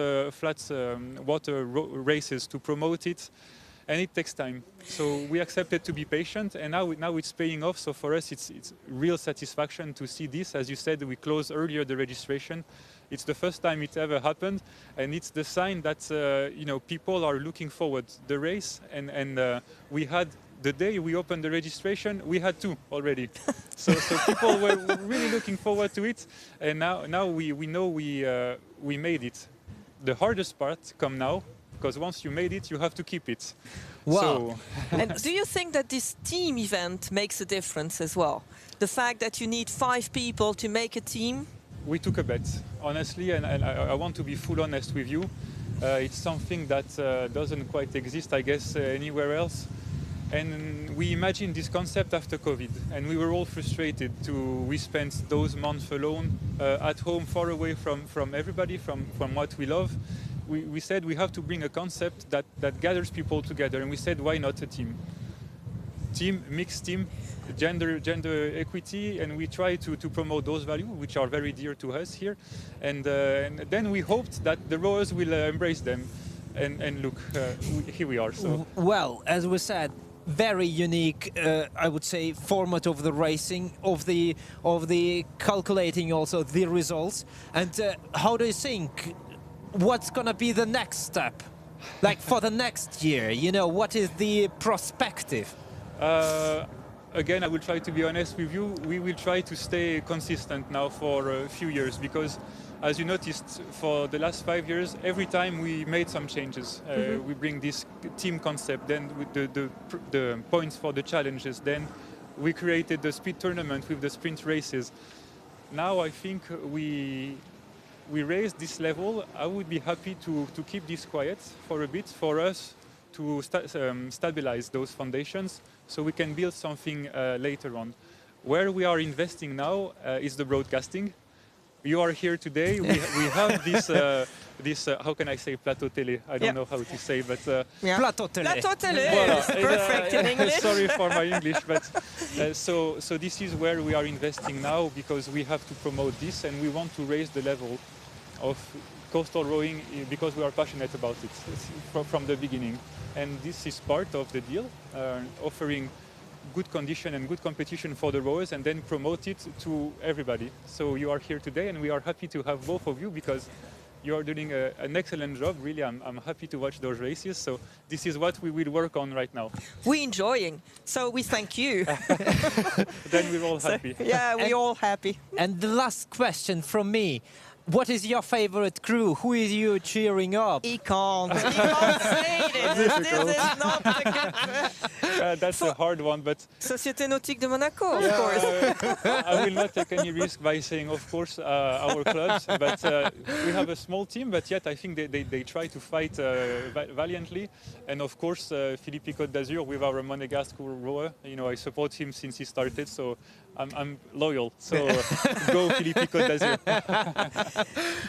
water races to promote it. And it takes time. So we accepted to be patient, and now it's paying off. So for us, it's real satisfaction to see this. As you said, we closed earlier the registration. It's the first time it ever happened, and it's the sign that people are looking forward to the race. And we had, the day we opened the registration, we had 2 already. So people were really looking forward to it, and now we know we made it. The hardest part come now, because once you made it, you have to keep it. Wow. And do you think that this team event makes a difference as well? The fact that you need 5 people to make a team? We took a bet, honestly, and I want to be full honest with you. It's something that doesn't quite exist, I guess, anywhere else. And we imagined this concept after COVID, and we were all frustrated. We spent those months alone at home, far away from everybody, from what we love. We said we have to bring a concept that gathers people together, and we said, why not a team? Mixed team, gender equity, and we try to promote those values, which are very dear to us here. And then we hoped that the rowers will embrace them. And look, here we are. So. Well, as we said, very unique, I would say, format of the racing, of the calculating also the results. And how do you think? What's gonna be the next step, like for the next year? What is the perspective? Again, I will try to be honest with you. We will try to stay consistent now for a few years, because, as you noticed, for the last 5 years, every time we made some changes. We bring this team concept, then with the points for the challenges. Then we created the speed tournament with the sprint races. Now I think we raised this level. I would be happy to keep this quiet for a bit, for us to stabilize those foundations, so we can build something later on. Where we are investing now is the broadcasting. You are here today. We have this how can I say, plateau télé? I don't know how to say, but plateau télé. Plateau télé is perfect in English. Sorry for my English, but so this is where we are investing now, because we have to promote this, and we want to raise the level of coastal rowing, because we are passionate about it from the beginning. And this is part of the deal, offering good condition and good competition for the rowers, and then promote it to everybody. So you are here today, and we are happy to have both of you, because you are doing an excellent job. Really, I'm happy to watch those races. So this is what we will work on right now. We're enjoying, so we thank you. Then we're all happy. Yeah, we're all happy. And the last question from me. What is your favorite crew? Who is you cheering up? He can't say this. This is not a good... That's a hard one, but... Société Nautique de Monaco, of course. I will not take any risk by saying, of course, our clubs, but we have a small team, but yet I think they try to fight valiantly. And of course, Philippe Côte d'Azur with our Monégasque rower. I support him since he started, so I'm loyal. So go Philippe Côte d'Azur.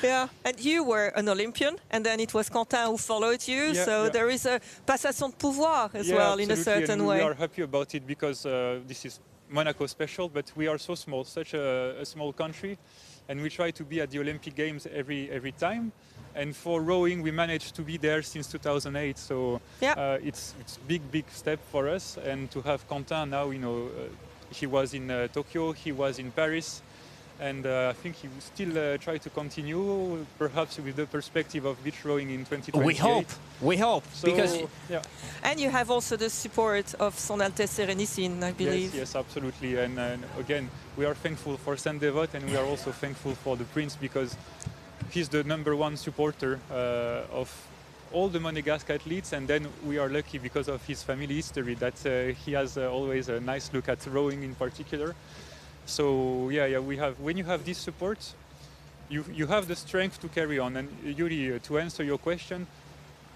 Yeah, and you were an Olympian, and then it was Quentin who followed you, so there is a passation de pouvoir as well, in a certain and way. We are happy about it, because this is Monaco special, but we are so small, such a small country, and we try to be at the Olympic Games every time. And for rowing, we managed to be there since 2008. So it's big step for us. And to have Quentin now, he was in Tokyo, he was in Paris. And I think he will still try to continue, perhaps with the perspective of beach rowing in 2028. We hope, so, because... Yeah. And you have also the support of Son Altesse Sérénissime, I believe. Yes, absolutely. And again, we are thankful for Saint Devote, and we are also thankful for the Prince, because he's the #1 supporter of all the Monégasque athletes, and then we are lucky because of his family history that he has always a nice look at rowing in particular. So we have, when you have this support, you have the strength to carry on. And Yuri, to answer your question,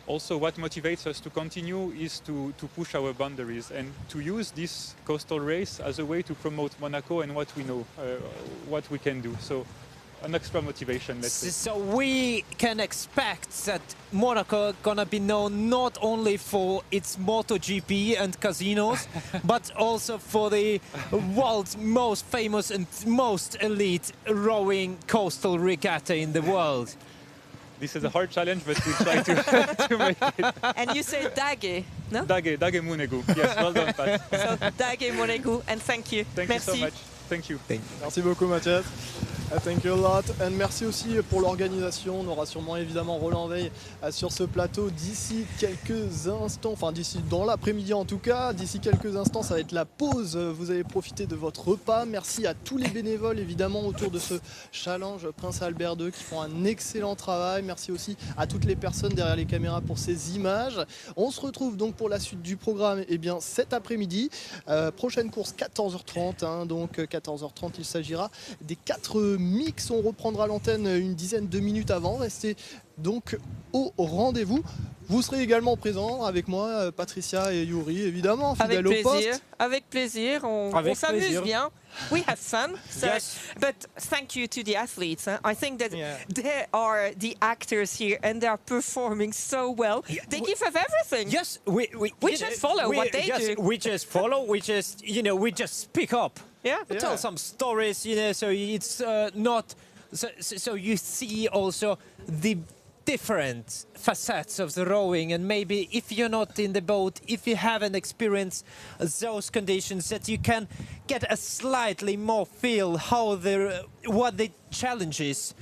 also what motivates us to continue is to push our boundaries and to use this coastal race as a way to promote Monaco and what we know, what we can do. So an extra motivation, let's say. So we can expect that Monaco gonna be known not only for its MotoGP and casinos, but also for the world's most famous and most elite rowing coastal regatta in the world. This is a hard challenge, but we try to make it. And you say Dage, no? Dage Monaco. Yes, well done, Pat. So Dage Monaco, and thank you. Thank you so much. Thank you. Merci beaucoup Mathias. Thank you a lot. And merci aussi pour l'organisation. On aura sûrement évidemment Roland Veil sur ce plateau d'ici quelques instants, enfin d'ici dans l'après-midi en tout cas. D'ici quelques instants, ça va être la pause. Vous allez profiter de votre repas. Merci à tous les bénévoles évidemment autour de ce challenge Prince Albert II qui font un excellent travail. Merci aussi à toutes les personnes derrière les caméras pour ces images. On se retrouve donc pour la suite du programme cet après-midi. Prochaine course 14h30. Donc 14h30, il s'agira des 4 mix. On reprendra l'antenne une dizaine de minutes avant. Restez donc au rendez-vous. Vous serez également présents avec moi, Patricia et Yuri, évidemment, fidèles au poste. Avec plaisir, on s'amuse bien. We have fun. So, yes. But thank you to the athletes. I think that they are the actors here and they are performing so well. They give up everything. Yes, we just follow what they do. We just follow. We just speak up. Yeah. Tell some stories. So it's not. So you see also the different facets of the rowing, and maybe if you're not in the boat, if you haven't experienced those conditions, that you can get a slightly more feel what the challenges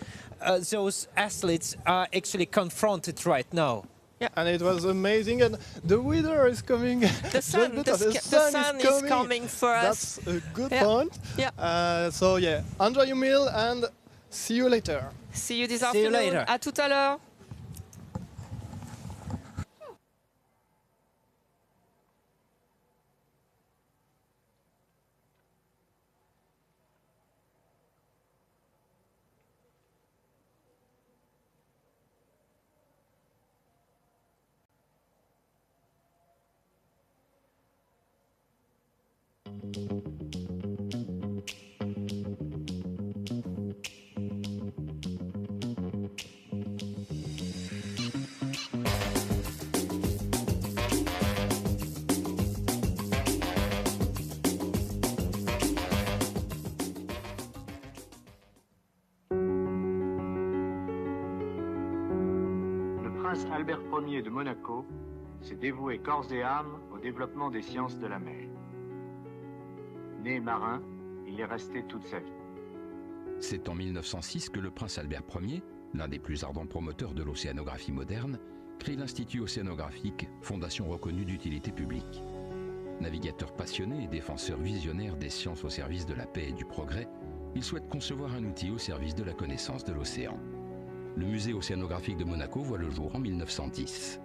those athletes are actually confronted right now. Yeah. And it was amazing, and the weather is coming. The sun is coming for us. That's a good point. Yeah. So enjoy your meal and see you later. See you this afternoon. À tout à l'heure. Prince Albert Ier de Monaco s'est dévoué corps et âme au développement des sciences de la mer. Né marin, il est resté toute sa vie. C'est en 1906 que le prince Albert Ier, l'un des plus ardents promoteurs de l'océanographie moderne, crée l'Institut océanographique, fondation reconnue d'utilité publique. Navigateur passionné et défenseur visionnaire des sciences au service de la paix et du progrès, il souhaite concevoir un outil au service de la connaissance de l'océan. Le musée océanographique de Monaco voit le jour en 1910.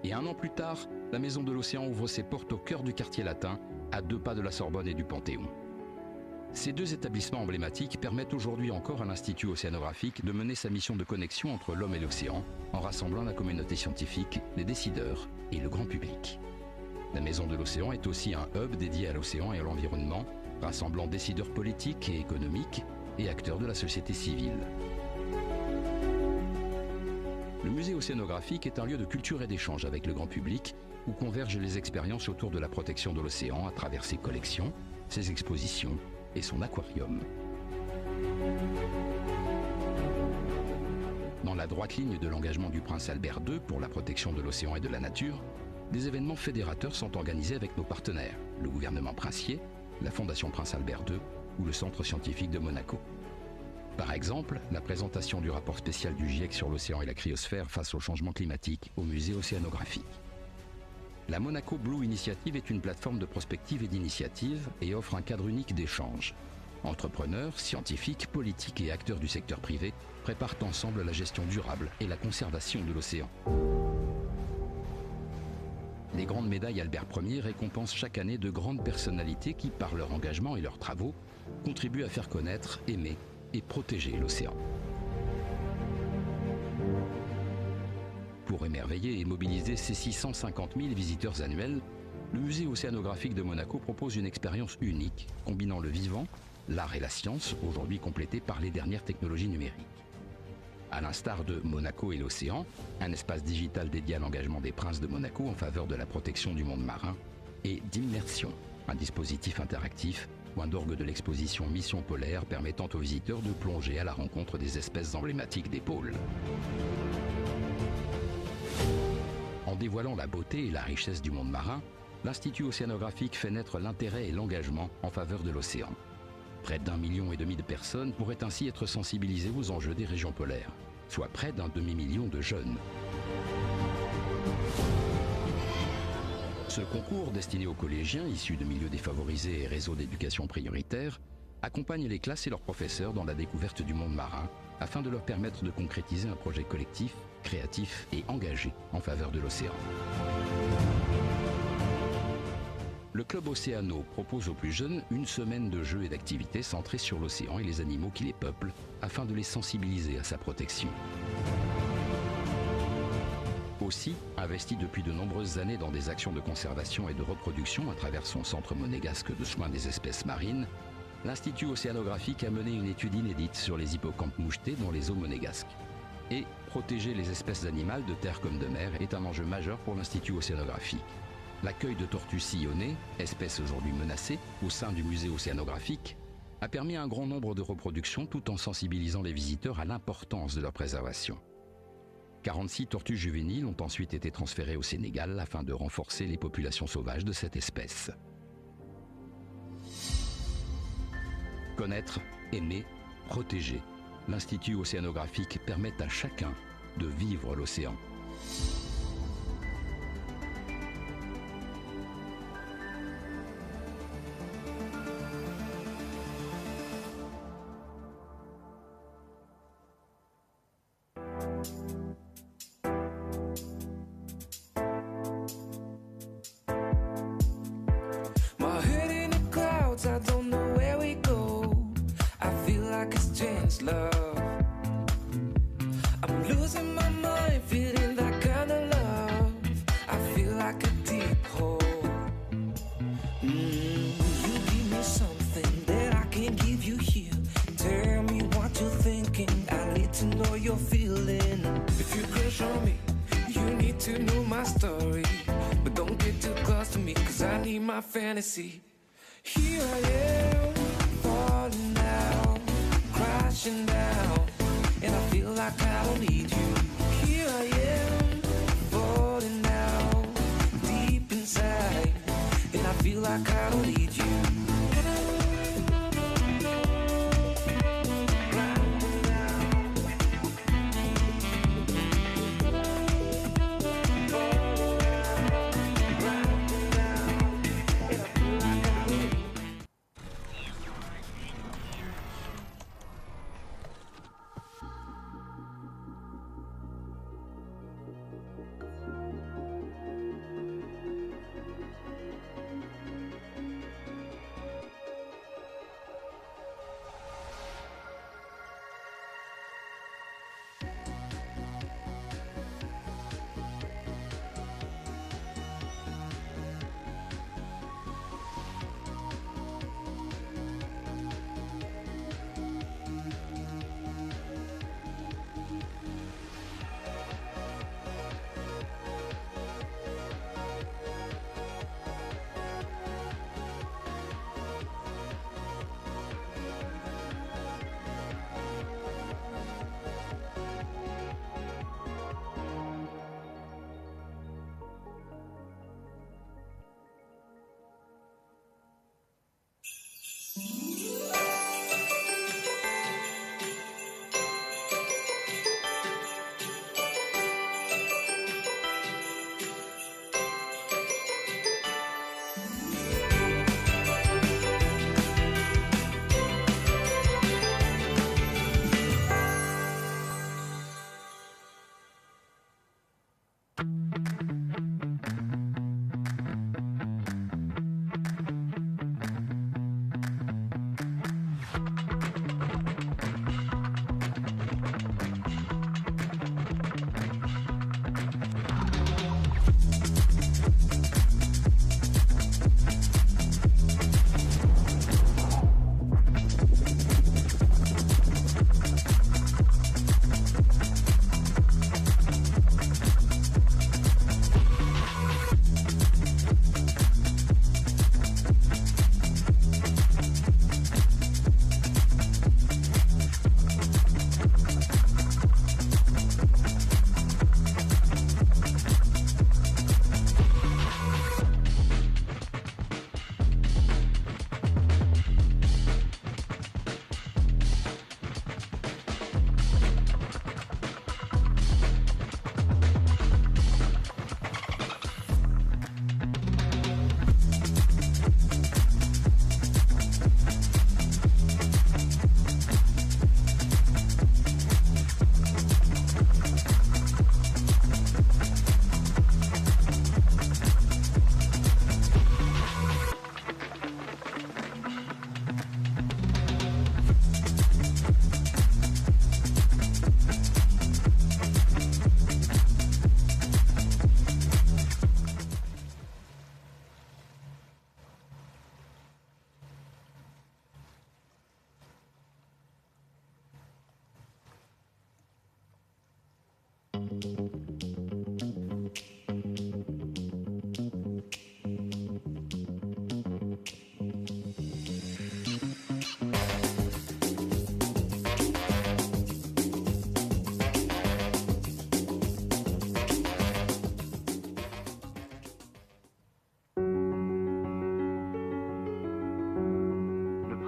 Et un an plus tard, la Maison de l'Océan ouvre ses portes au cœur du quartier latin, à 2 pas de la Sorbonne et du Panthéon. Ces 2 établissements emblématiques permettent aujourd'hui encore à l'Institut océanographique de mener sa mission de connexion entre l'homme et l'océan, en rassemblant la communauté scientifique, les décideurs et le grand public. La Maison de l'Océan est aussi un hub dédié à l'océan et à l'environnement, rassemblant décideurs politiques et économiques et acteurs de la société civile. Le musée océanographique est un lieu de culture et d'échange avec le grand public où convergent les expériences autour de la protection de l'océan à travers ses collections, ses expositions et son aquarium. Dans la droite ligne de l'engagement du prince Albert II pour la protection de l'océan et de la nature, des événements fédérateurs sont organisés avec nos partenaires, le gouvernement princier, la Fondation Prince Albert II ou le Centre scientifique de Monaco. Par exemple, la présentation du rapport spécial du GIEC sur l'océan et la cryosphère face au changement climatique au musée océanographique. La Monaco Blue Initiative est une plateforme de prospective et d'initiative et offre un cadre unique d'échange. Entrepreneurs, scientifiques, politiques et acteurs du secteur privé préparent ensemble la gestion durable et la conservation de l'océan. Les grandes médailles Albert Ier récompensent chaque année de grandes personnalités qui, par leur engagement et leurs travaux, contribuent à faire connaître, aimer et protéger l'océan. Pour émerveiller et mobiliser ses 650 000 visiteurs annuels, le musée océanographique de Monaco propose une expérience unique, combinant le vivant, l'art et la science, aujourd'hui complétés par les dernières technologies numériques. À l'instar de Monaco et l'océan, un espace digital dédié à l'engagement des princes de Monaco en faveur de la protection du monde marin, et d'immersion, un dispositif interactif, point d'orgue de l'exposition Mission polaire permettant aux visiteurs de plonger à la rencontre des espèces emblématiques des pôles. En dévoilant la beauté et la richesse du monde marin, l'Institut océanographique fait naître l'intérêt et l'engagement en faveur de l'océan. Près d'1,5 million de personnes pourraient ainsi être sensibilisées aux enjeux des régions polaires, soit près d'un demi-million de jeunes. Ce concours, destiné aux collégiens issus de milieux défavorisés et réseaux d'éducation prioritaire, accompagne les classes et leurs professeurs dans la découverte du monde marin, afin de leur permettre de concrétiser un projet collectif, créatif et engagé en faveur de l'océan. Le Club Océano propose aux plus jeunes une semaine de jeux et d'activités centrées sur l'océan et les animaux qui les peuplent, afin de les sensibiliser à sa protection. Aussi, investi depuis de nombreuses années dans des actions de conservation et de reproduction à travers son centre monégasque de soins des espèces marines, l'Institut océanographique a mené une étude inédite sur les hippocampes mouchetés dans les eaux monégasques. Et protéger les espèces animales de terre comme de mer est un enjeu majeur pour l'Institut océanographique. L'accueil de tortues sillonnées, espèces aujourd'hui menacées, au sein du musée océanographique, a permis un grand nombre de reproductions tout en sensibilisant les visiteurs à l'importance de leur préservation. 46 tortues juvéniles ont ensuite été transférées au Sénégal afin de renforcer les populations sauvages de cette espèce. Connaître, aimer, protéger, l'Institut océanographique permet à chacun de vivre l'océan. My head in the clouds, I don't know where we go. I feel like a strange love. I'm losing my mind, feeling that kind of love. I feel like a deep hole. You give me something that I can't give you here. Tell me what you're thinking, I need to know you're feeling. If you crush on me, you need to know my story. But don't get too close to me, cause I need my fantasy. Here I am, falling down, crashing down, and I feel like I don't need you. Here I am, falling down, deep inside, and I feel like I don't need you.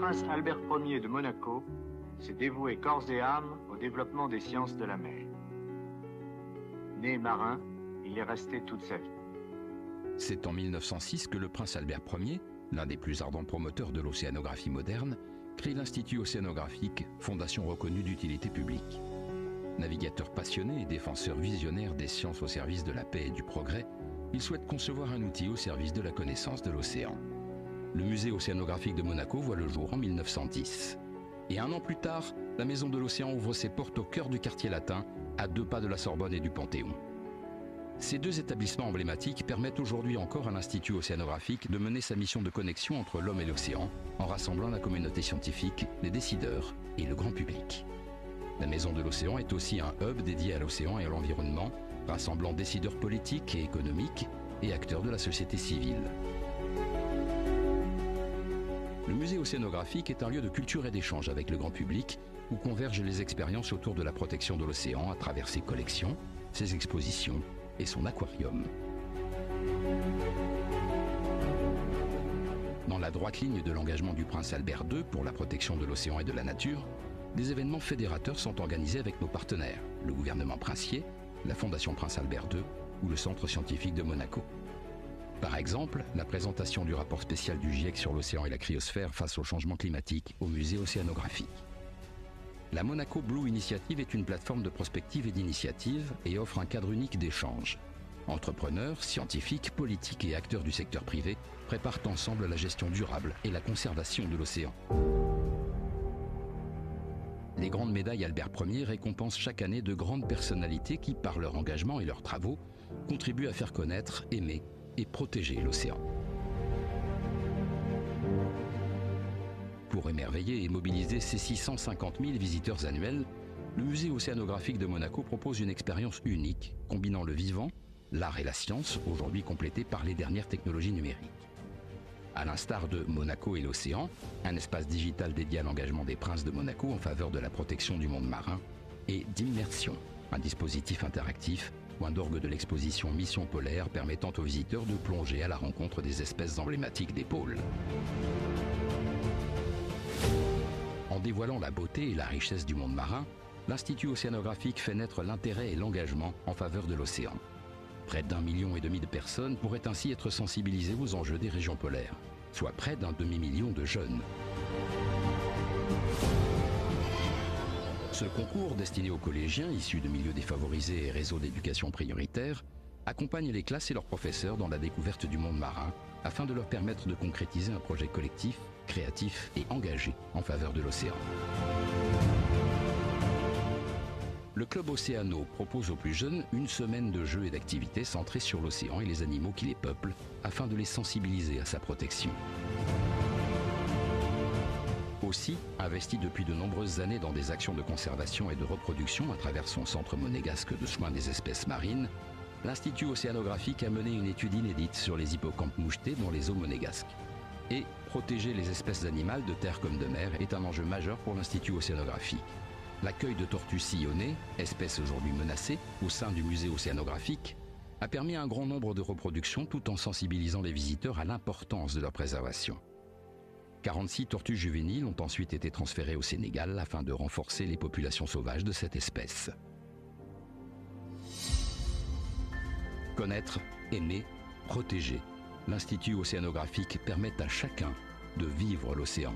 prince Albert Ier de Monaco s'est dévoué corps et âme au développement des sciences de la mer. Né marin, il est resté toute sa vie. C'est en 1906 que le prince Albert Ier, l'un des plus ardents promoteurs de l'océanographie moderne, crée l'Institut océanographique, fondation reconnue d'utilité publique. Navigateur passionné et défenseur visionnaire des sciences au service de la paix et du progrès, il souhaite concevoir un outil au service de la connaissance de l'océan. Le musée océanographique de Monaco voit le jour en 1910. Et un an plus tard, la Maison de l'Océan ouvre ses portes au cœur du quartier latin, à 2 pas de la Sorbonne et du Panthéon. Ces 2 établissements emblématiques permettent aujourd'hui encore à l'Institut océanographique de mener sa mission de connexion entre l'homme et l'océan, en rassemblant la communauté scientifique, les décideurs et le grand public. La Maison de l'Océan est aussi un hub dédié à l'océan et à l'environnement, rassemblant décideurs politiques et économiques et acteurs de la société civile. Le musée océanographique est un lieu de culture et d'échange avec le grand public où convergent les expériences autour de la protection de l'océan à travers ses collections, ses expositions et son aquarium. Dans la droite ligne de l'engagement du prince Albert II pour la protection de l'océan et de la nature, des événements fédérateurs sont organisés avec nos partenaires, le gouvernement princier, la Fondation Prince Albert II ou le Centre scientifique de Monaco. Par exemple, la présentation du rapport spécial du GIEC sur l'océan et la cryosphère face au changement climatique au musée océanographique. La Monaco Blue Initiative est une plateforme de prospective et d'initiative et offre un cadre unique d'échange. Entrepreneurs, scientifiques, politiques et acteurs du secteur privé préparent ensemble la gestion durable et la conservation de l'océan. Les grandes médailles Albert Ier récompensent chaque année de grandes personnalités qui, par leur engagement et leurs travaux, contribuent à faire connaître, aimer et protéger l'océan. Pour émerveiller et mobiliser ses 650 000 visiteurs annuels, le musée océanographique de Monaco propose une expérience unique, combinant le vivant, l'art et la science, aujourd'hui complétés par les dernières technologies numériques. À l'instar de Monaco et l'océan, un espace digital dédié à l'engagement des princes de Monaco en faveur de la protection du monde marin, et d'immersion, un dispositif interactif, point d'orgue de l'exposition Mission polaire permettant aux visiteurs de plonger à la rencontre des espèces emblématiques des pôles. En dévoilant la beauté et la richesse du monde marin, l'Institut océanographique fait naître l'intérêt et l'engagement en faveur de l'océan. Près d'1,5 million de personnes pourraient ainsi être sensibilisées aux enjeux des régions polaires, soit près d'1 demi-million de jeunes. Ce concours, destiné aux collégiens issus de milieux défavorisés et réseaux d'éducation prioritaire, accompagne les classes et leurs professeurs dans la découverte du monde marin afin de leur permettre de concrétiser un projet collectif, créatif et engagé en faveur de l'océan. Le club Océano propose aux plus jeunes une semaine de jeux et d'activités centrées sur l'océan et les animaux qui les peuplent afin de les sensibiliser à sa protection. Aussi, investi depuis de nombreuses années dans des actions de conservation et de reproduction à travers son centre monégasque de soins des espèces marines, l'Institut océanographique a mené une étude inédite sur les hippocampes mouchetés dans les eaux monégasques. Et protéger les espèces animales de terre comme de mer est un enjeu majeur pour l'Institut océanographique. L'accueil de tortues sillonnées, espèces aujourd'hui menacées, au sein du musée océanographique, a permis un grand nombre de reproductions tout en sensibilisant les visiteurs à l'importance de leur préservation. 46 tortues juvéniles ont ensuite été transférées au Sénégal afin de renforcer les populations sauvages de cette espèce. Connaître, aimer, protéger, l'Institut océanographique permet à chacun de vivre l'océan.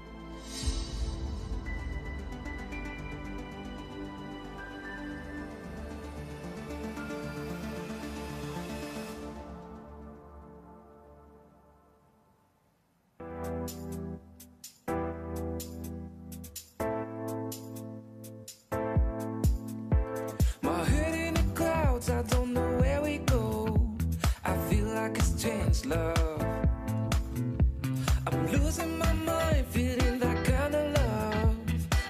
My head in the clouds, I don't know where we go. I feel like it's changed love. I'm losing my mind, feeling that kind of love.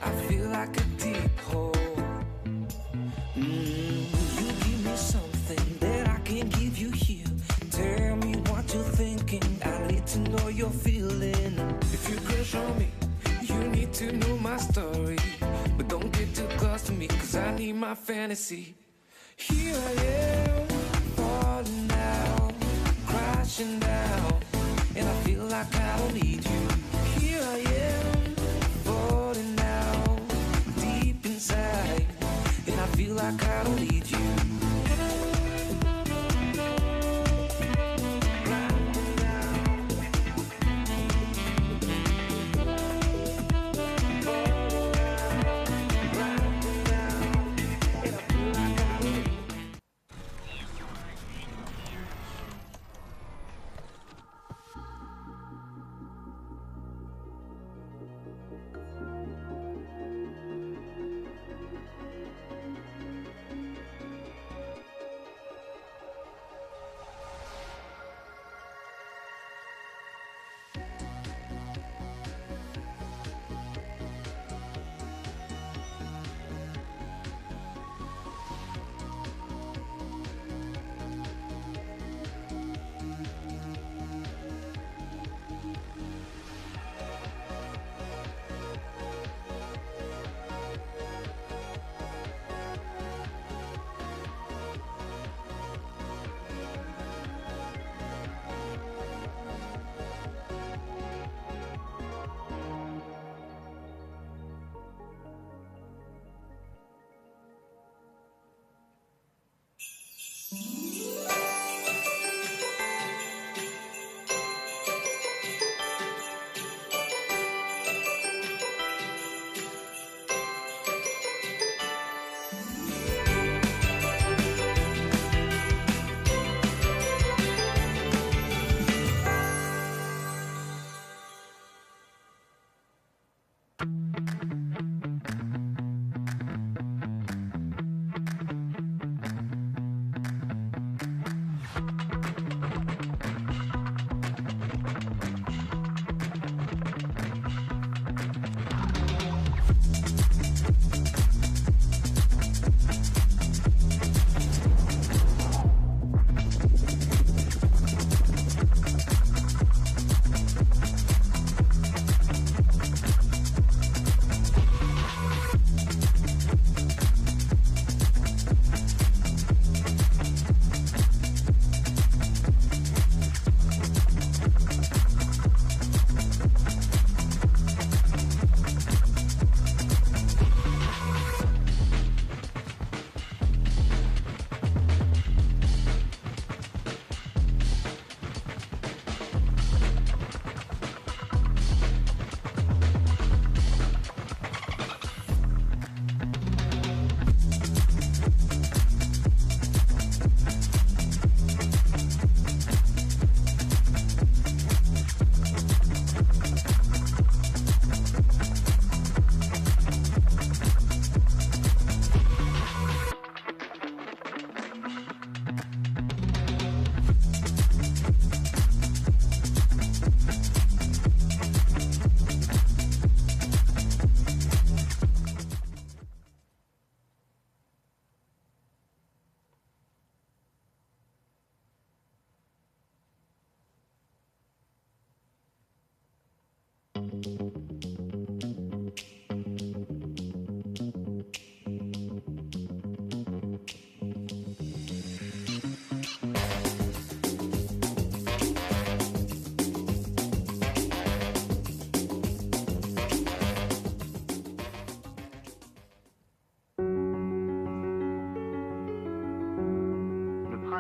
I feel like a deep hole. You give me something that I can't give you here. Tell me what you're thinking, I need to know you're feeling. If you crush on me, you need to know my story. But don't get too close to me, cause I need my fantasy. Here I am, falling down, crashing down, and I feel like I don't need you. Here I am, falling down, deep inside, and I feel like I don't need you.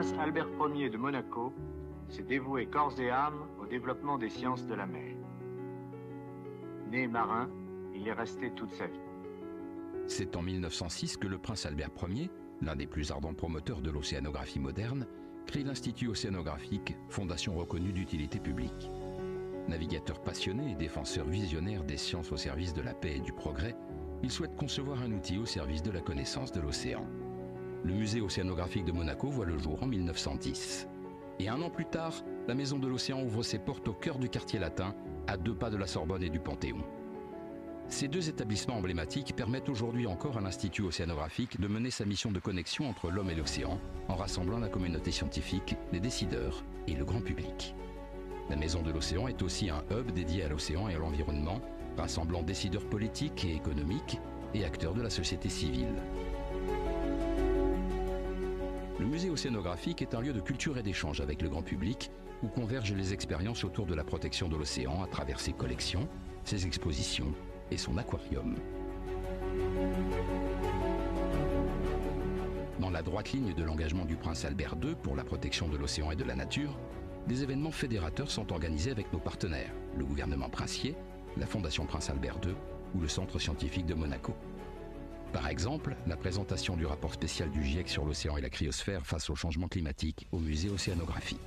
prince Albert Ier de Monaco s'est dévoué corps et âme au développement des sciences de la mer. Né marin, il est resté toute sa vie. C'est en 1906 que le prince Albert Ier, l'un des plus ardents promoteurs de l'océanographie moderne, crée l'Institut océanographique, fondation reconnue d'utilité publique. Navigateur passionné et défenseur visionnaire des sciences au service de la paix et du progrès, il souhaite concevoir un outil au service de la connaissance de l'océan. Le musée océanographique de Monaco voit le jour en 1910. Et un an plus tard, la Maison de l'Océan ouvre ses portes au cœur du quartier latin, à 2 pas de la Sorbonne et du Panthéon. Ces 2 établissements emblématiques permettent aujourd'hui encore à l'Institut océanographique de mener sa mission de connexion entre l'homme et l'océan, en rassemblant la communauté scientifique, les décideurs et le grand public. La Maison de l'Océan est aussi un hub dédié à l'océan et à l'environnement, rassemblant décideurs politiques et économiques et acteurs de la société civile. Le musée océanographique est un lieu de culture et d'échange avec le grand public où convergent les expériences autour de la protection de l'océan à travers ses collections, ses expositions et son aquarium. Dans la droite ligne de l'engagement du prince Albert II pour la protection de l'océan et de la nature, des événements fédérateurs sont organisés avec nos partenaires, le gouvernement princier, la Fondation Prince Albert II ou le Centre scientifique de Monaco. Par exemple, la présentation du rapport spécial du GIEC sur l'océan et la cryosphère face au changement climatique au musée océanographique.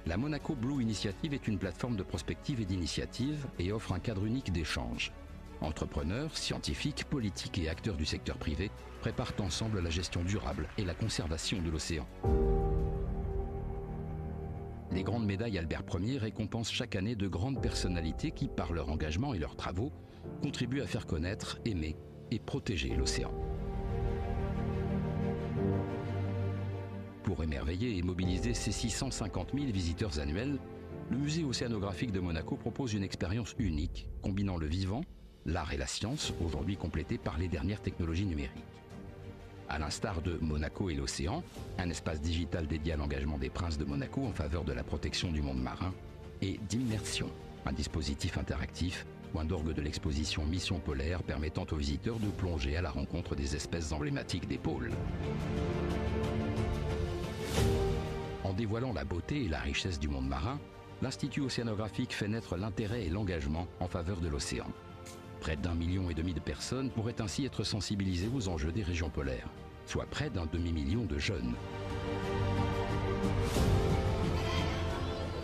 La Monaco Blue Initiative est une plateforme de prospective et d'initiative et offre un cadre unique d'échange. Entrepreneurs, scientifiques, politiques et acteurs du secteur privé préparent ensemble la gestion durable et la conservation de l'océan. Les grandes médailles Albert Ier récompensent chaque année de grandes personnalités qui, par leur engagement et leurs travaux, contribuent à faire connaître, aimer et protéger l'océan. Pour émerveiller et mobiliser ses 650 000 visiteurs annuels, le musée océanographique de Monaco propose une expérience unique, combinant le vivant, l'art et la science, aujourd'hui complétés par les dernières technologies numériques. À l'instar de Monaco et l'océan, un espace digital dédié à l'engagement des princes de Monaco en faveur de la protection du monde marin, et d'immersion, un dispositif interactif, point d'orgue de l'exposition Mission polaire permettant aux visiteurs de plonger à la rencontre des espèces emblématiques des pôles. En dévoilant la beauté et la richesse du monde marin, l'Institut océanographique fait naître l'intérêt et l'engagement en faveur de l'océan. Près d'1,5 million de personnes pourraient ainsi être sensibilisées aux enjeux des régions polaires, soit près d'1 demi-million de jeunes.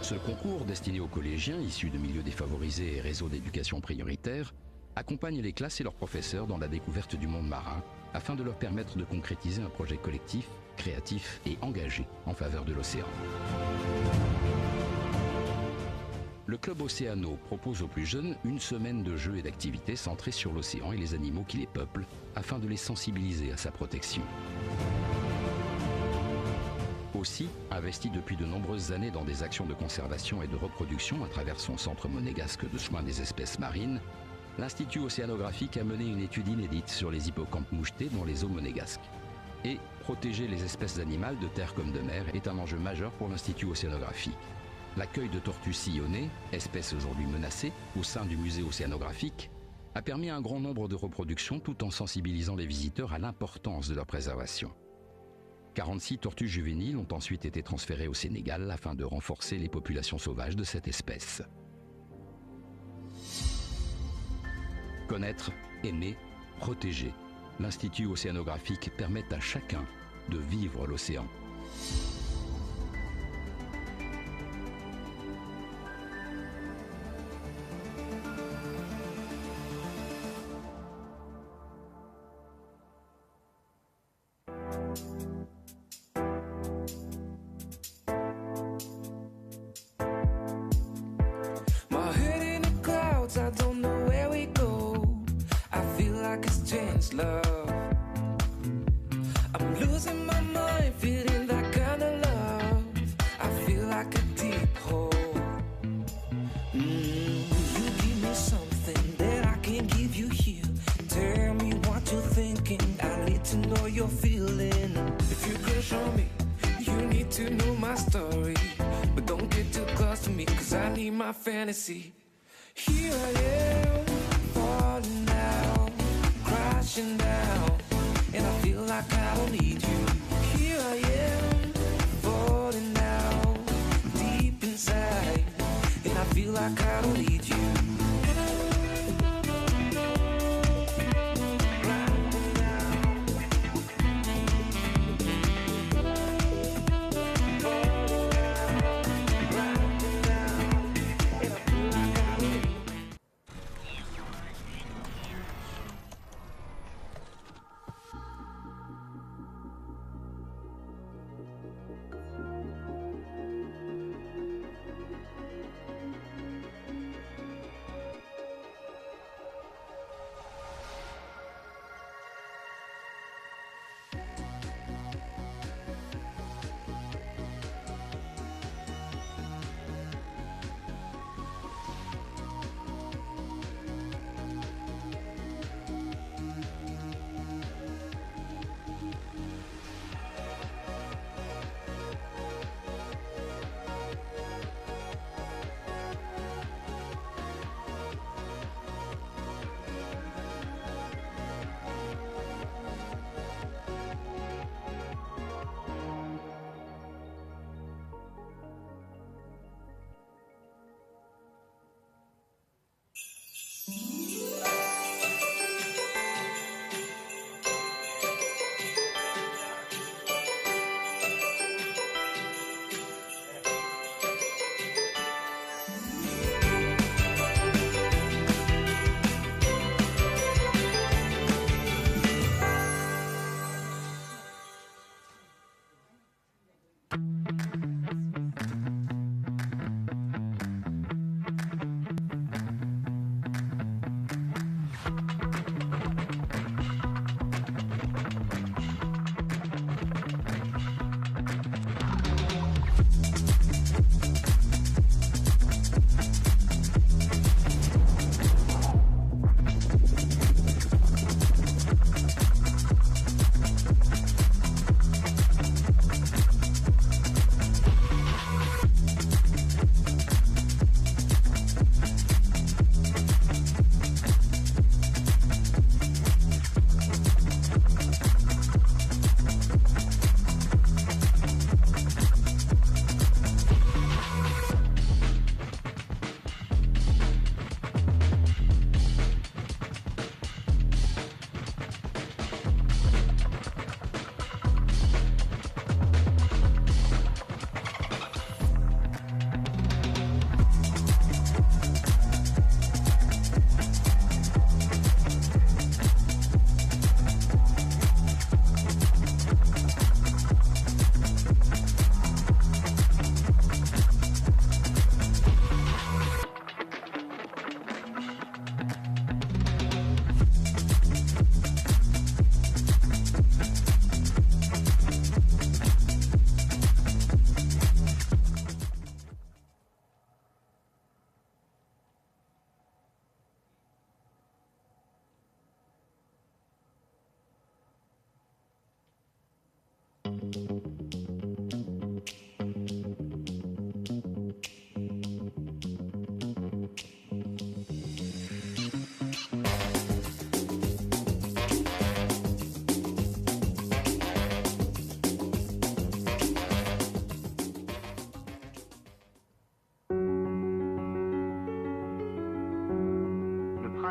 Ce concours, destiné aux collégiens issus de milieux défavorisés et réseaux d'éducation prioritaire, accompagne les classes et leurs professeurs dans la découverte du monde marin afin de leur permettre de concrétiser un projet collectif, créatif et engagé en faveur de l'océan. Le Club Océano propose aux plus jeunes une semaine de jeux et d'activités centrées sur l'océan et les animaux qui les peuplent afin de les sensibiliser à sa protection. Aussi, investi depuis de nombreuses années dans des actions de conservation et de reproduction à travers son centre monégasque de soins des espèces marines, l'Institut océanographique a mené une étude inédite sur les hippocampes mouchetés dans les eaux monégasques. Et protéger les espèces animales de terre comme de mer est un enjeu majeur pour l'Institut océanographique. L'accueil de tortues sillonnées, espèces aujourd'hui menacées, au sein du musée océanographique, a permis un grand nombre de reproductions tout en sensibilisant les visiteurs à l'importance de leur préservation. 46 tortues juvéniles ont ensuite été transférées au Sénégal afin de renforcer les populations sauvages de cette espèce. Connaître, aimer, protéger, l'Institut océanographique permet à chacun de vivre l'océan. My head in the clouds, I don't know where we go. I feel like it's changed love. I'm losing my mind, feeling that kind of love. I feel like a deep hole. Will you give me something that I can't give you here? Tell me what you're thinking, I need to know you're feeling. If you crush on me, you need to know my story. But don't get too close to me, cause I need my fantasy. Here I am, falling down, crashing down, and I feel like I don't need you. Here I am, feel like I don't need you.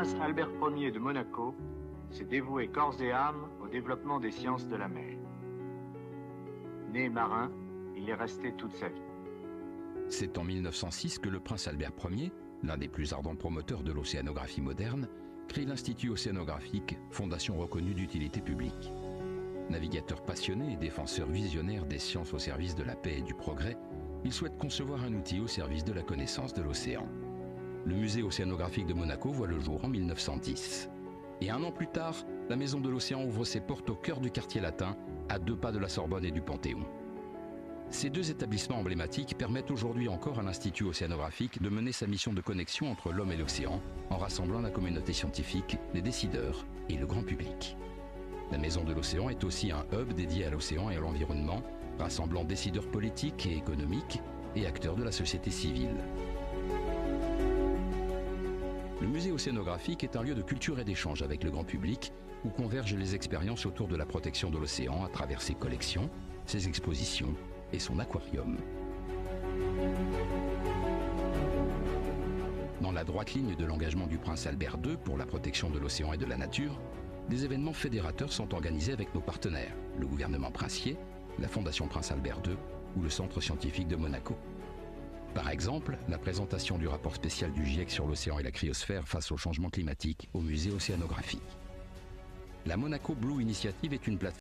prince Albert Ier de Monaco s'est dévoué corps et âme au développement des sciences de la mer. Né marin, il est resté toute sa vie. C'est en 1906 que le prince Albert Ier, l'un des plus ardents promoteurs de l'océanographie moderne, crée l'Institut océanographique, fondation reconnue d'utilité publique. Navigateur passionné et défenseur visionnaire des sciences au service de la paix et du progrès, il souhaite concevoir un outil au service de la connaissance de l'océan. Le musée océanographique de Monaco voit le jour en 1910. Et un an plus tard, la Maison de l'Océan ouvre ses portes au cœur du quartier latin, à 2 pas de la Sorbonne et du Panthéon. Ces 2 établissements emblématiques permettent aujourd'hui encore à l'Institut océanographique de mener sa mission de connexion entre l'homme et l'océan, en rassemblant la communauté scientifique, les décideurs et le grand public. La Maison de l'Océan est aussi un hub dédié à l'océan et à l'environnement, rassemblant décideurs politiques et économiques et acteurs de la société civile. Le musée océanographique est un lieu de culture et d'échange avec le grand public où convergent les expériences autour de la protection de l'océan à travers ses collections, ses expositions et son aquarium. la droite ligne de l'engagement du prince Albert II pour la protection de l'océan et de la nature, des événements fédérateurs sont organisés avec nos partenaires, le gouvernement princier, la Fondation Prince Albert II ou le Centre scientifique de Monaco. Par exemple, la présentation du rapport spécial du GIEC sur l'océan et la cryosphère face au changement climatique au musée océanographique. La Monaco Blue Initiative est une plateforme